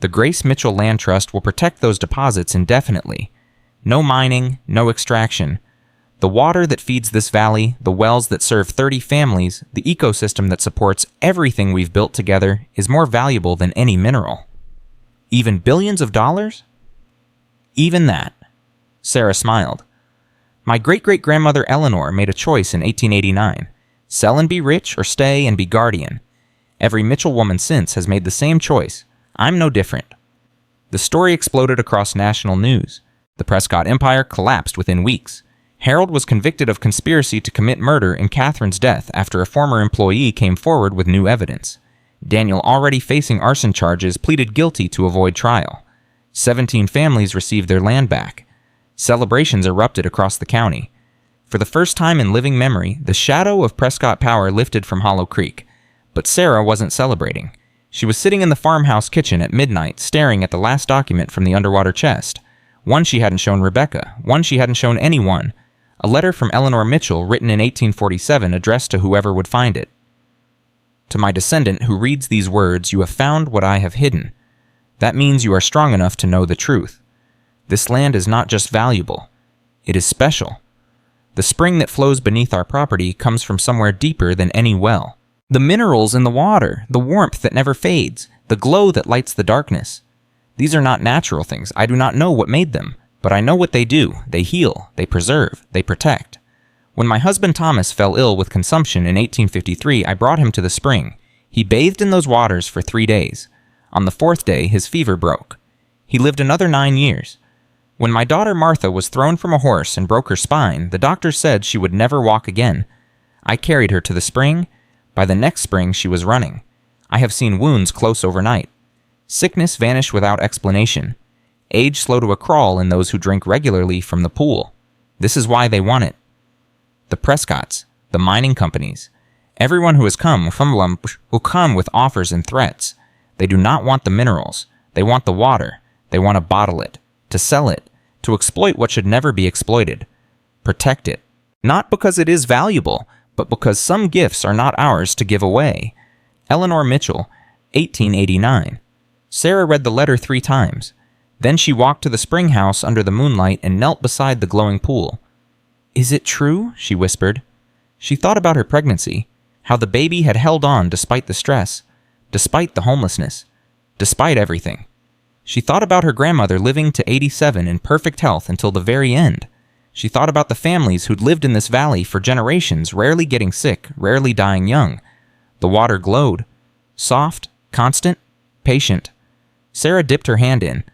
"The Grace Mitchell Land Trust will protect those deposits indefinitely. No mining, no extraction. The water that feeds this valley, the wells that serve 30 families, the ecosystem that supports everything we've built together is more valuable than any mineral. Even billions of dollars? Even that. Sarah smiled. My great-great-grandmother Eleanor made a choice in 1889. Sell and be rich or stay and be guardian. Every Mitchell woman since has made the same choice. I'm no different. The story exploded across national news. The Prescott empire collapsed within weeks. Harold was convicted of conspiracy to commit murder in Katherine's death after a former employee came forward with new evidence. Daniel, already facing arson charges, pleaded guilty to avoid trial. 17 families received their land back. Celebrations erupted across the county. For the first time in living memory, the shadow of Prescott power lifted from Hollow Creek. But Sarah wasn't celebrating. She was sitting in the farmhouse kitchen at midnight, staring at the last document from the underwater chest. One she hadn't shown Rebecca, one she hadn't shown anyone. A letter from Eleanor Mitchell written in 1847 addressed to whoever would find it. To my descendant who reads these words, you have found what I have hidden. That means you are strong enough to know the truth. This land is not just valuable. It is special. The spring that flows beneath our property comes from somewhere deeper than any well. The minerals in the water, the warmth that never fades, the glow that lights the darkness. These are not natural things. I do not know what made them. But I know what they do. They heal, they preserve, they protect. When my husband Thomas fell ill with consumption in 1853, I brought him to the spring. He bathed in those waters for 3 days. On the 4th day, his fever broke. He lived another 9 years. When my daughter Martha was thrown from a horse and broke her spine, the doctor said she would never walk again. I carried her to the spring. By the next spring, she was running. I have seen wounds close overnight. Sickness vanish without explanation. Age slow to a crawl in those who drink regularly from the pool. This is why they want it. The Prescotts, the mining companies, everyone who has come will come with offers and threats. They do not want the minerals. They want the water. They want to bottle it, to sell it, to exploit what should never be exploited. Protect it. Not because it is valuable, but because some gifts are not ours to give away. Eleanor Mitchell, 1889. Sarah read the letter 3 times. Then she walked to the spring house under the moonlight and knelt beside the glowing pool. Is it true? She whispered. She thought about her pregnancy, how the baby had held on despite the stress, despite the homelessness, despite everything. She thought about her grandmother living to 87 in perfect health until the very end. She thought about the families who'd lived in this valley for generations, rarely getting sick, rarely dying young. The water glowed. Soft, constant, patient. Sarah dipped her hand in.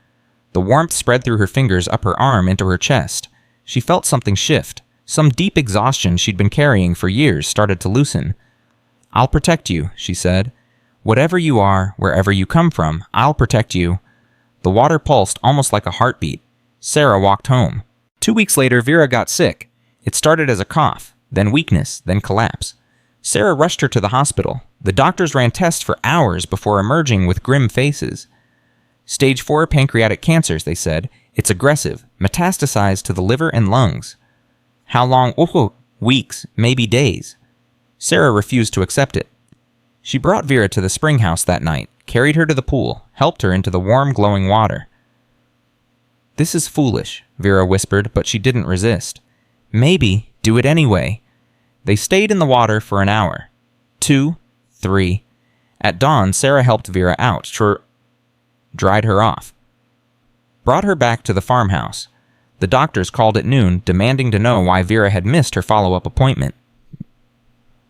The warmth spread through her fingers up her arm into her chest. She felt something shift. Some deep exhaustion she'd been carrying for years started to loosen. I'll protect you, she said. Whatever you are, wherever you come from, I'll protect you. The water pulsed almost like a heartbeat. Sarah walked home. 2 weeks later, Vera got sick. It started as a cough, then weakness, then collapse. Sarah rushed her to the hospital. The doctors ran tests for hours before emerging with grim faces. Stage 4 pancreatic cancers, they said. It's aggressive, metastasized to the liver and lungs. How long? Oh, weeks, maybe days. Sarah refused to accept it. She brought Vera to the spring house that night, carried her to the pool, helped her into the warm, glowing water. This is foolish, Vera whispered, but she didn't resist. Maybe, do it anyway. They stayed in the water for an hour. 2, 3. At dawn, Sarah helped Vera out, dried her off. Brought her back to the farmhouse. The doctors called at noon, demanding to know why Vera had missed her follow-up appointment.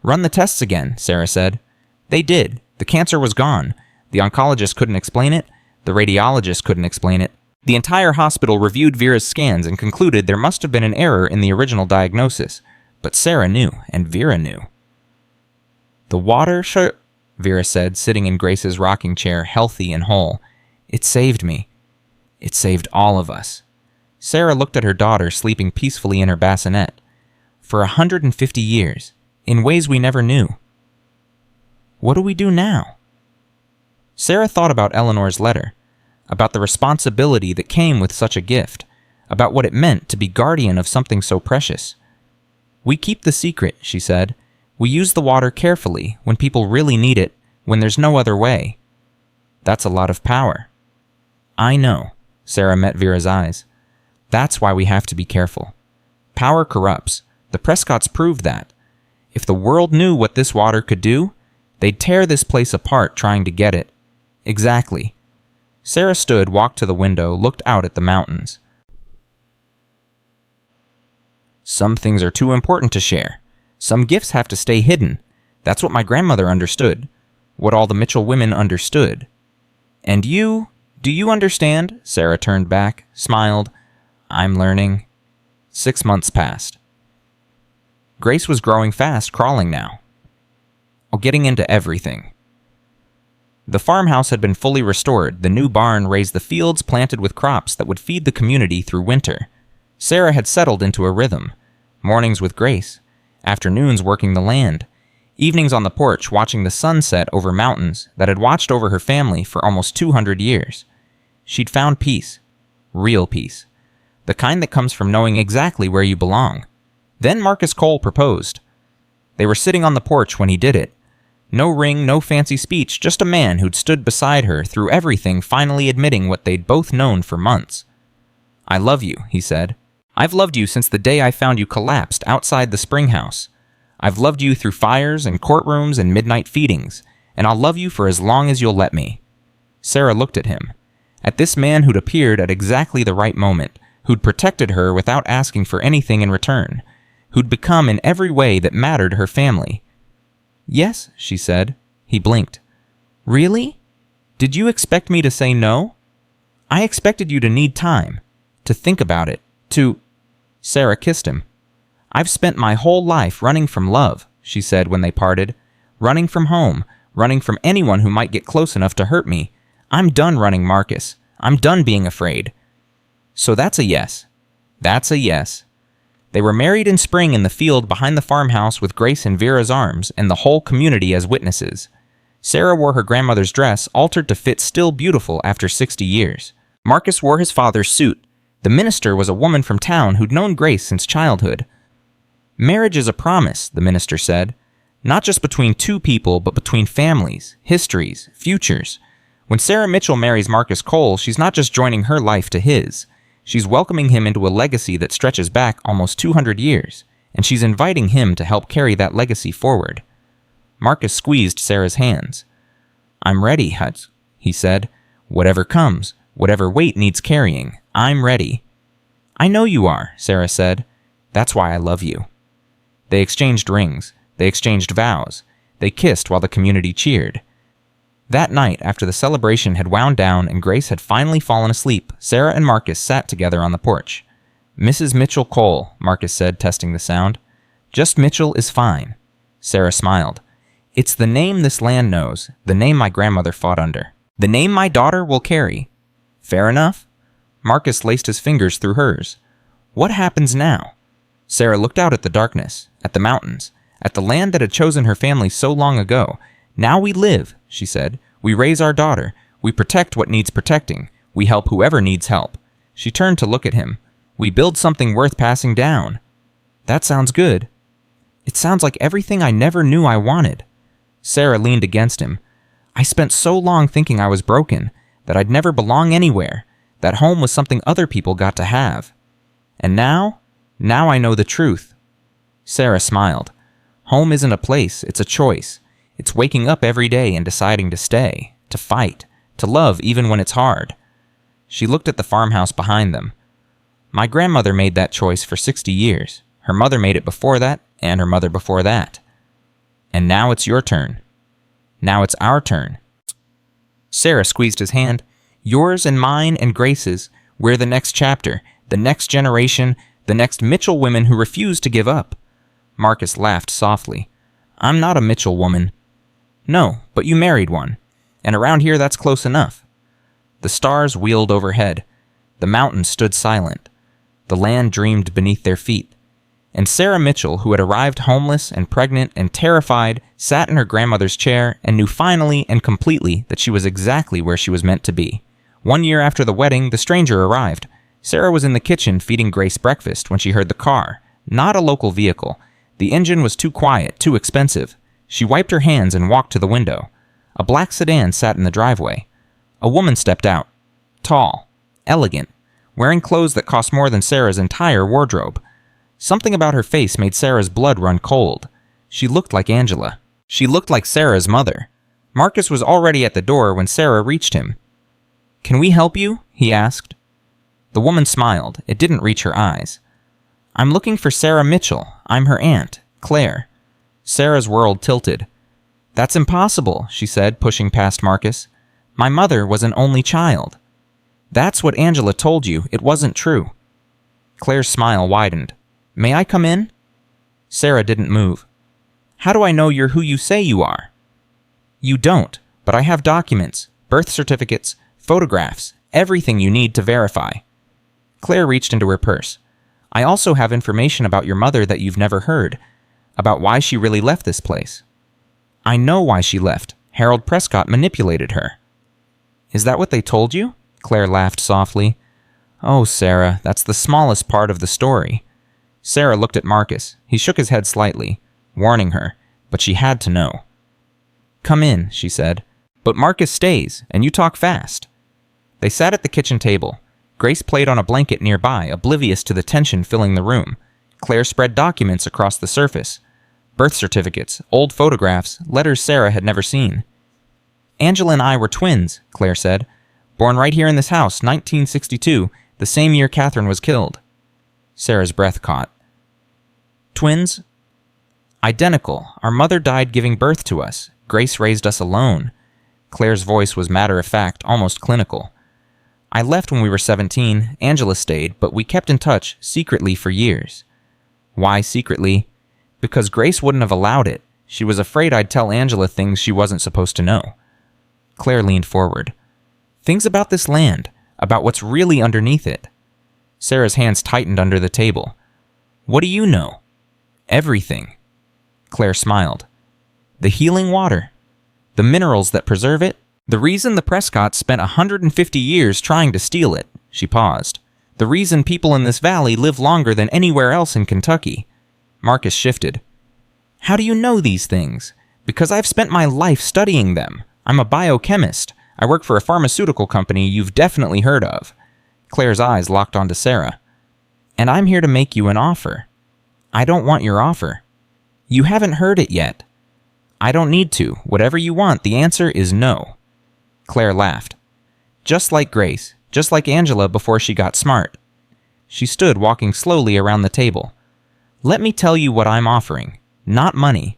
Run the tests again, Sarah said. They did. The cancer was gone. The oncologist couldn't explain it. The radiologist couldn't explain it. The entire hospital reviewed Vera's scans and concluded there must have been an error in the original diagnosis. But Sarah knew, and Vera knew. The water Vera said, sitting in Grace's rocking chair, healthy and whole. It saved me. It saved all of us. Sarah looked at her daughter sleeping peacefully in her bassinet. For 150 years, in ways we never knew. What do we do now? Sarah thought about Eleanor's letter, about the responsibility that came with such a gift, about what it meant to be guardian of something so precious. We keep the secret, she said. We use the water carefully when people really need it, when there's no other way. That's a lot of power. I know, Sarah met Vera's eyes. That's why we have to be careful. Power corrupts. The Prescotts proved that. If the world knew what this water could do, they'd tear this place apart trying to get it. Exactly. Sarah stood, walked to the window, looked out at the mountains. Some things are too important to share. Some gifts have to stay hidden. That's what my grandmother understood. What all the Mitchell women understood. And you? Do you understand? Sarah turned back, smiled. I'm learning. 6 months passed. Grace was growing fast, crawling now. Getting into everything. The farmhouse had been fully restored. The new barn raised the fields planted with crops that would feed the community through winter. Sarah had settled into a rhythm. Mornings with Grace. Afternoons working the land. Evenings on the porch watching the sun set over mountains that had watched over her family for almost 200 years. She'd found peace. Real peace. The kind that comes from knowing exactly where you belong. Then Marcus Cole proposed. They were sitting on the porch when he did it. No ring, no fancy speech, just a man who'd stood beside her through everything, finally admitting what they'd both known for months. I love you, he said. I've loved you since the day I found you collapsed outside the spring house. I've loved you through fires and courtrooms and midnight feedings, and I'll love you for as long as you'll let me. Sarah looked at him. At this man who'd appeared at exactly the right moment, who'd protected her without asking for anything in return, who'd become in every way that mattered her family. Yes, she said. He blinked. Really? Did you expect me to say no? I expected you to need time, to think about it, to... Sarah kissed him. I've spent my whole life running from love, she said when they parted. Running from home, running from anyone who might get close enough to hurt me. I'm done running, Marcus. I'm done being afraid. So that's a yes. That's a yes. They were married in spring in the field behind the farmhouse with Grace in Vera's arms and the whole community as witnesses. Sarah wore her grandmother's dress, altered to fit still beautiful after 60 years. Marcus wore his father's suit. The minister was a woman from town who'd known Grace since childhood. Marriage is a promise, the minister said. Not just between two people, but between families, histories, futures. When Sarah Mitchell marries Marcus Cole, she's not just joining her life to his. She's welcoming him into a legacy that stretches back almost 200 years, and she's inviting him to help carry that legacy forward. Marcus squeezed Sarah's hands. I'm ready, Hutz, he said. Whatever comes, whatever weight needs carrying, I'm ready. I know you are, Sarah said. That's why I love you. They exchanged rings. They exchanged vows. They kissed while the community cheered. That night, after the celebration had wound down and Grace had finally fallen asleep, Sarah and Marcus sat together on the porch. Mrs. Mitchell Cole, Marcus said, testing the sound. Just Mitchell is fine. Sarah smiled. It's the name this land knows, the name my grandmother fought under. The name my daughter will carry. Fair enough? Marcus laced his fingers through hers. What happens now? Sarah looked out at the darkness, at the mountains, at the land that had chosen her family so long ago. Now we live, she said. We raise our daughter. We protect what needs protecting. We help whoever needs help. She turned to look at him. We build something worth passing down. That sounds good. It sounds like everything I never knew I wanted. Sarah leaned against him. I spent so long thinking I was broken, that I'd never belong anywhere, that home was something other people got to have. And now I know the truth. Sarah smiled. Home isn't a place, it's a choice. It's waking up every day and deciding to stay, to fight, to love even when it's hard. She looked at the farmhouse behind them. My grandmother made that choice for 60 years. Her mother made it before that, and her mother before that. And now it's your turn. Now it's our turn. Sarah squeezed his hand. Yours and mine and Grace's. We're the next chapter, the next generation, the next Mitchell women who refuse to give up. Marcus laughed softly. I'm not a Mitchell woman. No, but you married one. And around here that's close enough. The stars wheeled overhead. The mountains stood silent. The land dreamed beneath their feet. And Sarah Mitchell, who had arrived homeless and pregnant and terrified, sat in her grandmother's chair and knew finally and completely that she was exactly where she was meant to be. 1 year after the wedding, the stranger arrived. Sarah was in the kitchen feeding Grace breakfast when she heard the car. Not a local vehicle. The engine was too quiet, too expensive. She wiped her hands and walked to the window. A black sedan sat in the driveway. A woman stepped out. Tall. Elegant. Wearing clothes that cost more than Sarah's entire wardrobe. Something about her face made Sarah's blood run cold. She looked like Angela. She looked like Sarah's mother. Marcus was already at the door when Sarah reached him. "Can we help you?" he asked. The woman smiled. It didn't reach her eyes. "I'm looking for Sarah Mitchell. I'm her aunt, Claire." Sarah's world tilted. "That's impossible," she said, pushing past Marcus. "My mother was an only child." "That's what Angela told you. It wasn't true." Claire's smile widened. "May I come in?" Sarah didn't move. "How do I know you're who you say you are?" "You don't, but I have documents, birth certificates, photographs, everything you need to verify." Claire reached into her purse. "I also have information about your mother that you've never heard, about why she really left this place." "I know why she left. Harold Prescott manipulated her." "Is that what they told you?" Claire laughed softly. "Oh, Sarah, that's the smallest part of the story." Sarah looked at Marcus. He shook his head slightly, warning her, but she had to know. "Come in," she said. "But Marcus stays, and you talk fast." They sat at the kitchen table. Grace played on a blanket nearby, oblivious to the tension filling the room. Claire spread documents across the surface. Birth certificates, old photographs, letters Sarah had never seen. "Angela and I were twins," Claire said. "Born right here in this house, 1962, the same year Katherine was killed." Sarah's breath caught. "Twins?" "Identical. Our mother died giving birth to us. Grace raised us alone." Claire's voice was matter-of-fact, almost clinical. "I left when we were 17. Angela stayed, but we kept in touch, secretly, for years." "Why secretly?" "Because Grace wouldn't have allowed it. She was afraid I'd tell Angela things she wasn't supposed to know." Claire leaned forward. "Things about this land, about what's really underneath it." Sarah's hands tightened under the table. "What do you know?" "Everything." Claire smiled. "The healing water, the minerals that preserve it, the reason the Prescotts spent 150 years trying to steal it." She paused. "The reason people in this valley live longer than anywhere else in Kentucky." Marcus shifted. "How do you know these things?" "Because I've spent my life studying them. I'm a biochemist. I work for a pharmaceutical company you've definitely heard of." Claire's eyes locked onto Sarah. "And I'm here to make you an offer." "I don't want your offer." "You haven't heard it yet." "I don't need to. Whatever you want, the answer is no." Claire laughed. "Just like Grace, just like Angela before she got smart." She stood walking slowly around the table. "Let me tell you what I'm offering. Not money.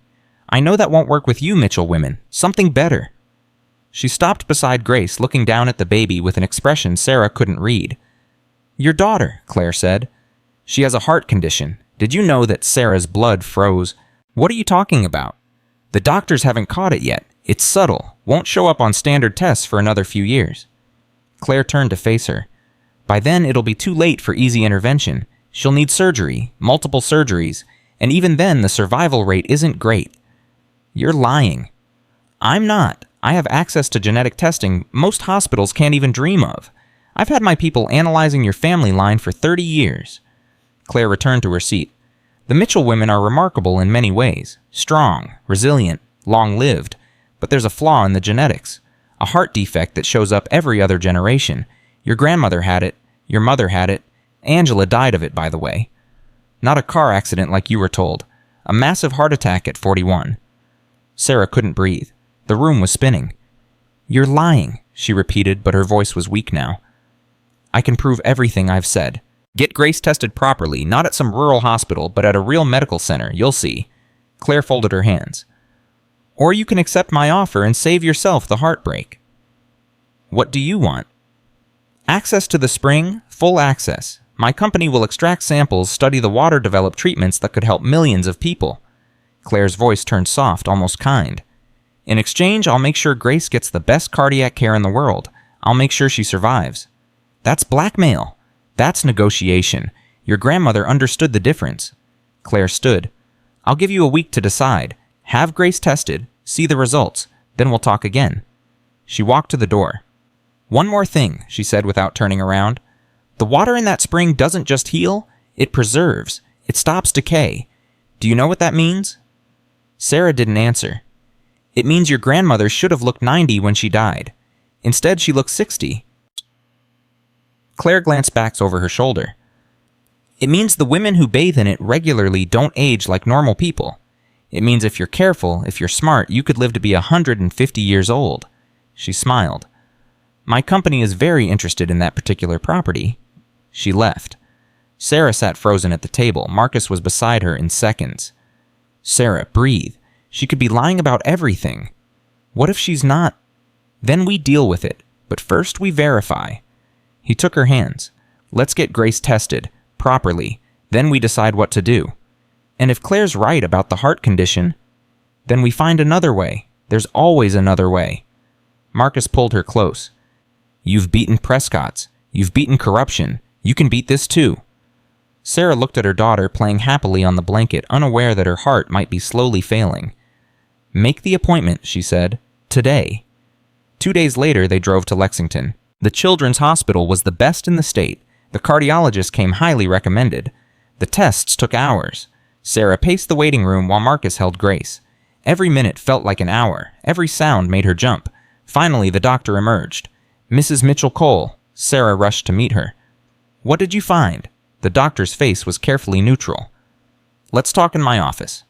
I know that won't work with you Mitchell women. Something better." She stopped beside Grace, looking down at the baby with an expression Sarah couldn't read. "Your daughter," Claire said. "She has a heart condition. Did you know that?" Sarah's blood froze. "What are you talking about?" "The doctors haven't caught it yet. It's subtle. Won't show up on standard tests for another few years." Claire turned to face her. "By then, it'll be too late for easy intervention. She'll need surgery, multiple surgeries, and even then, the survival rate isn't great." "You're lying." "I'm not. I have access to genetic testing most hospitals can't even dream of. I've had my people analyzing your family line for 30 years. Claire returned to her seat. "The Mitchell women are remarkable in many ways. Strong, resilient, long-lived. But there's a flaw in the genetics. A heart defect that shows up every other generation. Your grandmother had it. Your mother had it. Angela died of it, by the way. Not a car accident like you were told. A massive heart attack at 41. Sarah couldn't breathe. The room was spinning. "You're lying," she repeated, but her voice was weak now. "I can prove everything I've said. Get Grace tested properly, not at some rural hospital, but at a real medical center. You'll see." Claire folded her hands. "Or you can accept my offer and save yourself the heartbreak." "What do you want?" "Access to the spring, full access. My company will extract samples, study the water, develop treatments that could help millions of people." Claire's voice turned soft, almost kind. "In exchange, I'll make sure Grace gets the best cardiac care in the world. I'll make sure she survives." "That's blackmail." "That's negotiation. Your grandmother understood the difference." Claire stood. "I'll give you a week to decide. Have Grace tested, see the results, then we'll talk again." She walked to the door. "One more thing," she said without turning around. "The water in that spring doesn't just heal, it preserves. It stops decay. Do you know what that means?" Sarah didn't answer. "It means your grandmother should have looked 90 when she died. Instead, she looked 60. Claire glanced back over her shoulder. It means the women who bathe in it regularly don't age like normal people. It means if you're careful, if you're smart, you could live to be 150 years old. She smiled. My company is very interested in that particular property. She left. Sarah sat frozen at the table. Marcus was beside her in seconds. Sarah, breathe. She could be lying about everything. What if she's not? Then we deal with it, but first we verify. He took her hands. Let's get Grace tested, properly, then we decide what to do. And if Claire's right about the heart condition, then we find another way. There's always another way. Marcus pulled her close. You've beaten Prescott's. You've beaten corruption. You can beat this too. Sarah looked at her daughter playing happily on the blanket, unaware that her heart might be slowly failing. Make the appointment, she said. Today. 2 days later, they drove to Lexington. The children's hospital was the best in the state. The cardiologist came highly recommended. The tests took hours. Sarah paced the waiting room while Marcus held Grace. Every minute felt like an hour. Every sound made her jump. Finally, the doctor emerged. Mrs. Mitchell-Cole. Sarah rushed to meet her. What did you find? The doctor's face was carefully neutral. Let's talk in my office.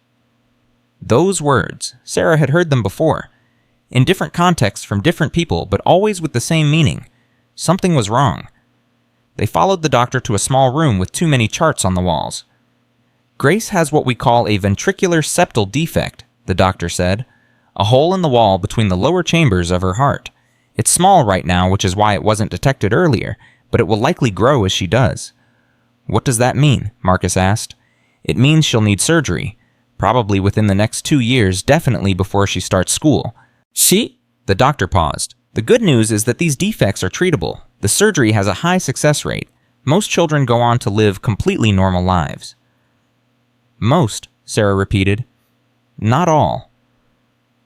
Those words, Sarah had heard them before. In different contexts from different people, but always with the same meaning. Something was wrong. They followed the doctor to a small room with too many charts on the walls. Grace has what we call a ventricular septal defect, the doctor said. A hole in the wall between the lower chambers of her heart. It's small right now, which is why it wasn't detected earlier, but it will likely grow as she does. What does that mean? Marcus asked. It means she'll need surgery. Probably within the next 2 years, definitely before she starts school. The doctor paused. The good news is that these defects are treatable. The surgery has a high success rate. Most children go on to live completely normal lives. Most, Sarah repeated. Not all.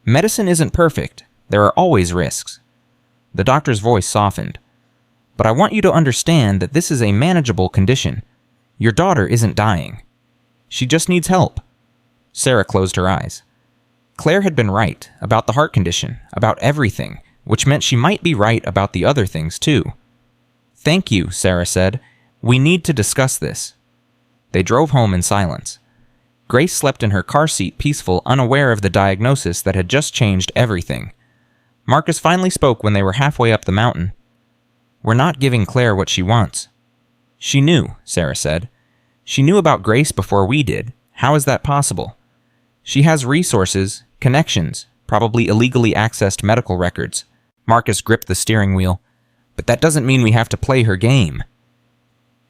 Medicine isn't perfect. There are always risks. The doctor's voice softened. But I want you to understand that this is a manageable condition. Your daughter isn't dying. She just needs help. Sarah closed her eyes. Claire had been right about the heart condition, about everything, which meant she might be right about the other things too. Thank you, Sarah said. We need to discuss this. They drove home in silence. Grace slept in her car seat, peaceful, unaware of the diagnosis that had just changed everything. Marcus finally spoke when they were halfway up the mountain. We're not giving Claire what she wants. She knew, Sarah said. She knew about Grace before we did. How is that possible? She has resources, connections, probably illegally accessed medical records. Marcus gripped the steering wheel. But that doesn't mean we have to play her game.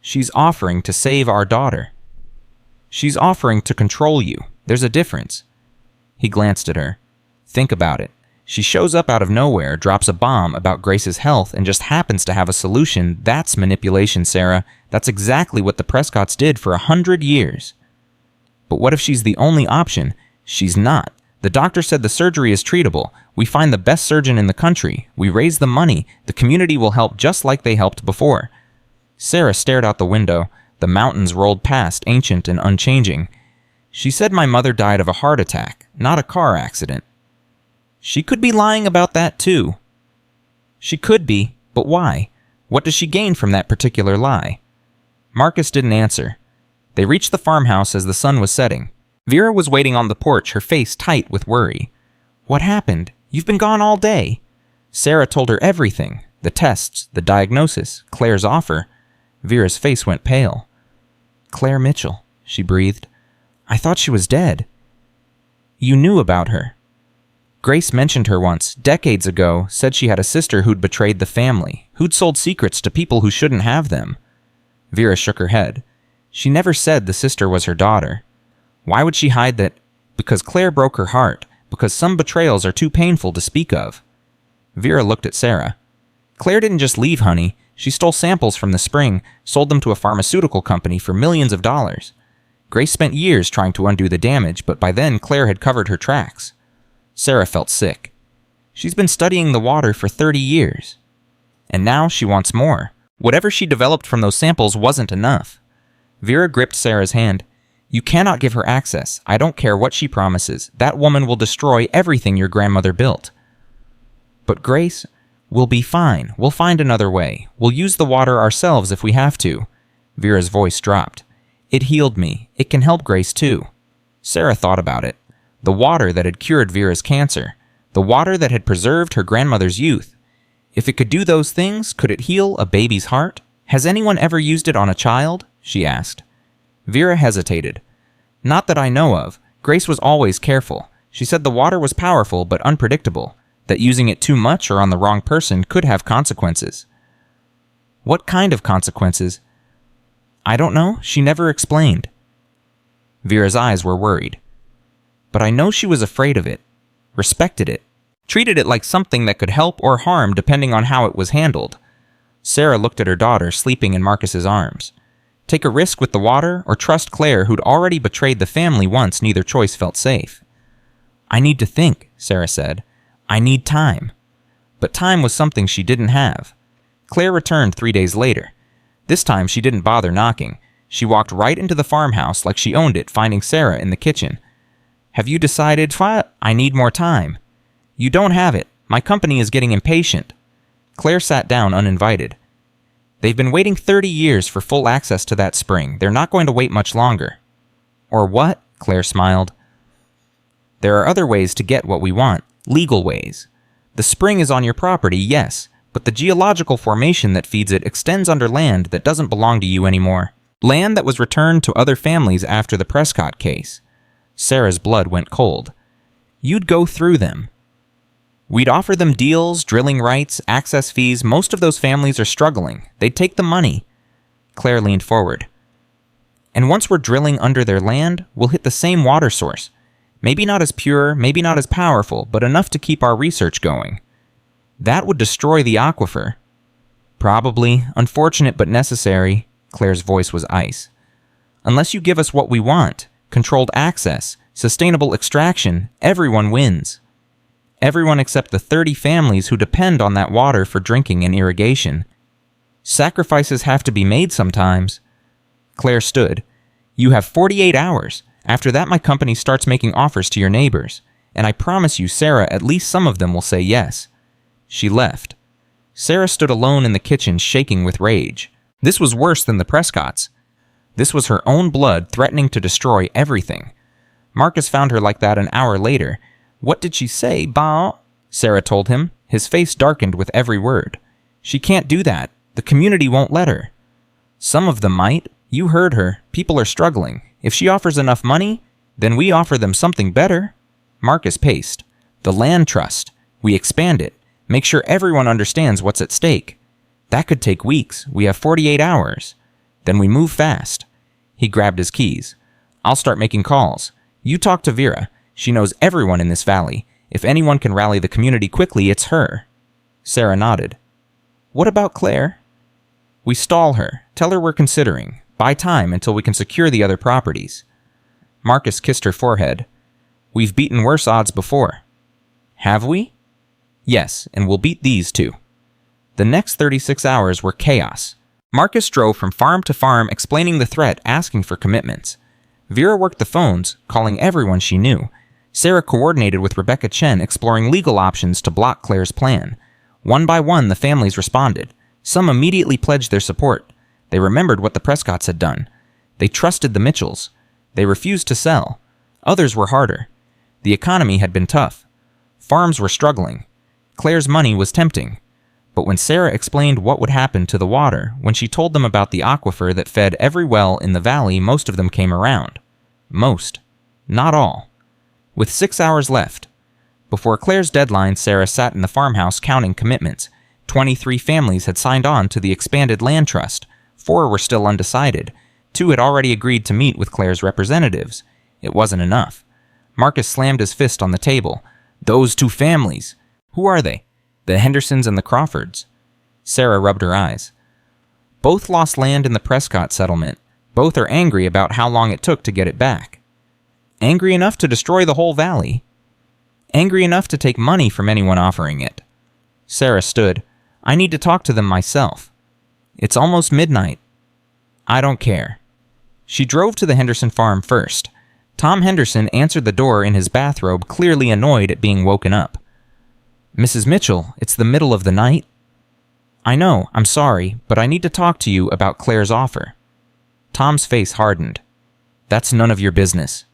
She's offering to save our daughter. She's offering to control you. There's a difference. He glanced at her. Think about it. She shows up out of nowhere, drops a bomb about Grace's health, and just happens to have a solution. That's manipulation, Sarah. That's exactly what the Prescotts did for 100 years. But what if she's the only option? She's not. The doctor said the surgery is treatable. We find the best surgeon in the country. We raise the money. The community will help just like they helped before. Sarah stared out the window. The mountains rolled past, ancient and unchanging. She said my mother died of a heart attack, not a car accident. She could be lying about that too. She could be, but why? What does she gain from that particular lie? Marcus didn't answer. They reached the farmhouse as the sun was setting. Vera was waiting on the porch, her face tight with worry. What happened? You've been gone all day. Sarah told her everything. The tests, the diagnosis, Claire's offer. Vera's face went pale. Claire Mitchell, she breathed. I thought she was dead. You knew about her. Grace mentioned her once, decades ago, said she had a sister who'd betrayed the family, who'd sold secrets to people who shouldn't have them. Vera shook her head. She never said the sister was her daughter. Why would she hide that? Because Claire broke her heart, because some betrayals are too painful to speak of. Vera looked at Sarah. Claire didn't just leave, honey. She stole samples from the spring, sold them to a pharmaceutical company for millions of dollars. Grace spent years trying to undo the damage, but by then Claire had covered her tracks. Sarah felt sick. She's been studying the water for 30 years. And now she wants more. Whatever she developed from those samples wasn't enough. Vera gripped Sarah's hand. You cannot give her access. I don't care what she promises. That woman will destroy everything your grandmother built. But Grace, we'll be fine. We'll find another way. We'll use the water ourselves if we have to. Vera's voice dropped. It healed me. It can help Grace too. Sarah thought about it. The water that had cured Vera's cancer. The water that had preserved her grandmother's youth. If it could do those things, could it heal a baby's heart? Has anyone ever used it on a child? She asked. Vera hesitated. Not that I know of. Grace was always careful. She said the water was powerful but unpredictable, that using it too much or on the wrong person could have consequences. What kind of consequences? I don't know. She never explained. Vera's eyes were worried. But I know she was afraid of it, respected it, treated it like something that could help or harm depending on how it was handled. Sarah looked at her daughter sleeping in Marcus's arms. Take a risk with the water or trust Claire, who'd already betrayed the family once neither choice felt safe? I need to think, Sarah said. I need time. But time was something she didn't have. Claire returned 3 days later. This time she didn't bother knocking. She walked right into the farmhouse like she owned it, finding Sarah in the kitchen. Have you decided? I need more time. You don't have it. My company is getting impatient. Claire sat down uninvited. They've been waiting 30 years for full access to that spring. They're not going to wait much longer. Or what? Claire smiled. There are other ways to get what we want. Legal ways. The spring is on your property, yes, but the geological formation that feeds it extends under land that doesn't belong to you anymore. Land that was returned to other families after the Prescott case. Sarah's blood went cold. You'd go through them. We'd offer them deals, drilling rights, access fees. Most of those families are struggling. They'd take the money. Claire leaned forward. And once we're drilling under their land, we'll hit the same water source. Maybe not as pure, maybe not as powerful, but enough to keep our research going. That would destroy the aquifer. Probably. Unfortunate but necessary. Claire's voice was ice. Unless you give us what we want, controlled access, sustainable extraction, everyone wins. Everyone except the 30 families who depend on that water for drinking and irrigation. Sacrifices have to be made sometimes. Claire stood. You have 48 hours. After that, my company starts making offers to your neighbors. And I promise you, Sarah, at least some of them will say yes. She left. Sarah stood alone in the kitchen, shaking with rage. This was worse than the Prescotts. This was her own blood threatening to destroy everything. Marcus found her like that an hour later. What did she say, Ba? Sarah told him. His face darkened with every word. She can't do that. The community won't let her. Some of them might. You heard her. People are struggling. If she offers enough money, then we offer them something better. Marcus paced. The land trust. We expand it. Make sure everyone understands what's at stake. That could take weeks. We have 48 hours. Then we move fast. He grabbed his keys. I'll start making calls. You talk to Vera. She knows everyone in this valley. If anyone can rally the community quickly, it's her. Sarah nodded. What about Claire? We stall her. Tell her we're considering. Buy time until we can secure the other properties. Marcus kissed her forehead. We've beaten worse odds before. Have we? Yes, and we'll beat these too. The next 36 hours were chaos. Marcus drove from farm to farm explaining the threat, asking for commitments. Vera worked the phones, calling everyone she knew. Sarah coordinated with Rebecca Chen, exploring legal options to block Claire's plan. One by one, the families responded. Some immediately pledged their support. They remembered what the Prescotts had done. They trusted the Mitchells. They refused to sell. Others were harder. The economy had been tough. Farms were struggling. Claire's money was tempting. But when Sarah explained what would happen to the water, when she told them about the aquifer that fed every well in the valley, most of them came around. Most. Not all. With 6 hours left. Before Claire's deadline, Sarah sat in the farmhouse counting commitments. 23 families had signed on to the expanded land trust. 4 were still undecided. 2 had already agreed to meet with Claire's representatives. It wasn't enough. Marcus slammed his fist on the table. Those 2 families. Who are they? The Hendersons and the Crawfords. Sarah rubbed her eyes. Both lost land in the Prescott settlement. Both are angry about how long it took to get it back. Angry enough to destroy the whole valley. Angry enough to take money from anyone offering it. Sarah stood. I need to talk to them myself. It's almost midnight. I don't care. She drove to the Henderson farm first. Tom Henderson answered the door in his bathrobe, clearly annoyed at being woken up. Mrs. Mitchell, it's the middle of the night. I know, I'm sorry, but I need to talk to you about Claire's offer. Tom's face hardened. That's none of your business.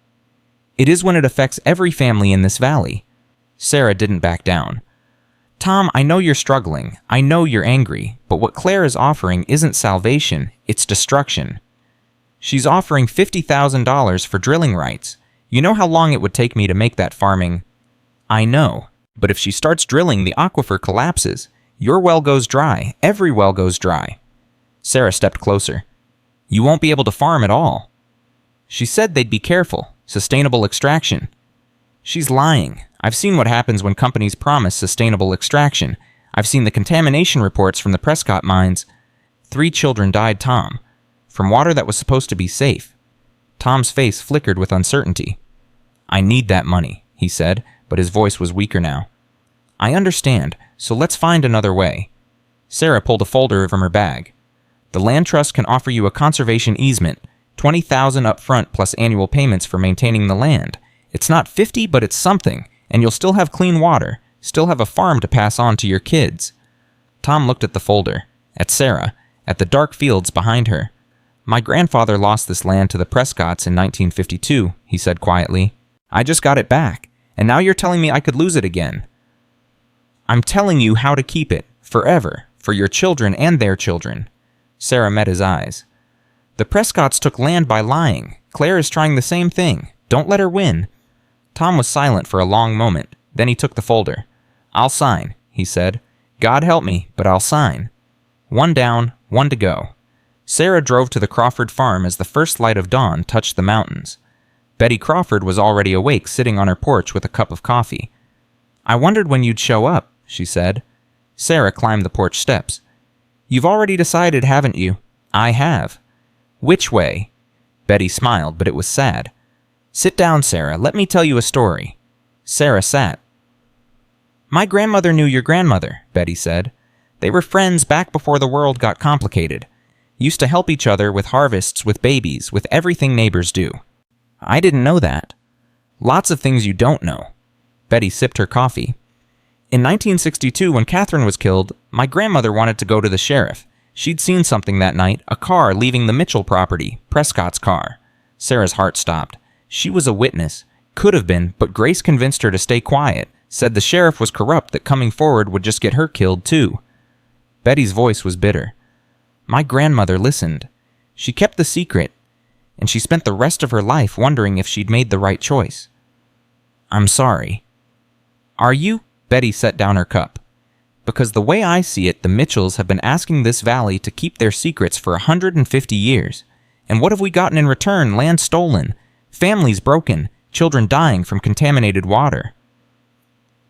It is when it affects every family in this valley. Sarah didn't back down. Tom, I know you're struggling. I know you're angry. But what Claire is offering isn't salvation, it's destruction. She's offering $50,000 for drilling rights. You know how long it would take me to make that farming? I know. But if she starts drilling, the aquifer collapses. Your well goes dry. Every well goes dry. Sarah stepped closer. You won't be able to farm at all. She said they'd be careful. Sustainable extraction. She's lying. I've seen what happens when companies promise sustainable extraction. I've seen the contamination reports from the Prescott mines. 3 children died, Tom, from water that was supposed to be safe. Tom's face flickered with uncertainty. I need that money, he said, but his voice was weaker now. I understand, so let's find another way. Sarah pulled a folder from her bag. The land trust can offer you a conservation easement, $20,000 up front plus annual payments for maintaining the land. It's not 50, but it's something, and you'll still have clean water, still have a farm to pass on to your kids. Tom looked at the folder, at Sarah, at the dark fields behind her. My grandfather lost this land to the Prescotts in 1952, he said quietly. I just got it back, and now you're telling me I could lose it again. I'm telling you how to keep it, forever, for your children and their children. Sarah met his eyes. The Prescotts took land by lying. Claire is trying the same thing. Don't let her win. Tom was silent for a long moment. Then he took the folder. I'll sign, he said. God help me, but I'll sign. 1 down, 1 to go. Sarah drove to the Crawford farm as the first light of dawn touched the mountains. Betty Crawford was already awake, sitting on her porch with a cup of coffee. I wondered when you'd show up, she said. Sarah climbed the porch steps. You've already decided, haven't you? I have. Which way? Betty smiled, but it was sad. Sit down, Sarah. Let me tell you a story. Sarah sat. My grandmother knew your grandmother, Betty said. They were friends back before the world got complicated. Used to help each other with harvests, with babies, with everything neighbors do. I didn't know that. Lots of things you don't know. Betty sipped her coffee. In 1962, when Katherine was killed, my grandmother wanted to go to the sheriff. She'd seen something that night, a car leaving the Mitchell property, Prescott's car. Sarah's heart stopped. She was a witness. Could have been, but Grace convinced her to stay quiet, said the sheriff was corrupt, that coming forward would just get her killed too. Betty's voice was bitter. My grandmother listened. She kept the secret, and she spent the rest of her life wondering if she'd made the right choice. I'm sorry. Are you? Betty set down her cup. Because the way I see it, the Mitchells have been asking this valley to keep their secrets for 150 years. And what have we gotten in return? Land stolen, families broken, children dying from contaminated water.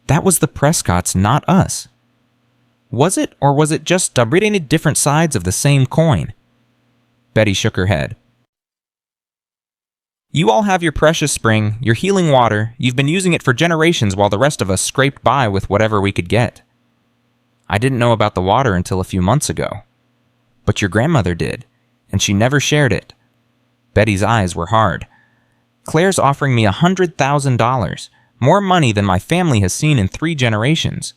That was the Prescotts, not us. Was it, or was it just different sides of the same coin? Betty shook her head. You all have your precious spring, your healing water. You've been using it for generations while the rest of us scraped by with whatever we could get. I didn't know about the water until a few months ago. But your grandmother did, and she never shared it. Betty's eyes were hard. Claire's offering me $100,000, more money than my family has seen in 3 generations.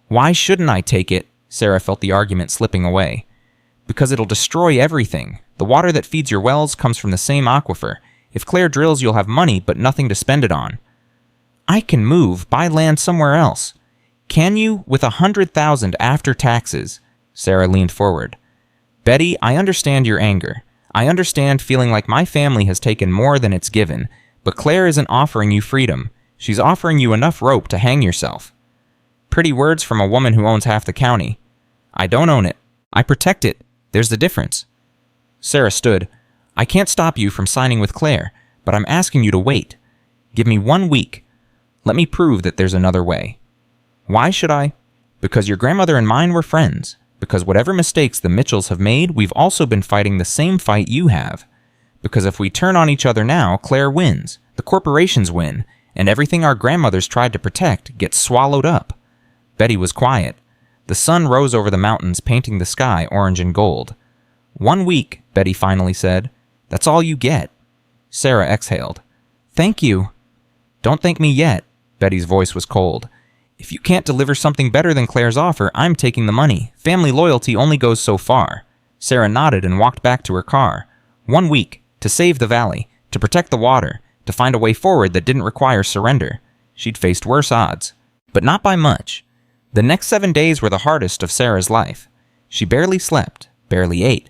Why shouldn't I take it? Sarah felt the argument slipping away. Because it'll destroy everything. The water that feeds your wells comes from the same aquifer. If Claire drills, you'll have money, but nothing to spend it on. I can move, buy land somewhere else. Can you, with $100,000 after taxes? Sarah leaned forward. Betty, I understand your anger. I understand feeling like my family has taken more than it's given, but Claire isn't offering you freedom. She's offering you enough rope to hang yourself. Pretty words from a woman who owns half the county. I don't own it. I protect it. There's the difference. Sarah stood. I can't stop you from signing with Claire, but I'm asking you to wait. Give me 1 week. Let me prove that there's another way. Why should I? Because your grandmother and mine were friends. Because whatever mistakes the Mitchells have made, we've also been fighting the same fight you have. Because if we turn on each other now, Claire wins, the corporations win, and everything our grandmothers tried to protect gets swallowed up. Betty was quiet. The sun rose over the mountains, painting the sky orange and gold. 1 week, Betty finally said. That's all you get. Sarah exhaled. Thank you. Don't thank me yet. Betty's voice was cold. If you can't deliver something better than Claire's offer, I'm taking the money. Family loyalty only goes so far. Sarah nodded and walked back to her car. 1 week, to save the valley, to protect the water, to find a way forward that didn't require surrender. She'd faced worse odds. But not by much. The next 7 days were the hardest of Sarah's life. She barely slept, barely ate.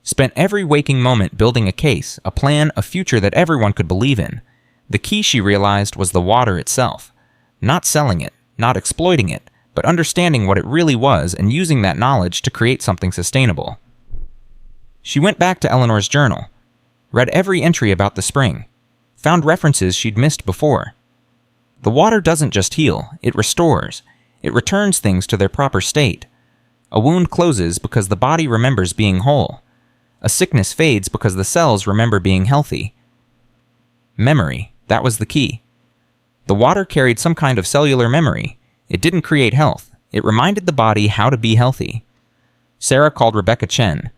Spent every waking moment building a case, a plan, a future that everyone could believe in. The key, she realized, was the water itself. Not selling it, not exploiting it, but understanding what it really was and using that knowledge to create something sustainable. She went back to Eleanor's journal, read every entry about the spring, found references she'd missed before. The water doesn't just heal, it restores. It returns things to their proper state. A wound closes because the body remembers being whole. A sickness fades because the cells remember being healthy. Memory, that was the key. The water carried some kind of cellular memory. It didn't create health. It reminded the body how to be healthy. Sarah called Rebecca Chen.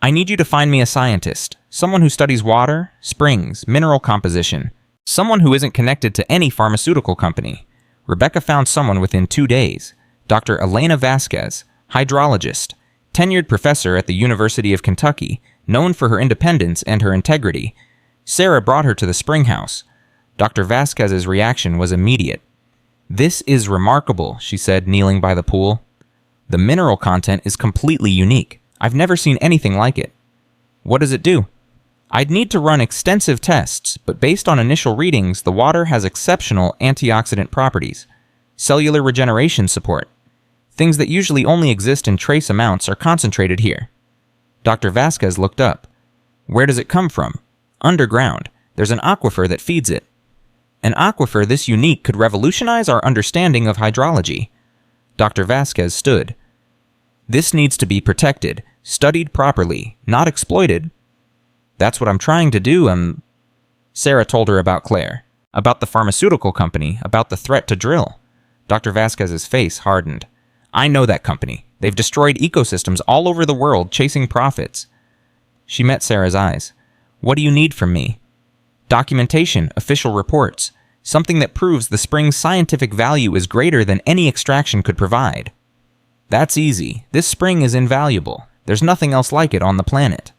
I need you to find me a scientist, someone who studies water, springs, mineral composition, someone who isn't connected to any pharmaceutical company. Rebecca found someone within 2 days. Dr. Elena Vasquez, hydrologist, tenured professor at the University of Kentucky, known for her independence and her integrity. Sarah brought her to the spring house. Dr. Vasquez's reaction was immediate. This is remarkable, she said, kneeling by the pool. The mineral content is completely unique. I've never seen anything like it. What does it do? I'd need to run extensive tests, but based on initial readings, the water has exceptional antioxidant properties, cellular regeneration support. Things that usually only exist in trace amounts are concentrated here. Dr. Vasquez looked up. Where does it come from? Underground. There's an aquifer that feeds it. An aquifer this unique could revolutionize our understanding of hydrology. Dr. Vasquez stood. This needs to be protected, studied properly, not exploited. That's what I'm trying to do. Sarah told her about Claire, about the pharmaceutical company, about the threat to drill. Dr. Vasquez's face hardened. I know that company. They've destroyed ecosystems all over the world chasing profits. She met Sarah's eyes. What do you need from me? Documentation, official reports, something that proves the spring's scientific value is greater than any extraction could provide. That's easy. This spring is invaluable. There's nothing else like it on the planet.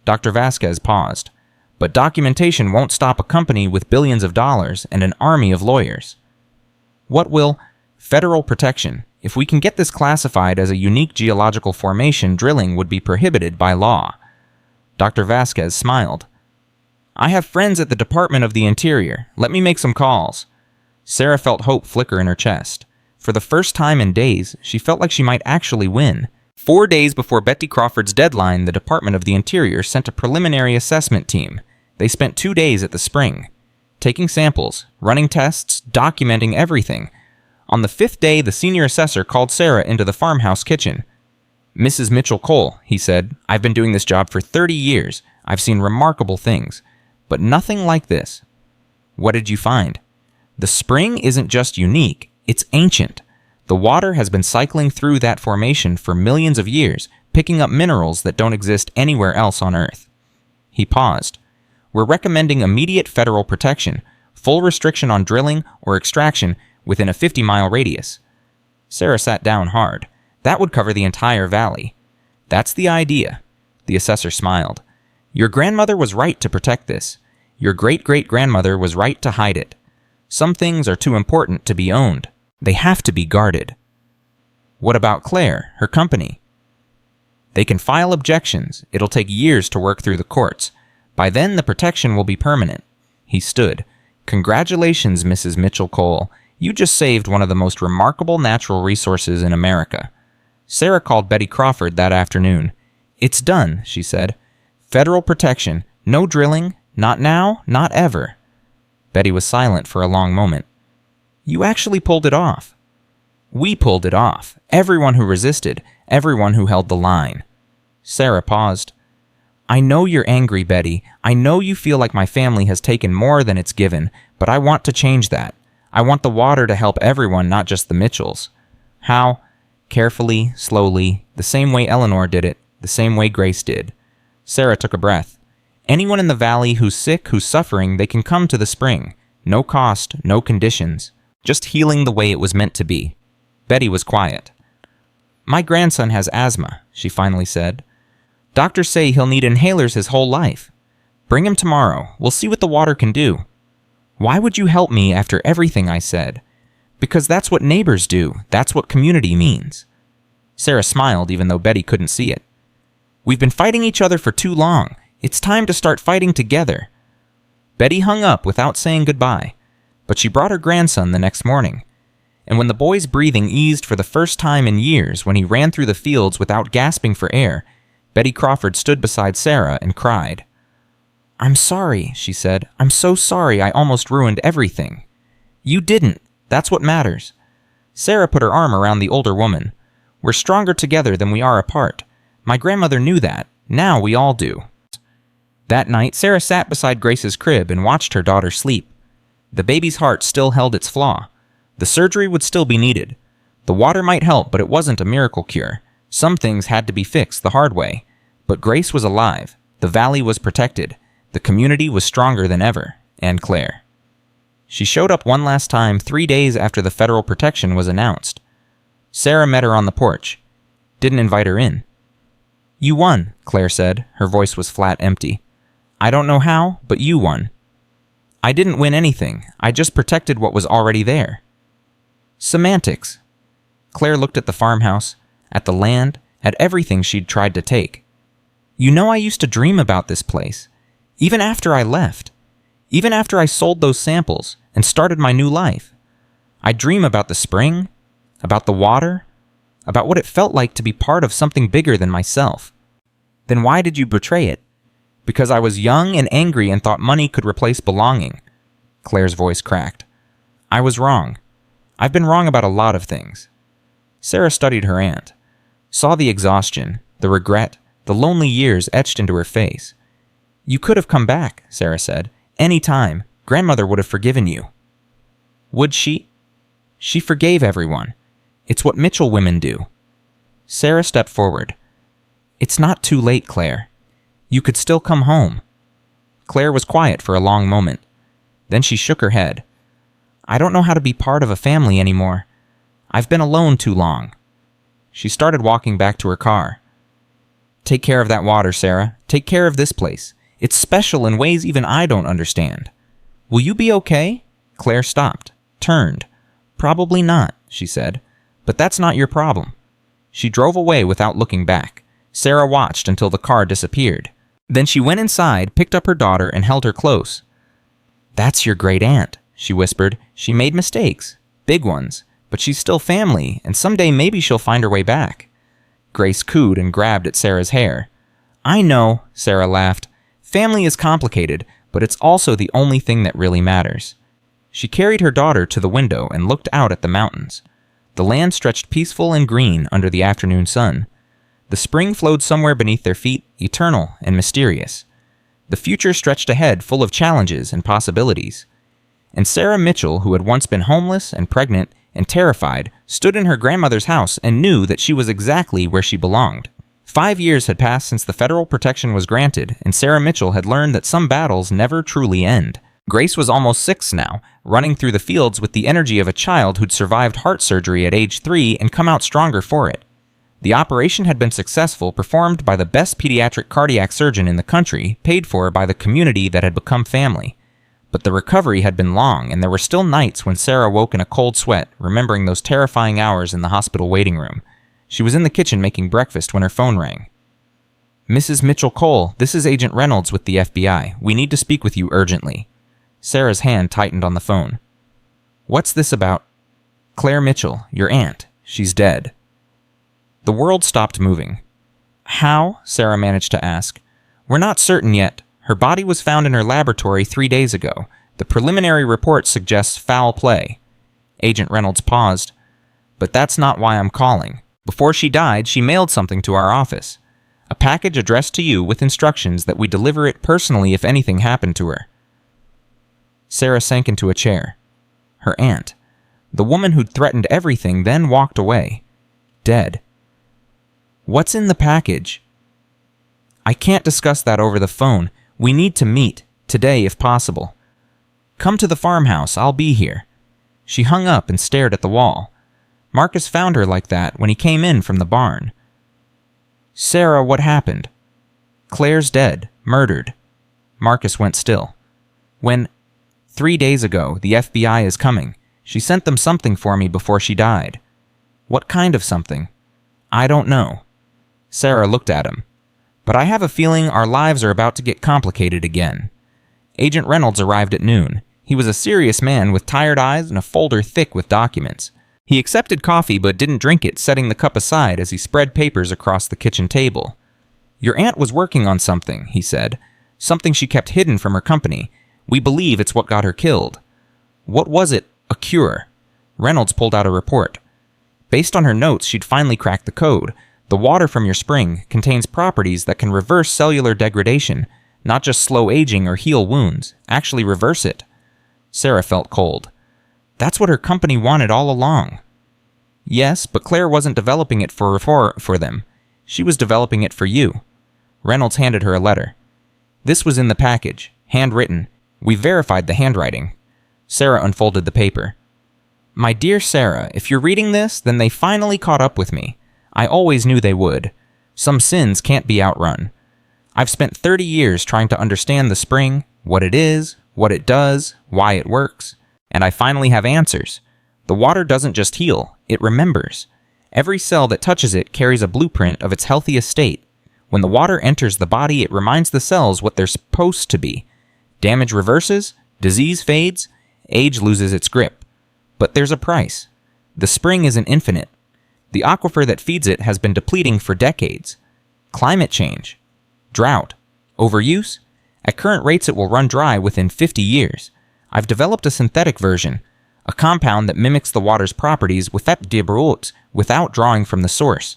Dr. Vasquez paused. But documentation won't stop a company with billions of dollars and an army of lawyers. What will? Federal protection. If we can get this classified as a unique geological formation, drilling would be prohibited by law. Dr. Vasquez smiled. I have friends at the Department of the Interior. Let me make some calls. Sarah felt hope flicker in her chest. For the first time in days, she felt like she might actually win. 4 days before Betty Crawford's deadline, the Department of the Interior sent a preliminary assessment team. They spent 2 days at the spring, taking samples, running tests, documenting everything. On the 5th day, the senior assessor called Sarah into the farmhouse kitchen. Mrs. Mitchell-Cole, he said, I've been doing this job for 30 years. I've seen remarkable things, but nothing like this. What did you find? The spring isn't just unique, it's ancient. The water has been cycling through that formation for millions of years, picking up minerals that don't exist anywhere else on Earth. He paused. We're recommending immediate federal protection, full restriction on drilling or extraction within a 50-mile radius. Sarah sat down hard. That would cover the entire valley. That's the idea. The assessor smiled. Your grandmother was right to protect this. Your great-great-grandmother was right to hide it. Some things are too important to be owned. They have to be guarded. What about Claire, her company? They can file objections. It'll take years to work through the courts. By then, the protection will be permanent. He stood. Congratulations, Mrs. Mitchell-Cole. You just saved one of the most remarkable natural resources in America. Sarah called Betty Crawford that afternoon. It's done, she said. Federal protection. No drilling. Not now, not ever. Betty was silent for a long moment. You actually pulled it off. We pulled it off. Everyone who resisted. Everyone who held the line. Sarah paused. I know you're angry, Betty. I know you feel like my family has taken more than it's given, but I want to change that. I want the water to help everyone, not just the Mitchells. How? Carefully, slowly, the same way Eleanor did it, the same way Grace did. Sarah took a breath. Anyone in the valley who's sick, who's suffering, they can come to the spring. No cost, no conditions. Just healing the way it was meant to be. Betty was quiet. My grandson has asthma, she finally said. Doctors say he'll need inhalers his whole life. Bring him tomorrow. We'll see what the water can do. Why would you help me after everything I said? Because that's what neighbors do. That's what community means. Sarah smiled even though Betty couldn't see it. We've been fighting each other for too long. It's time to start fighting together. Betty hung up without saying goodbye, but she brought her grandson the next morning. And when the boy's breathing eased for the first time in years when he ran through the fields without gasping for air, Betty Crawford stood beside Sarah and cried. I'm sorry, she said. I'm so sorry I almost ruined everything. You didn't. That's what matters. Sarah put her arm around the older woman. We're stronger together than we are apart. My grandmother knew that. Now we all do. That night, Sarah sat beside Grace's crib and watched her daughter sleep. The baby's heart still held its flaw. The surgery would still be needed. The water might help, but it wasn't a miracle cure. Some things had to be fixed the hard way. But Grace was alive. The valley was protected. The community was stronger than ever. And Claire. She showed up one last time 3 days after the federal protection was announced. Sarah met her on the porch. Didn't invite her in. You won, Claire said. Her voice was flat empty. I don't know how, but you won. I didn't win anything. I just protected what was already there. Semantics. Claire looked at the farmhouse, at the land, at everything she'd tried to take. You know, I used to dream about this place. Even after I left. Even after I sold those samples and started my new life. I dream about the spring, about the water, about what it felt like to be part of something bigger than myself. Then why did you betray it? Because I was young and angry and thought money could replace belonging. Claire's voice cracked. I was wrong. I've been wrong about a lot of things. Sarah studied her aunt, saw the exhaustion, the regret, the lonely years etched into her face. You could have come back, Sarah said. Any time. Grandmother would have forgiven you. Would she? She forgave everyone. It's what Mitchell women do. Sarah stepped forward. It's not too late, Claire. You could still come home. Claire was quiet for a long moment. Then she shook her head. I don't know how to be part of a family anymore. I've been alone too long. She started walking back to her car. Take care of that water, Sarah. Take care of this place. It's special in ways even I don't understand. Will you be okay? Claire stopped, turned. Probably not, she said. But that's not your problem. She drove away without looking back. Sarah watched until the car disappeared. Then she went inside, picked up her daughter, and held her close. That's your great aunt, she whispered. She made mistakes, big ones, but she's still family, and someday maybe she'll find her way back. Grace cooed and grabbed at Sarah's hair. I know, Sarah laughed. Family is complicated, but it's also the only thing that really matters. She carried her daughter to the window and looked out at the mountains. The land stretched peaceful and green under the afternoon sun. The spring flowed somewhere beneath their feet, eternal and mysterious. The future stretched ahead full of challenges and possibilities. And Sarah Mitchell, who had once been homeless and pregnant and terrified, stood in her grandmother's house and knew that she was exactly where she belonged. 5 years had passed since the federal protection was granted, and Sarah Mitchell had learned that some battles never truly end. Grace was almost 6 now, running through the fields with the energy of a child who'd survived heart surgery at age 3 and come out stronger for it. The operation had been successful, performed by the best pediatric cardiac surgeon in the country, paid for by the community that had become family. But the recovery had been long, and there were still nights when Sarah woke in a cold sweat, remembering those terrifying hours in the hospital waiting room. She was in the kitchen making breakfast when her phone rang. Mrs. Mitchell-Cole, this is Agent Reynolds with the FBI. We need to speak with you urgently. Sarah's hand tightened on the phone. What's this about? Claire Mitchell, your aunt. She's dead. The world stopped moving. How? Sarah managed to ask. We're not certain yet. Her body was found in her laboratory 3 days ago. The preliminary report suggests foul play. Agent Reynolds paused. But that's not why I'm calling. Before she died, she mailed something to our office. A package addressed to you with instructions that we deliver it personally if anything happened to her. Sarah sank into a chair. Her aunt, the woman who'd threatened everything, then walked away. Dead. What's in the package? I can't discuss that over the phone. We need to meet, today if possible. Come to the farmhouse, I'll be here. She hung up and stared at the wall. Marcus found her like that when he came in from the barn. Sarah, what happened? Claire's dead, murdered. Marcus went still. When 3 days ago, the FBI is coming. She sent them something for me before she died. What kind of something? I don't know. Sarah looked at him. But I have a feeling our lives are about to get complicated again. Agent Reynolds arrived at noon. He was a serious man with tired eyes and a folder thick with documents. He accepted coffee but didn't drink it, setting the cup aside as he spread papers across the kitchen table. Your aunt was working on something, he said. Something she kept hidden from her company. We believe it's what got her killed. What was it? A cure. Reynolds pulled out a report. Based on her notes, she'd finally cracked the code. The water from your spring contains properties that can reverse cellular degradation, not just slow aging or heal wounds, actually reverse it. Sarah felt cold. That's what her company wanted all along. Yes, but Claire wasn't developing it for them. She was developing it for you. Reynolds handed her a letter. This was in the package, handwritten. We verified the handwriting. Sarah unfolded the paper. My dear Sarah, if you're reading this, then they finally caught up with me. I always knew they would. Some sins can't be outrun. I've spent 30 years trying to understand the spring, what it is, what it does, why it works, and I finally have answers. The water doesn't just heal, it remembers. Every cell that touches it carries a blueprint of its healthiest state. When the water enters the body, it reminds the cells what they're supposed to be. Damage reverses, disease fades, age loses its grip. But there's a price. The spring isn't infinite. The aquifer that feeds it has been depleting for decades. Climate change, drought, overuse. At current rates, it will run dry within 50 years. I've developed a synthetic version, a compound that mimics the water's properties without drawing from the source.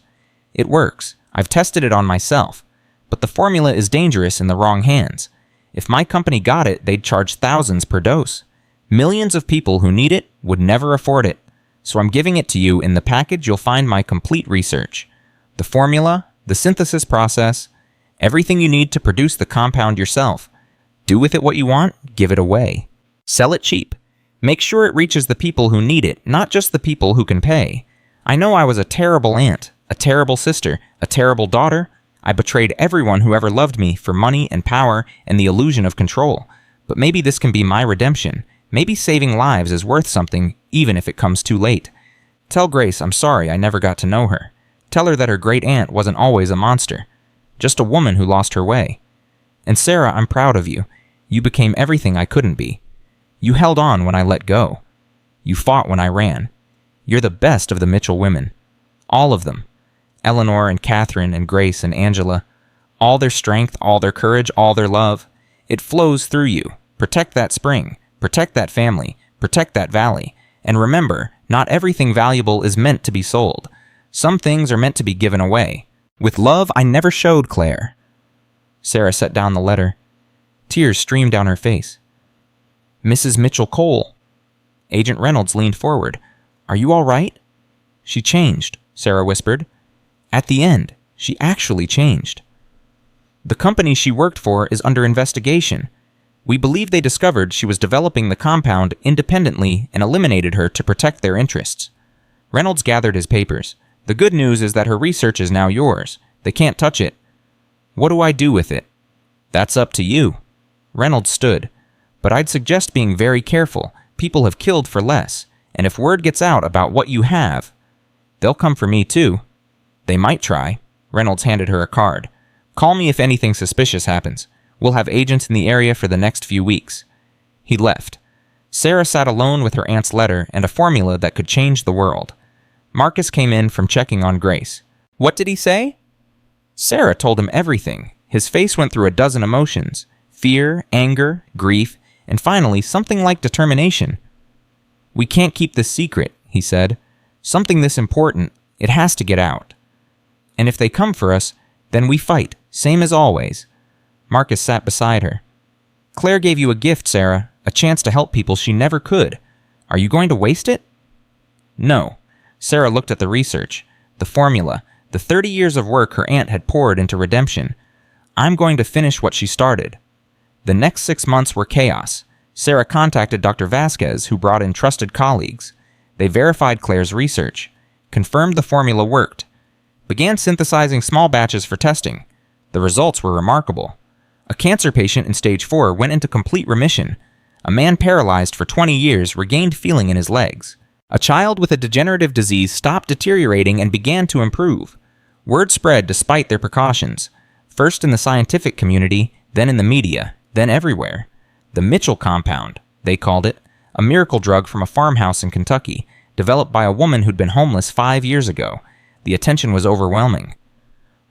It works. I've tested it on myself. But the formula is dangerous in the wrong hands. If my company got it, they'd charge thousands per dose. Millions of people who need it would never afford it. So I'm giving it to you. In the package, you'll find my complete research. The formula, the synthesis process, everything you need to produce the compound yourself. Do with it what you want, give it away. Sell it cheap. Make sure it reaches the people who need it, not just the people who can pay. I know I was a terrible aunt, a terrible sister, a terrible daughter. I betrayed everyone who ever loved me for money and power and the illusion of control. But maybe this can be my redemption. Maybe saving lives is worth something, even if it comes too late. Tell Grace I'm sorry I never got to know her. Tell her that her great aunt wasn't always a monster. Just a woman who lost her way. And Sarah, I'm proud of you. You became everything I couldn't be. You held on when I let go. You fought when I ran. You're the best of the Mitchell women. All of them. Eleanor and Katherine and Grace and Angela. All their strength, all their courage, all their love. It flows through you. Protect that spring. Protect that family. Protect that valley. And remember, not everything valuable is meant to be sold. Some things are meant to be given away. With love, I never showed Claire. Sarah set down the letter. Tears streamed down her face. Mrs. Mitchell-Cole. Agent Reynolds leaned forward. Are you all right? She changed, Sarah whispered. At the end, she actually changed. The company she worked for is under investigation. We believe they discovered she was developing the compound independently and eliminated her to protect their interests. Reynolds gathered his papers. The good news is that her research is now yours. They can't touch it. What do I do with it? That's up to you. Reynolds stood. But I'd suggest being very careful. People have killed for less. And if word gets out about what you have, they'll come for me too. They might try. Reynolds handed her a card. Call me if anything suspicious happens. We'll have agents in the area for the next few weeks. He left. Sarah sat alone with her aunt's letter and a formula that could change the world. Marcus came in from checking on Grace. What did he say? Sarah told him everything. His face went through a dozen emotions. Fear, anger, grief, and finally something like determination. We can't keep this secret, he said. Something this important, it has to get out. And if they come for us, then we fight, same as always. Marcus sat beside her. Claire gave you a gift, Sarah, a chance to help people she never could. Are you going to waste it? No. Sarah looked at the research, the formula, the 30 years of work her aunt had poured into redemption. I'm going to finish what she started. The next 6 months were chaos. Sarah contacted Dr. Vasquez, who brought in trusted colleagues. They verified Claire's research, confirmed the formula worked, began synthesizing small batches for testing. The results were remarkable. A cancer patient in stage 4 went into complete remission. A man paralyzed for 20 years regained feeling in his legs. A child with a degenerative disease stopped deteriorating and began to improve. Word spread despite their precautions. First in the scientific community, then in the media, then everywhere. The Mitchell compound, they called it, a miracle drug from a farmhouse in Kentucky, developed by a woman who'd been homeless 5 years ago. The attention was overwhelming.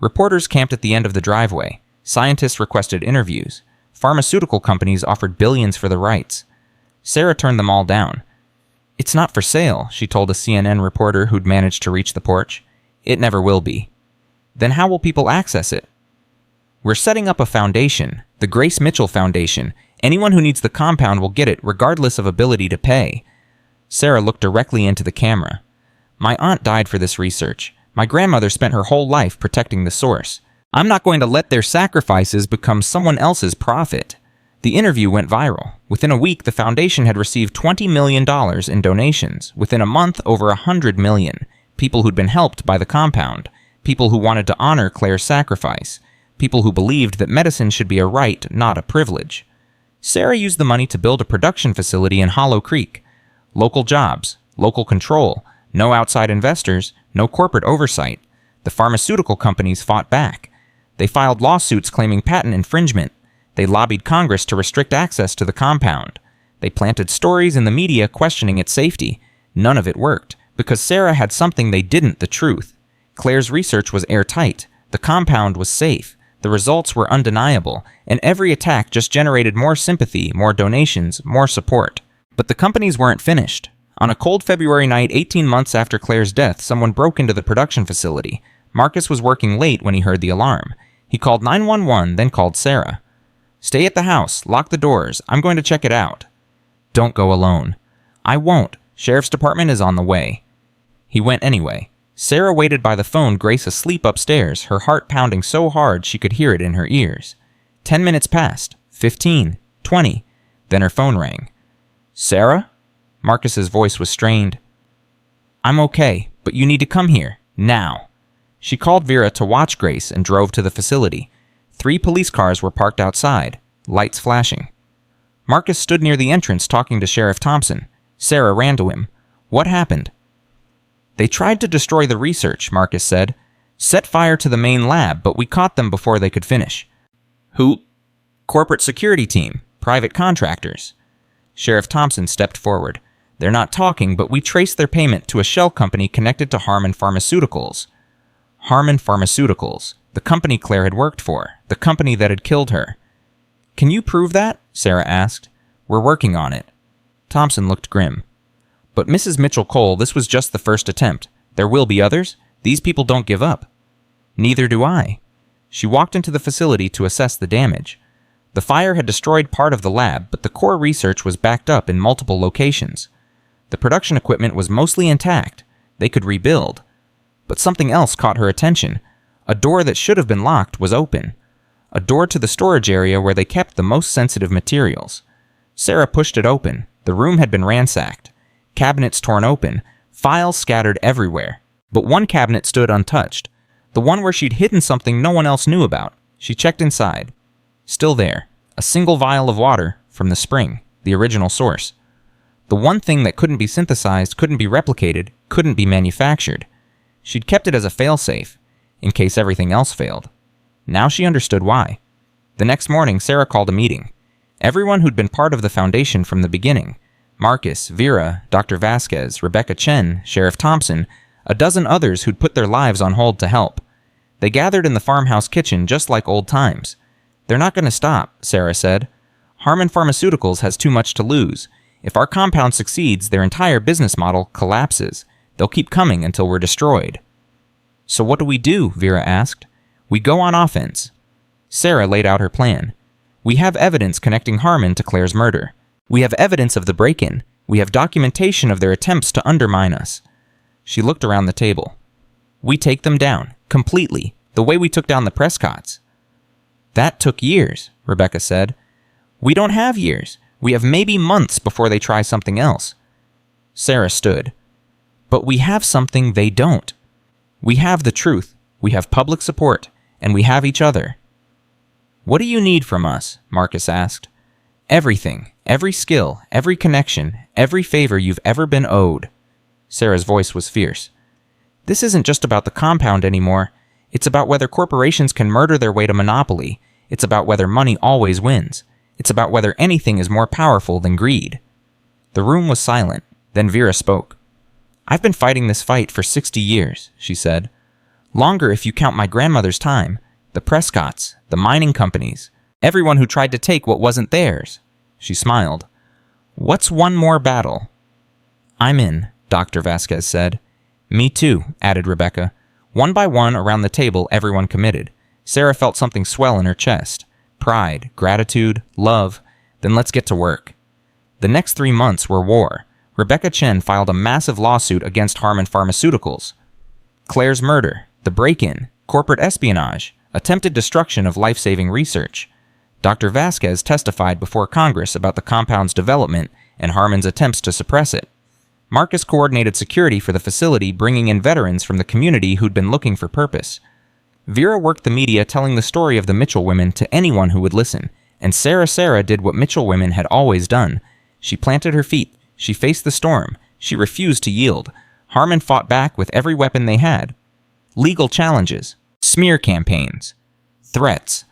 Reporters camped at the end of the driveway. Scientists requested interviews. Pharmaceutical companies offered billions for the rights. Sarah turned them all down. "It's not for sale," she told a CNN reporter who'd managed to reach the porch. "It never will be." "Then how will people access it?" "We're setting up a foundation, the Grace Mitchell Foundation. Anyone who needs the compound will get it, regardless of ability to pay." Sarah looked directly into the camera. "My aunt died for this research. My grandmother spent her whole life protecting the source. I'm not going to let their sacrifices become someone else's profit." The interview went viral. Within a week, the foundation had received $20 million in donations. Within a month, over $100 million. People who'd been helped by the compound. People who wanted to honor Claire's sacrifice. People who believed that medicine should be a right, not a privilege. Sarah used the money to build a production facility in Hollow Creek. Local jobs, local control, no outside investors, no corporate oversight. The pharmaceutical companies fought back. They filed lawsuits claiming patent infringement. They lobbied Congress to restrict access to the compound. They planted stories in the media questioning its safety. None of it worked, because Sarah had something they didn't, the truth. Claire's research was airtight. The compound was safe. The results were undeniable, and every attack just generated more sympathy, more donations, more support. But the companies weren't finished. On a cold February night 18 months after Claire's death, someone broke into the production facility. Marcus was working late when he heard the alarm. He called 911, then called Sarah. "Stay at the house. Lock the doors. I'm going to check it out." "Don't go alone." "I won't. Sheriff's department is on the way." He went anyway. Sarah waited by the phone, Grace asleep upstairs, her heart pounding so hard she could hear it in her ears. 10 minutes passed. 15. 20. Then her phone rang. "Sarah?" Marcus's voice was strained. "I'm okay, but you need to come here. Now." She called Vera to watch Grace and drove to the facility. 3 police cars were parked outside, lights flashing. Marcus stood near the entrance talking to Sheriff Thompson. Sarah ran to him. "What happened?" "They tried to destroy the research," Marcus said. "Set fire to the main lab, but we caught them before they could finish." "Who?" "Corporate security team. Private contractors." Sheriff Thompson stepped forward. "They're not talking, but we traced their payment to a shell company connected to Harmon Pharmaceuticals." Harmon Pharmaceuticals, the company Claire had worked for, the company that had killed her. "Can you prove that?" Sarah asked. "We're working on it." Thompson looked grim. "But Mrs. Mitchell-Cole, this was just the first attempt. There will be others. These people don't give up." "Neither do I." She walked into the facility to assess the damage. The fire had destroyed part of the lab, but the core research was backed up in multiple locations. The production equipment was mostly intact. They could rebuild. But something else caught her attention. A door that should have been locked was open. A door to the storage area where they kept the most sensitive materials. Sarah pushed it open. The room had been ransacked. Cabinets torn open. Files scattered everywhere. But one cabinet stood untouched. The one where she'd hidden something no one else knew about. She checked inside. Still there. A single vial of water from the spring, the original source. The one thing that couldn't be synthesized, couldn't be replicated, couldn't be manufactured. She'd kept it as a failsafe, in case everything else failed. Now she understood why. The next morning, Sarah called a meeting. Everyone who'd been part of the foundation from the beginning. Marcus, Vera, Dr. Vasquez, Rebecca Chen, Sheriff Thompson, a dozen others who'd put their lives on hold to help. They gathered in the farmhouse kitchen just like old times. "They're not going to stop," Sarah said. "Harmon Pharmaceuticals has too much to lose. If our compound succeeds, their entire business model collapses. They'll keep coming until we're destroyed." "So what do we do?" Vera asked. "We go on offense." Sarah laid out her plan. "We have evidence connecting Harmon to Claire's murder. We have evidence of the break-in. We have documentation of their attempts to undermine us." She looked around the table. "We take them down, completely, the way we took down the Prescotts." "That took years," Rebecca said. "We don't have years. We have maybe months before they try something else." Sarah stood. "But we have something they don't. We have the truth, we have public support, and we have each other. "What do you need from us?" Marcus asked. "Everything, every skill, every connection, every favor you've ever been owed." Sarah's voice was fierce. "This isn't just about the compound anymore. It's about whether corporations can murder their way to monopoly. It's about whether money always wins. It's about whether anything is more powerful than greed." The room was silent. Then Vera spoke. "I've been fighting this fight for 60 years, she said. "Longer if you count my grandmother's time, the Prescotts, the mining companies, everyone who tried to take what wasn't theirs." She smiled. "What's one more battle?" "I'm in," Dr. Vasquez said. "Me too," added Rebecca. One by one around the table, everyone committed. Sarah felt something swell in her chest. Pride, gratitude, love. Then let's get to work. The next 3 months were war. Rebecca Chen filed a massive lawsuit against Harmon Pharmaceuticals. Claire's murder, the break-in, corporate espionage, attempted destruction of life-saving research. Dr. Vasquez testified before Congress about the compound's development and Harmon's attempts to suppress it. Marcus coordinated security for the facility, bringing in veterans from the community who'd been looking for purpose. Vera worked the media telling the story of the Mitchell women to anyone who would listen, and Sarah did what Mitchell women had always done. She planted her feet. She faced the storm. She refused to yield. Harmon fought back with every weapon they had. Legal challenges, smear campaigns, threats.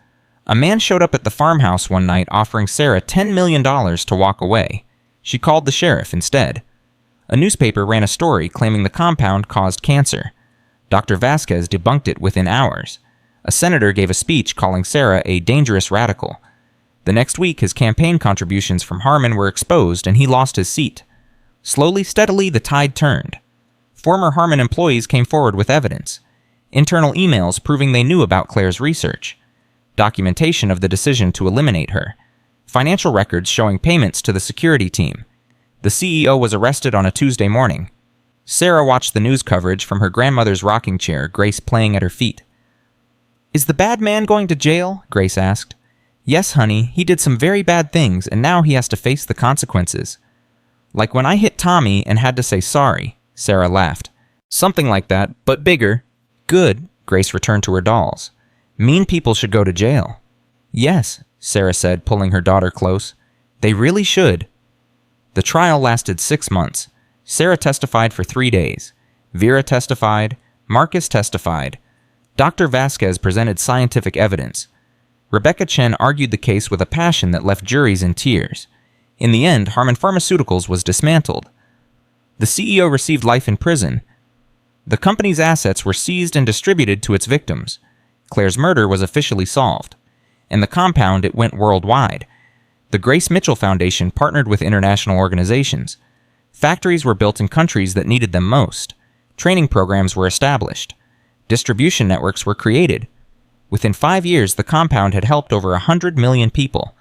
A man showed up at the farmhouse one night offering Sarah $10 million to walk away. She called the sheriff instead. A newspaper ran a story claiming the compound caused cancer. Dr. Vasquez debunked it within hours. A senator gave a speech calling Sarah a dangerous radical. The next week, his campaign contributions from Harmon were exposed and he lost his seat. Slowly, steadily, the tide turned. Former Harmon employees came forward with evidence. Internal emails proving they knew about Claire's research. Documentation of the decision to eliminate her. Financial records showing payments to the security team. The CEO was arrested on a Tuesday morning. Sarah watched the news coverage from her grandmother's rocking chair, Grace playing at her feet. "Is the bad man going to jail?" Grace asked. "Yes, honey, he did some very bad things, and now he has to face the consequences." "Like when I hit Tommy and had to say sorry," Sarah laughed. "Something like that, but bigger." "Good," Grace returned to her dolls. "Mean people should go to jail." "Yes," Sarah said, pulling her daughter close. "They really should." The trial lasted 6 months. Sarah testified for 3 days. Vera testified. Marcus testified. Dr. Vasquez presented scientific evidence. Rebecca Chen argued the case with a passion that left juries in tears. In the end, Harmon Pharmaceuticals was dismantled. The CEO received life in prison. The company's assets were seized and distributed to its victims. Claire's murder was officially solved. In the compound, it went worldwide. The Grace Mitchell Foundation partnered with international organizations. Factories were built in countries that needed them most. Training programs were established. Distribution networks were created. Within 5 years, the compound had helped over 100 million people.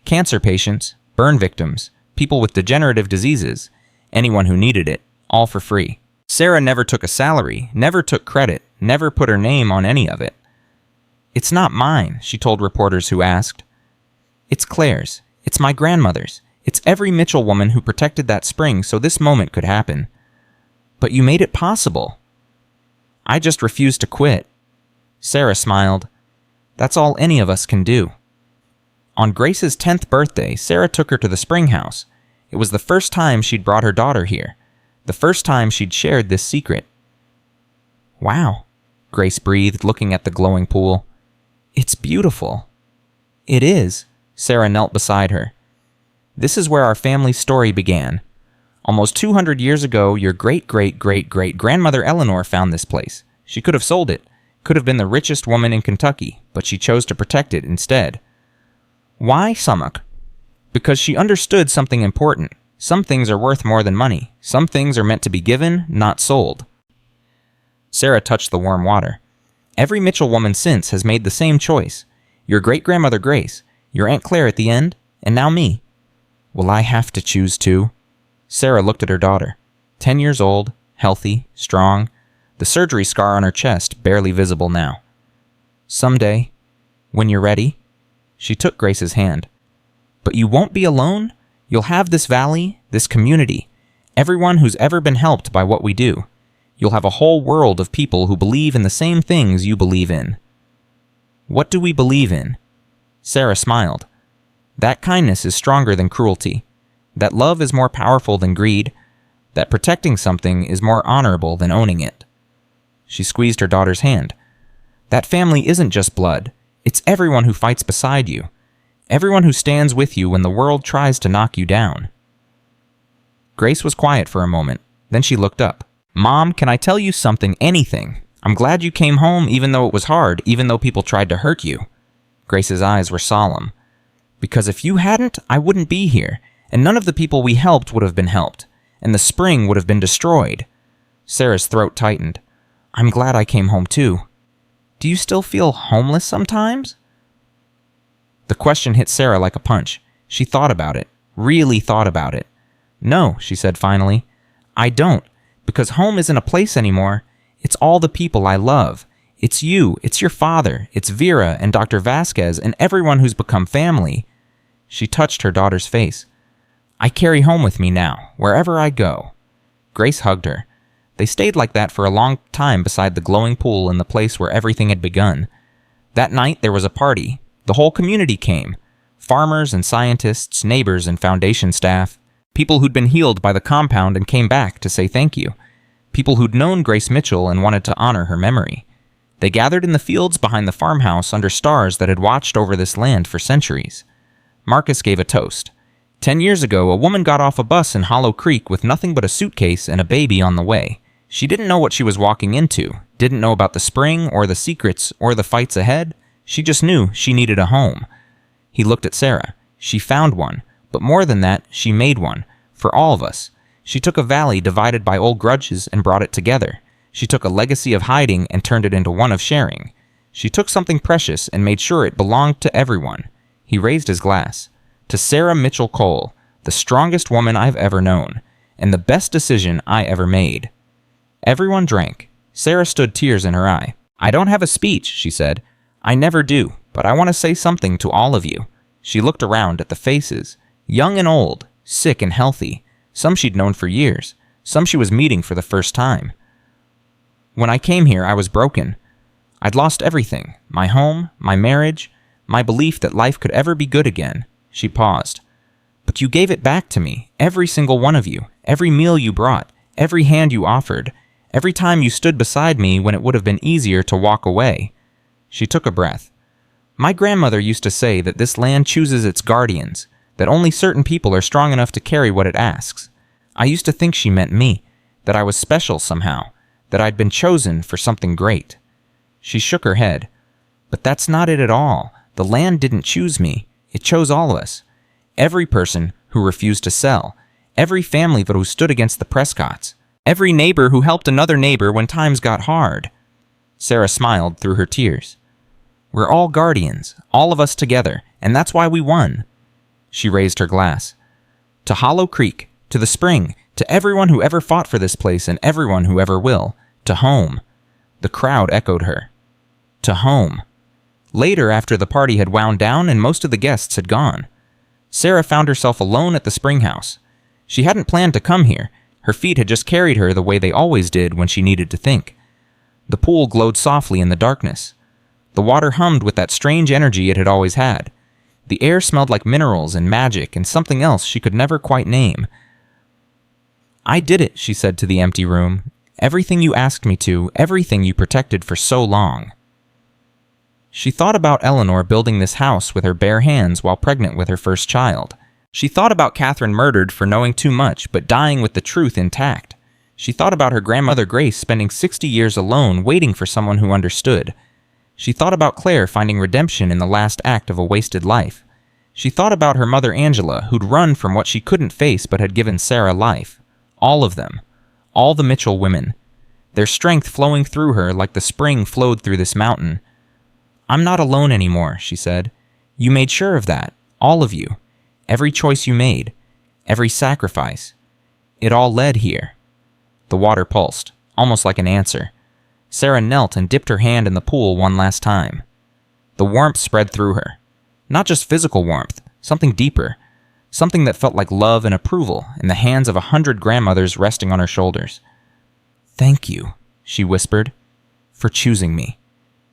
Cancer patients, burn victims, people with degenerative diseases, anyone who needed it, all for free. Sarah never took a salary, never took credit, never put her name on any of it. "It's not mine," she told reporters who asked. "It's Claire's. It's my grandmother's. It's every Mitchell woman who protected that spring so this moment could happen." "But you made it possible." "I just refused to quit." Sarah smiled. "That's all any of us can do." On Grace's 10th birthday, Sarah took her to the spring house. It was the first time she'd brought her daughter here. The first time she'd shared this secret. "Wow," Grace breathed, looking at the glowing pool. "It's beautiful." "It is." Sarah knelt beside her. "This is where our family's story began. Almost 200 years ago, your great-great-great-great-grandmother Eleanor found this place. She could have sold it, could have been the richest woman in Kentucky, but she chose to protect it instead." "Why, Samak?" "Because she understood something important. Some things are worth more than money. Some things are meant to be given, not sold." Sarah touched the warm water. "Every Mitchell woman since has made the same choice. Your great-grandmother Grace, your Aunt Claire at the end, and now me. Will I have to choose too?" Sarah looked at her daughter. 10 years old, healthy, strong, the surgery scar on her chest barely visible now. "Someday, when you're ready." She took Grace's hand. "But you won't be alone. You'll have this valley, this community, everyone who's ever been helped by what we do. You'll have a whole world of people who believe in the same things you believe in." "What do we believe in?" Sarah smiled. That kindness is stronger than cruelty. That love is more powerful than greed. That protecting something is more honorable than owning it. She squeezed her daughter's hand. That family isn't just blood. It's everyone who fights beside you. Everyone who stands with you when the world tries to knock you down. Grace was quiet for a moment. Then she looked up. Mom, can I tell you something, anything? I'm glad you came home even though it was hard, even though people tried to hurt you. Grace's eyes were solemn. Because if you hadn't, I wouldn't be here, and none of the people we helped would have been helped, and the spring would have been destroyed. Sarah's throat tightened. I'm glad I came home too. Do you still feel homeless sometimes? The question hit Sarah like a punch. She thought about it, really thought about it. No, she said finally. I don't, because home isn't a place anymore. It's all the people I love. It's you, it's your father, it's Vera and Dr. Vasquez and everyone who's become family. She touched her daughter's face. I carry home with me now, wherever I go. Grace hugged her. They stayed like that for a long time beside the glowing pool in the place where everything had begun. That night there was a party. The whole community came. Farmers and scientists, neighbors and foundation staff. People who'd been healed by the compound and came back to say thank you. People who'd known Grace Mitchell and wanted to honor her memory. They gathered in the fields behind the farmhouse under stars that had watched over this land for centuries. Marcus gave a toast. 10 years ago, a woman got off a bus in Hollow Creek with nothing but a suitcase and a baby on the way. She didn't know what she was walking into, didn't know about the spring or the secrets or the fights ahead. She just knew she needed a home. He looked at Sarah. She found one, but more than that, she made one, for all of us. She took a valley divided by old grudges and brought it together. She took a legacy of hiding and turned it into one of sharing. She took something precious and made sure it belonged to everyone. He raised his glass. To Sarah Mitchell Cole, the strongest woman I've ever known, and the best decision I ever made. Everyone drank. Sarah stood, tears in her eye. I don't have a speech, she said. I never do, but I want to say something to all of you. She looked around at the faces, young and old, sick and healthy. Some she'd known for years, some she was meeting for the first time. When I came here, I was broken. I'd lost everything, my home, my marriage, my belief that life could ever be good again. She paused. But you gave it back to me, every single one of you, every meal you brought, every hand you offered, every time you stood beside me when it would have been easier to walk away. She took a breath. My grandmother used to say that this land chooses its guardians, that only certain people are strong enough to carry what it asks. I used to think she meant me, that I was special somehow, that I'd been chosen for something great. She shook her head. But that's not it at all. The land didn't choose me. It chose all of us. Every person who refused to sell. Every family who stood against the Prescotts. Every neighbor who helped another neighbor when times got hard. Sarah smiled through her tears. We're all guardians, all of us together, and that's why we won. She raised her glass. To Hollow Creek, to the spring, to everyone who ever fought for this place and everyone who ever will. To home. The crowd echoed her. To home. Later, after the party had wound down and most of the guests had gone, Sarah found herself alone at the spring house. She hadn't planned to come here. Her feet had just carried her the way they always did when she needed to think. The pool glowed softly in the darkness. The water hummed with that strange energy it had always had. The air smelled like minerals and magic and something else she could never quite name. I did it, she said to the empty room. Everything you asked me to, everything you protected for so long. She thought about Eleanor building this house with her bare hands while pregnant with her first child. She thought about Katherine murdered for knowing too much but dying with the truth intact. She thought about her grandmother Grace spending 60 years alone waiting for someone who understood. She thought about Claire finding redemption in the last act of a wasted life. She thought about her mother Angela, who'd run from what she couldn't face but had given Sarah life. All of them. All the Mitchell women. Their strength flowing through her like the spring flowed through this mountain. I'm not alone anymore, she said. You made sure of that. All of you. Every choice you made. Every sacrifice. It all led here. The water pulsed, almost like an answer. Sarah knelt and dipped her hand in the pool one last time. The warmth spread through her. Not just physical warmth, something deeper. Something that felt like love and approval in the hands of 100 grandmothers resting on her shoulders. Thank you, she whispered, for choosing me,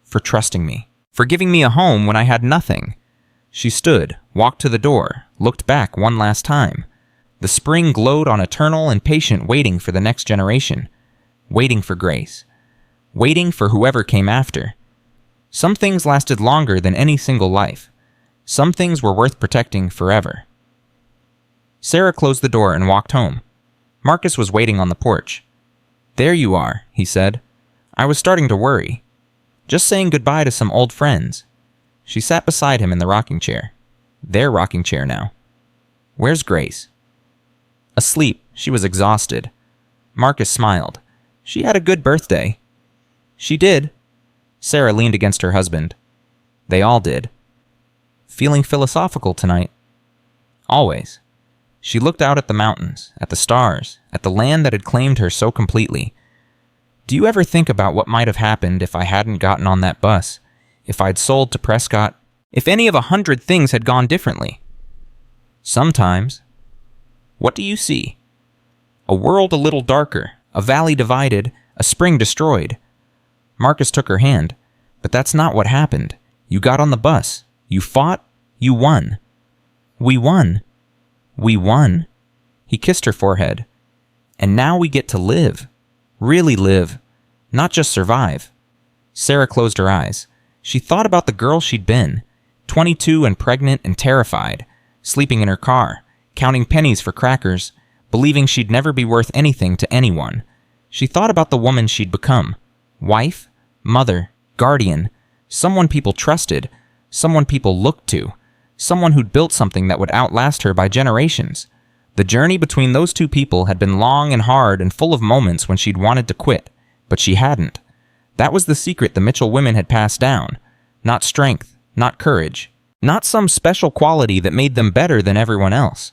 for trusting me, for giving me a home when I had nothing. She stood, walked to the door, looked back one last time. The spring glowed on eternal and patient waiting for the next generation. Waiting for Grace. Waiting for whoever came after. Some things lasted longer than any single life. Some things were worth protecting forever. Sarah closed the door and walked home. Marcus was waiting on the porch. "There you are," he said. "I was starting to worry. Just saying goodbye to some old friends." She sat beside him in the rocking chair. Their rocking chair now. "Where's Grace?" "Asleep. She was exhausted." Marcus smiled. "She had a good birthday." "She did." Sarah leaned against her husband. "They all did." "Feeling philosophical tonight?" "Always." She looked out at the mountains, at the stars, at the land that had claimed her so completely. "Do you ever think about what might have happened if I hadn't gotten on that bus? If I'd sold to Prescott? If any of 100 things had gone differently?" "Sometimes." "What do you see?" "A world a little darker, a valley divided, a spring destroyed." Marcus took her hand. "But that's not what happened. You got on the bus. You fought. You won." "We won." "We won." He kissed her forehead. "And now we get to live. Really live. Not just survive." Sarah closed her eyes. She thought about the girl she'd been, 22 and pregnant and terrified, sleeping in her car, counting pennies for crackers, believing she'd never be worth anything to anyone. She thought about the woman she'd become. Wife, mother, guardian, someone people trusted, someone people looked to, someone who'd built something that would outlast her by generations. The journey between those two people had been long and hard and full of moments when she'd wanted to quit, but she hadn't. That was the secret the Mitchell women had passed down. Not strength, not courage, not some special quality that made them better than everyone else.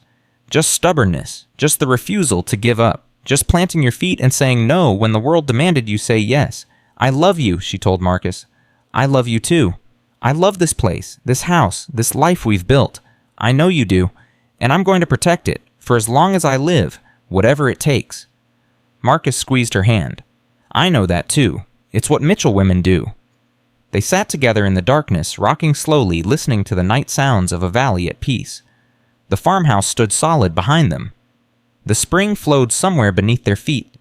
Just stubbornness, just the refusal to give up, just planting your feet and saying no when the world demanded you say yes. "I love you," she told Marcus. "I love you too. I love this place, this house, this life we've built. I know you do, and I'm going to protect it, for as long as I live, whatever it takes." Marcus squeezed her hand. "I know that too. It's what Mitchell women do." They sat together in the darkness, rocking slowly, listening to the night sounds of a valley at peace. The farmhouse stood solid behind them. The spring flowed somewhere beneath their feet.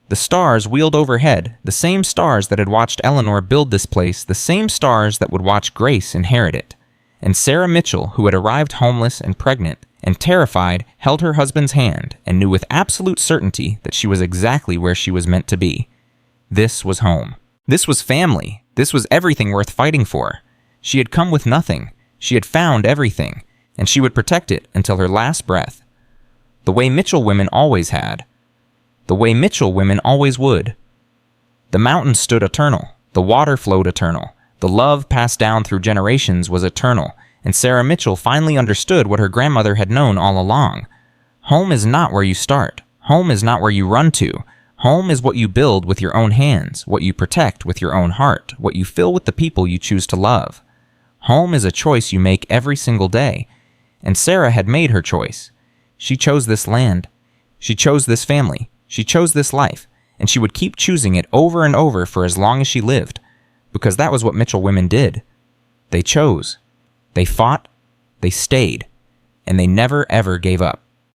The stars wheeled overhead, the same stars that had watched Eleanor build this place, the same stars that would watch Grace inherit it. And Sarah Mitchell, who had arrived homeless and pregnant and terrified, held her husband's hand and knew with absolute certainty that she was exactly where she was meant to be. This was home. This was family. This was everything worth fighting for. She had come with nothing. She had found everything, and she would protect it until her last breath. The way Mitchell women always had. The way Mitchell women always would. The mountains stood eternal. The water flowed eternal. The love passed down through generations was eternal, and Sarah Mitchell finally understood what her grandmother had known all along. Home is not where you start. Home is not where you run to. Home is what you build with your own hands, what you protect with your own heart, what you fill with the people you choose to love. Home is a choice you make every single day, and Sarah had made her choice. She chose this land. She chose this family. She chose this life, and she would keep choosing it over and over for as long as she lived, because that was what Mitchell women did. They chose. They fought. They stayed. And they never ever gave up.